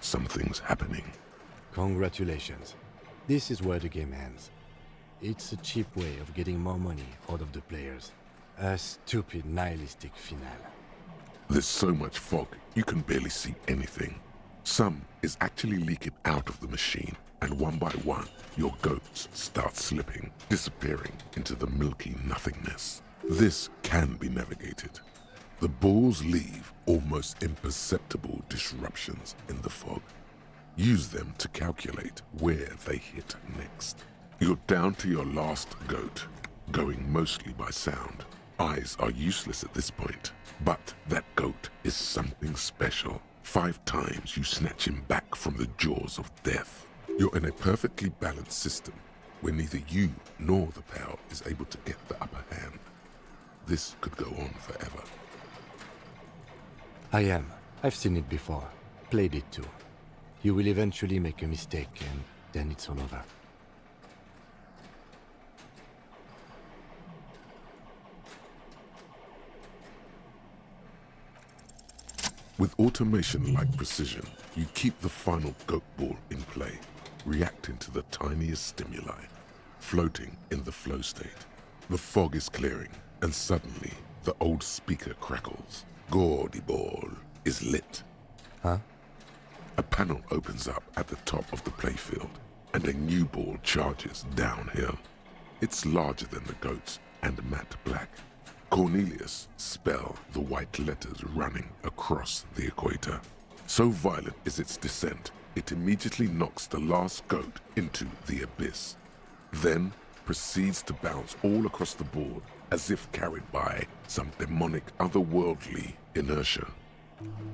Something's happening. Congratulations. This is where the game ends. It's a cheap way of getting more money out of the players. A stupid, nihilistic finale. There's so much fog, you can barely see anything. Some is actually leaking out of the machine, and one by one, your goats start slipping, disappearing into the milky nothingness. This can be navigated. The balls leave almost imperceptible disruptions in the fog. Use them to calculate where they hit next. You're down to your last goat, going mostly by sound. Eyes are useless at this point, but that goat is something special. 5 times you snatch him back from the jaws of death. You're in a perfectly balanced system where neither you nor the pal is able to get the upper hand. This could go on forever. I am. I've seen it before. Played it too. You will eventually make a mistake and then it's all over. With automation-like precision, you keep the final goat ball in play, reacting to the tiniest stimuli, floating in the flow state. The fog is clearing, and suddenly, the old speaker crackles. Gordy ball is lit. Huh? A panel opens up at the top of the playfield, and a new ball charges downhill. It's larger than the goats and matte black. Cornelius spell the white letters running across the equator. So violent is its descent, it immediately knocks the last goat into the abyss. Then proceeds to bounce all across the board as if carried by some demonic otherworldly inertia.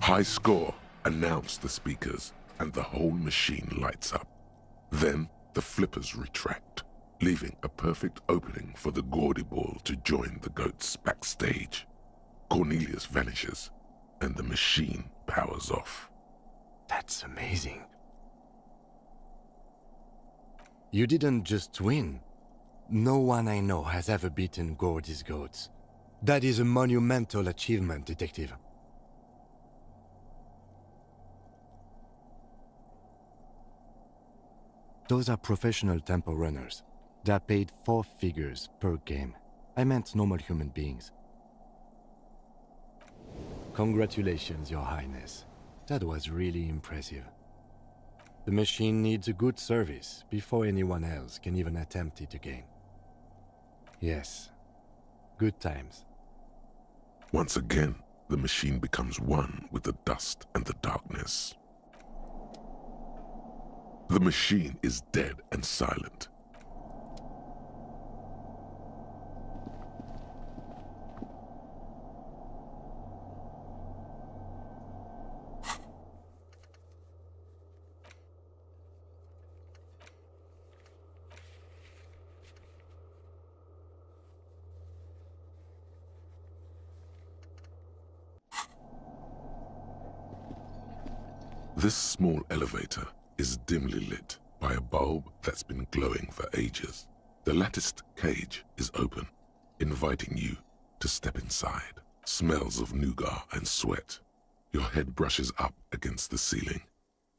High score, announce the speakers, and the whole machine lights up. Then the flippers retract, leaving a perfect opening for the Gordy ball to join the goats backstage. Cornelius vanishes, and the machine powers off. That's amazing. You didn't just win. No one I know has ever beaten Gordy's goats. That is a monumental achievement, Detective. Those are professional tempo runners. They are paid 4 figures per game. I meant normal human beings. Congratulations, Your Highness. That was really impressive. The machine needs a good service before anyone else can even attempt it again. Yes, good times. Once again, the machine becomes one with the dust and the darkness. The machine is dead and silent. This small elevator is dimly lit by a bulb that's been glowing for ages. The latticed cage is open, inviting you to step inside. Smells of nougat and sweat. Your head brushes up against the ceiling.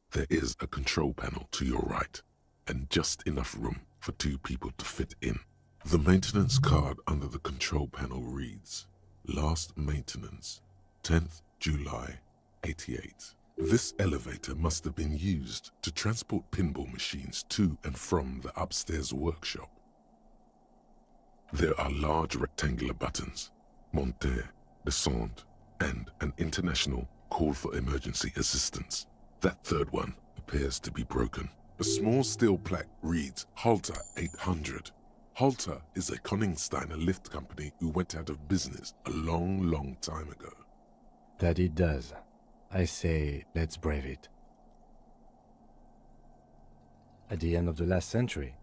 There is a control panel to your right, and just enough room for 2 people to fit in. The maintenance card under the control panel reads, Last maintenance, 10th July, 88. This elevator must have been used to transport pinball machines to and from the upstairs workshop. There are large rectangular buttons, monter, descendre, and an international call for emergency assistance. That third one appears to be broken. A small steel plaque reads Halter 800. Halter is a Koningsteiner lift company who went out of business a long time ago. That it does. I say, let's brave it. At the end of the last century,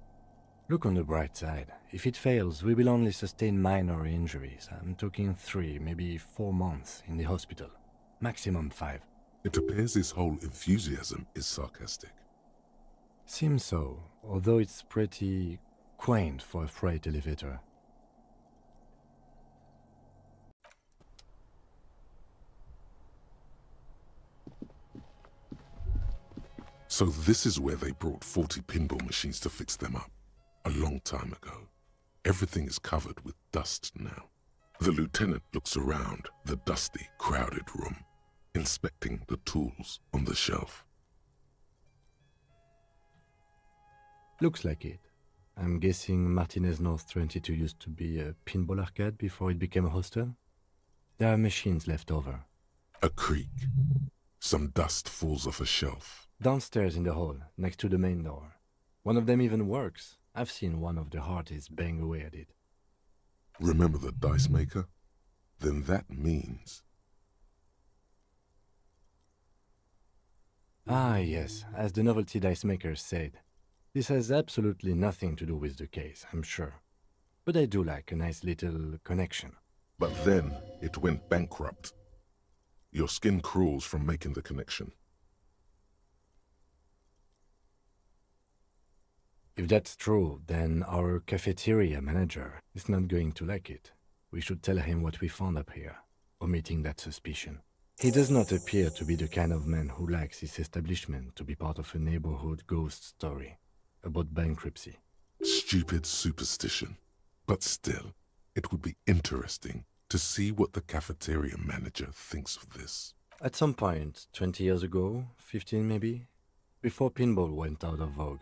look on the bright side. If it fails, we will only sustain minor injuries. I'm talking 3, maybe 4 months in the hospital. Maximum 5. It appears his whole enthusiasm is sarcastic. Seems so, although it's pretty quaint for a freight elevator. So this is where they brought 40 pinball machines to fix them up, a long time ago. Everything is covered with dust now. The lieutenant looks around the dusty, crowded room, inspecting the tools on the shelf. Looks like it. I'm guessing Martinez North 22 used to be a pinball arcade before it became a hostel. There are machines left over. A creak. Some dust falls off a shelf. Downstairs in the hall, next to the main door. One of them even works. I've seen one of the hearties bang away at it. Remember the dice maker? Then that means... Ah, yes, as the novelty dice maker said. This has absolutely nothing to do with the case, I'm sure. But I do like a nice little connection. But then it went bankrupt. Your skin crawls from making the connection. If that's true, then our cafeteria manager is not going to like it. We should tell him what we found up here, omitting that suspicion. He does not appear to be the kind of man who likes his establishment to be part of a neighborhood ghost story about bankruptcy. Stupid superstition. But still, it would be interesting to see what the cafeteria manager thinks of this. At some point, 20 years ago, 15 maybe, before pinball went out of vogue,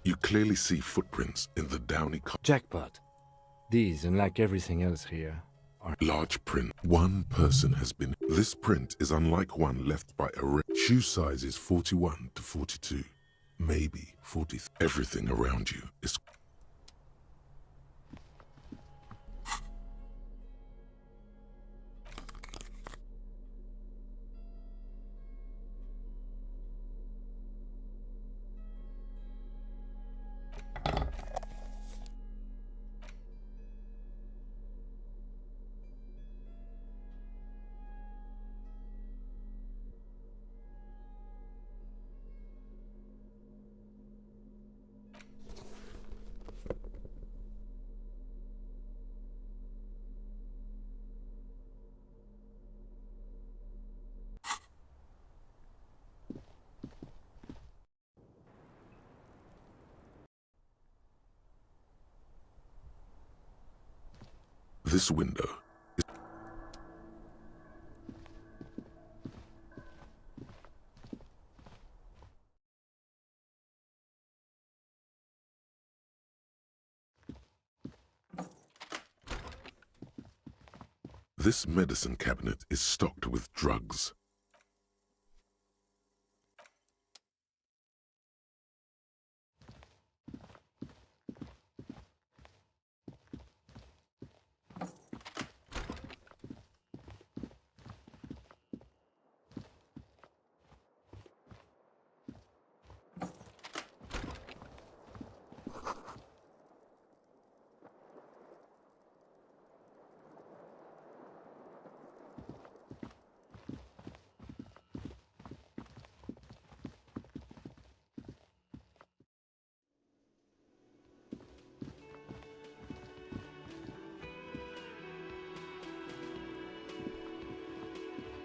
You clearly see footprints in the downy Jackpot. These, unlike everything else here, are large print. One person has been. This print is unlike one left by a shoe size is 41 to 42, maybe 40. Everything around you is. This window is. This medicine cabinet is stocked with drugs.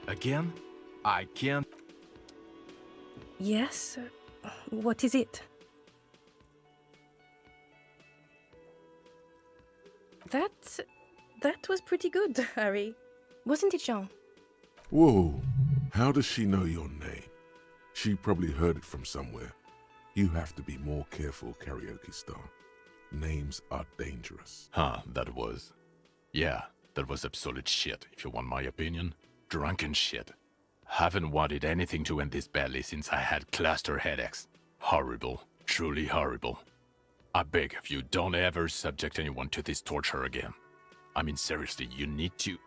Again? I can't. Yes? What is it? That was pretty good, Harry. Wasn't it, Jean? Whoa, how does she know your name? She probably heard it from somewhere. You have to be more careful, karaoke star. Names are dangerous. Huh, that was. Yeah, that was absolute shit, if you want my opinion. Drunken shit. Haven't wanted anything to end this badly since I had cluster headaches. Horrible. Truly horrible. I beg of you, don't ever subject anyone to this torture again. I mean, seriously, you need to...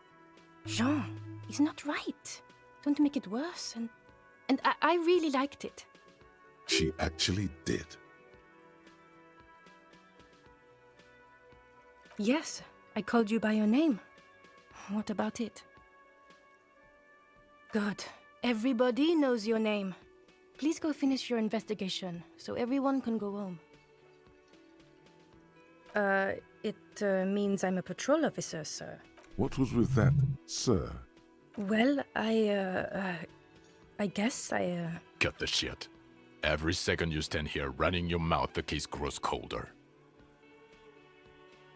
Jean, it's not right. Don't make it worse, and I really liked it. She actually did. Yes, I called you by your name. What about it? Good. Everybody knows your name. Please go finish your investigation, so everyone can go home. It means I'm a patrol officer, sir. What was with that, sir? Well, I guess I, Cut the shit. Every second you stand here running your mouth, the case grows colder.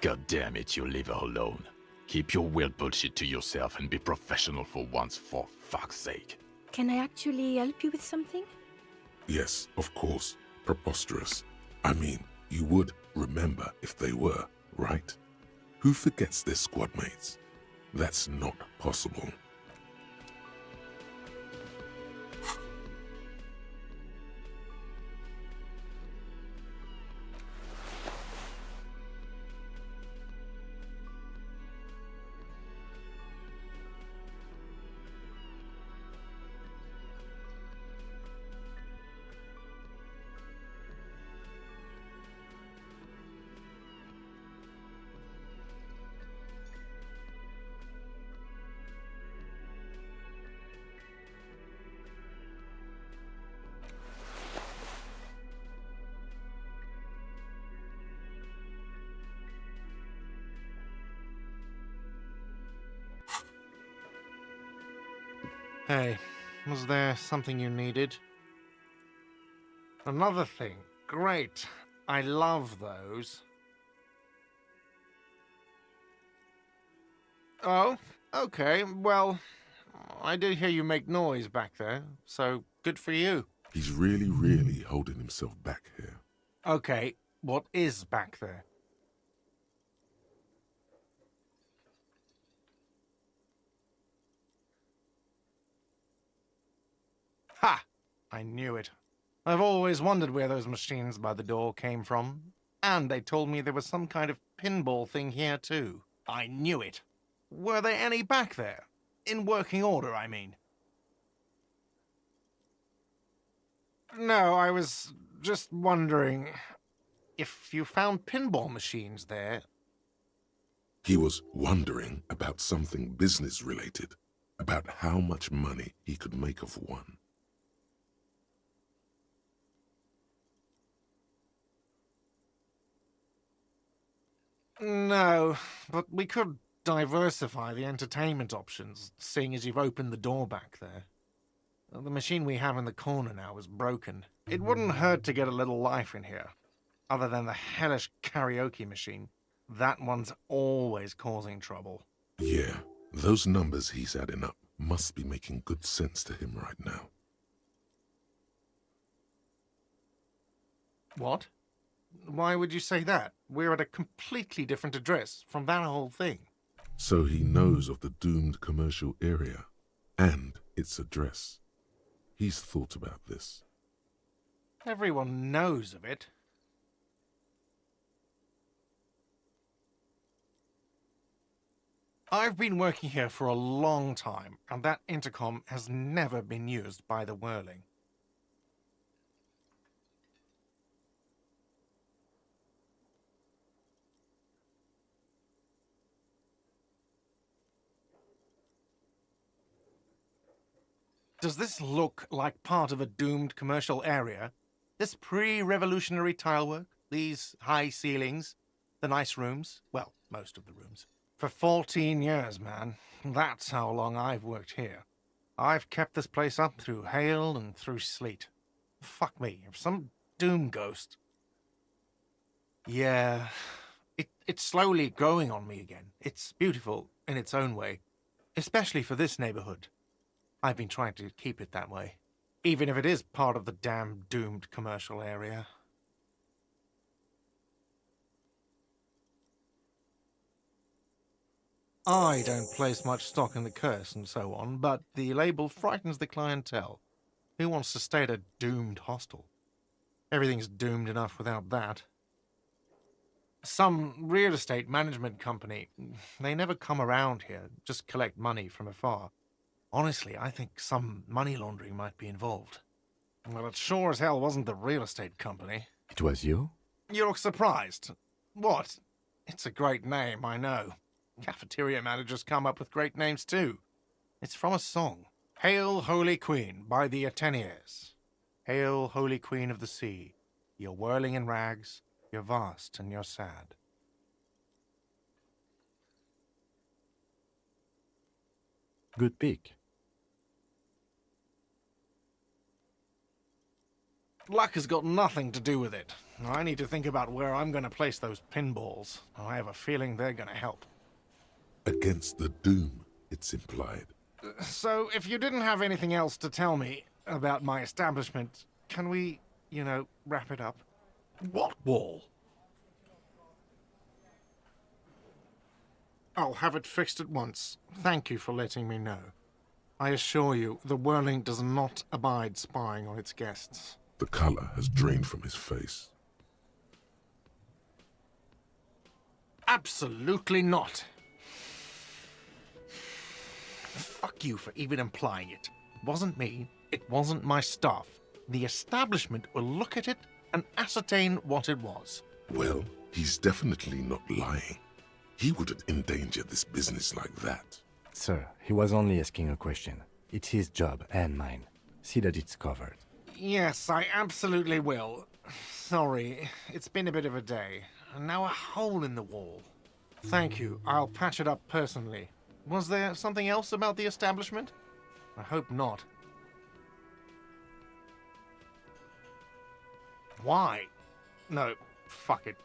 God damn it, you leave her alone. Keep your weird bullshit to yourself and be professional for once, for fuck's sake. Can I actually help you with something? Yes, of course. Preposterous. I mean, you would remember if they were, right? Who forgets their squad mates? That's not possible. Hey, was there something you needed? Another thing. Great. I love those. Oh, okay. Well, I did hear you make noise back there, so good for you. He's really holding himself back here. Okay, what is back there? Ha! I knew it. I've always wondered where those machines by the door came from. And they told me there was some kind of pinball thing here too. I knew it. Were there any back there? In working order, I mean. No, I was just wondering if you found pinball machines there. He was wondering about something business-related, about how much money he could make of one. No, but we could diversify the entertainment options, seeing as you've opened the door back there. The machine we have in the corner now is broken. It wouldn't hurt to get a little life in here. Other than the hellish karaoke machine. That one's always causing trouble. Yeah, those numbers he's adding up must be making good sense to him right now. What? Why would you say that? We're at a completely different address from that whole thing. So he knows of the doomed commercial area and its address. He's thought about this. Everyone knows of it. I've been working here for a long time, and that intercom has never been used by the Whirling. Does this look like part of a doomed commercial area? This pre-revolutionary tilework? These high ceilings? The nice rooms? Well, most of the rooms. For 14 years, man. That's how long I've worked here. I've kept this place up through hail and through sleet. Fuck me, if some doom ghost... Yeah, it's slowly growing on me again. It's beautiful in its own way, especially for this neighborhood. I've been trying to keep it that way, even if it is part of the damn doomed commercial area. I don't place much stock in the curse and so on, but the label frightens the clientele. Who wants to stay at a doomed hostel? Everything's doomed enough without that. Some real estate management company, they never come around here, just collect money from afar. Honestly, I think some money laundering might be involved. Well, it sure as hell wasn't the real estate company. It was you? You look surprised. What? It's a great name, I know. Cafeteria managers come up with great names too. It's from a song. Hail, Holy Queen, by the Ateniers. Hail, Holy Queen of the Sea. You're whirling in rags, you're vast and you're sad. Good pick. Luck has got nothing to do with it. I need to think about where I'm going to place those pinballs. I have a feeling they're going to help. Against the doom, it's implied. So, if you didn't have anything else to tell me about my establishment, can we, wrap it up? What wall? I'll have it fixed at once. Thank you for letting me know. I assure you, the Whirling does not abide spying on its guests. The color has drained from his face. Absolutely not. Fuck you for even implying it. It wasn't me. It wasn't my staff. The establishment will look at it and ascertain what it was. Well, he's definitely not lying. He wouldn't endanger this business like that. Sir, he was only asking a question. It's his job and mine. See that it's covered. Yes, I absolutely will. Sorry, it's been a bit of a day. And now a hole in the wall. Thank you. I'll patch it up personally. Was there something else about the establishment? I hope not. Why? No, fuck it.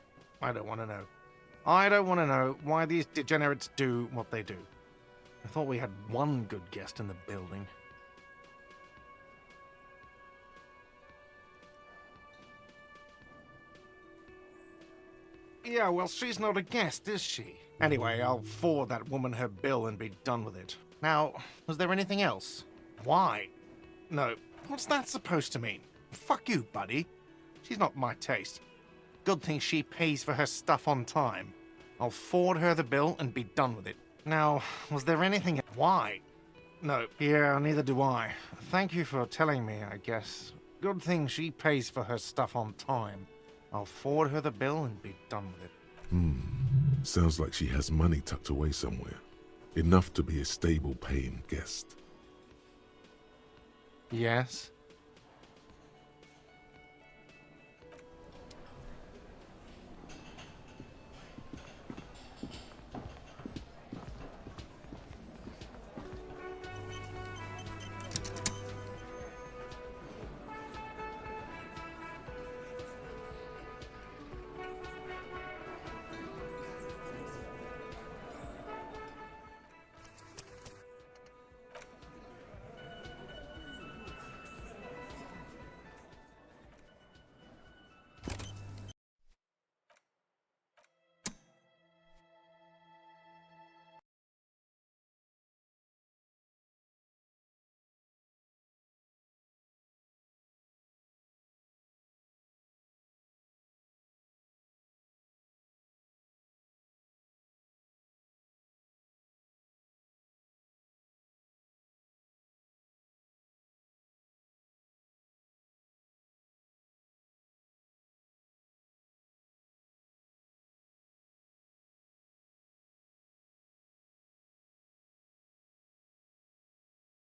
I don't want to know. I don't want to know why these degenerates do what they do. I thought we had one good guest in the building. Yeah, well, she's not a guest, is she? Anyway, I'll forward that woman her bill and be done with it. Now, was there anything else? Why? No, what's that supposed to mean? Fuck you, buddy. She's not my taste. Good thing she pays for her stuff on time. I'll forward her the bill and be done with it. Now, was there anything... Why? No, yeah, neither do I. Thank you for telling me, I guess. Good thing she pays for her stuff on time. I'll forward her the bill and be done with it. Sounds like she has money tucked away somewhere. Enough to be a stable paying guest. Yes?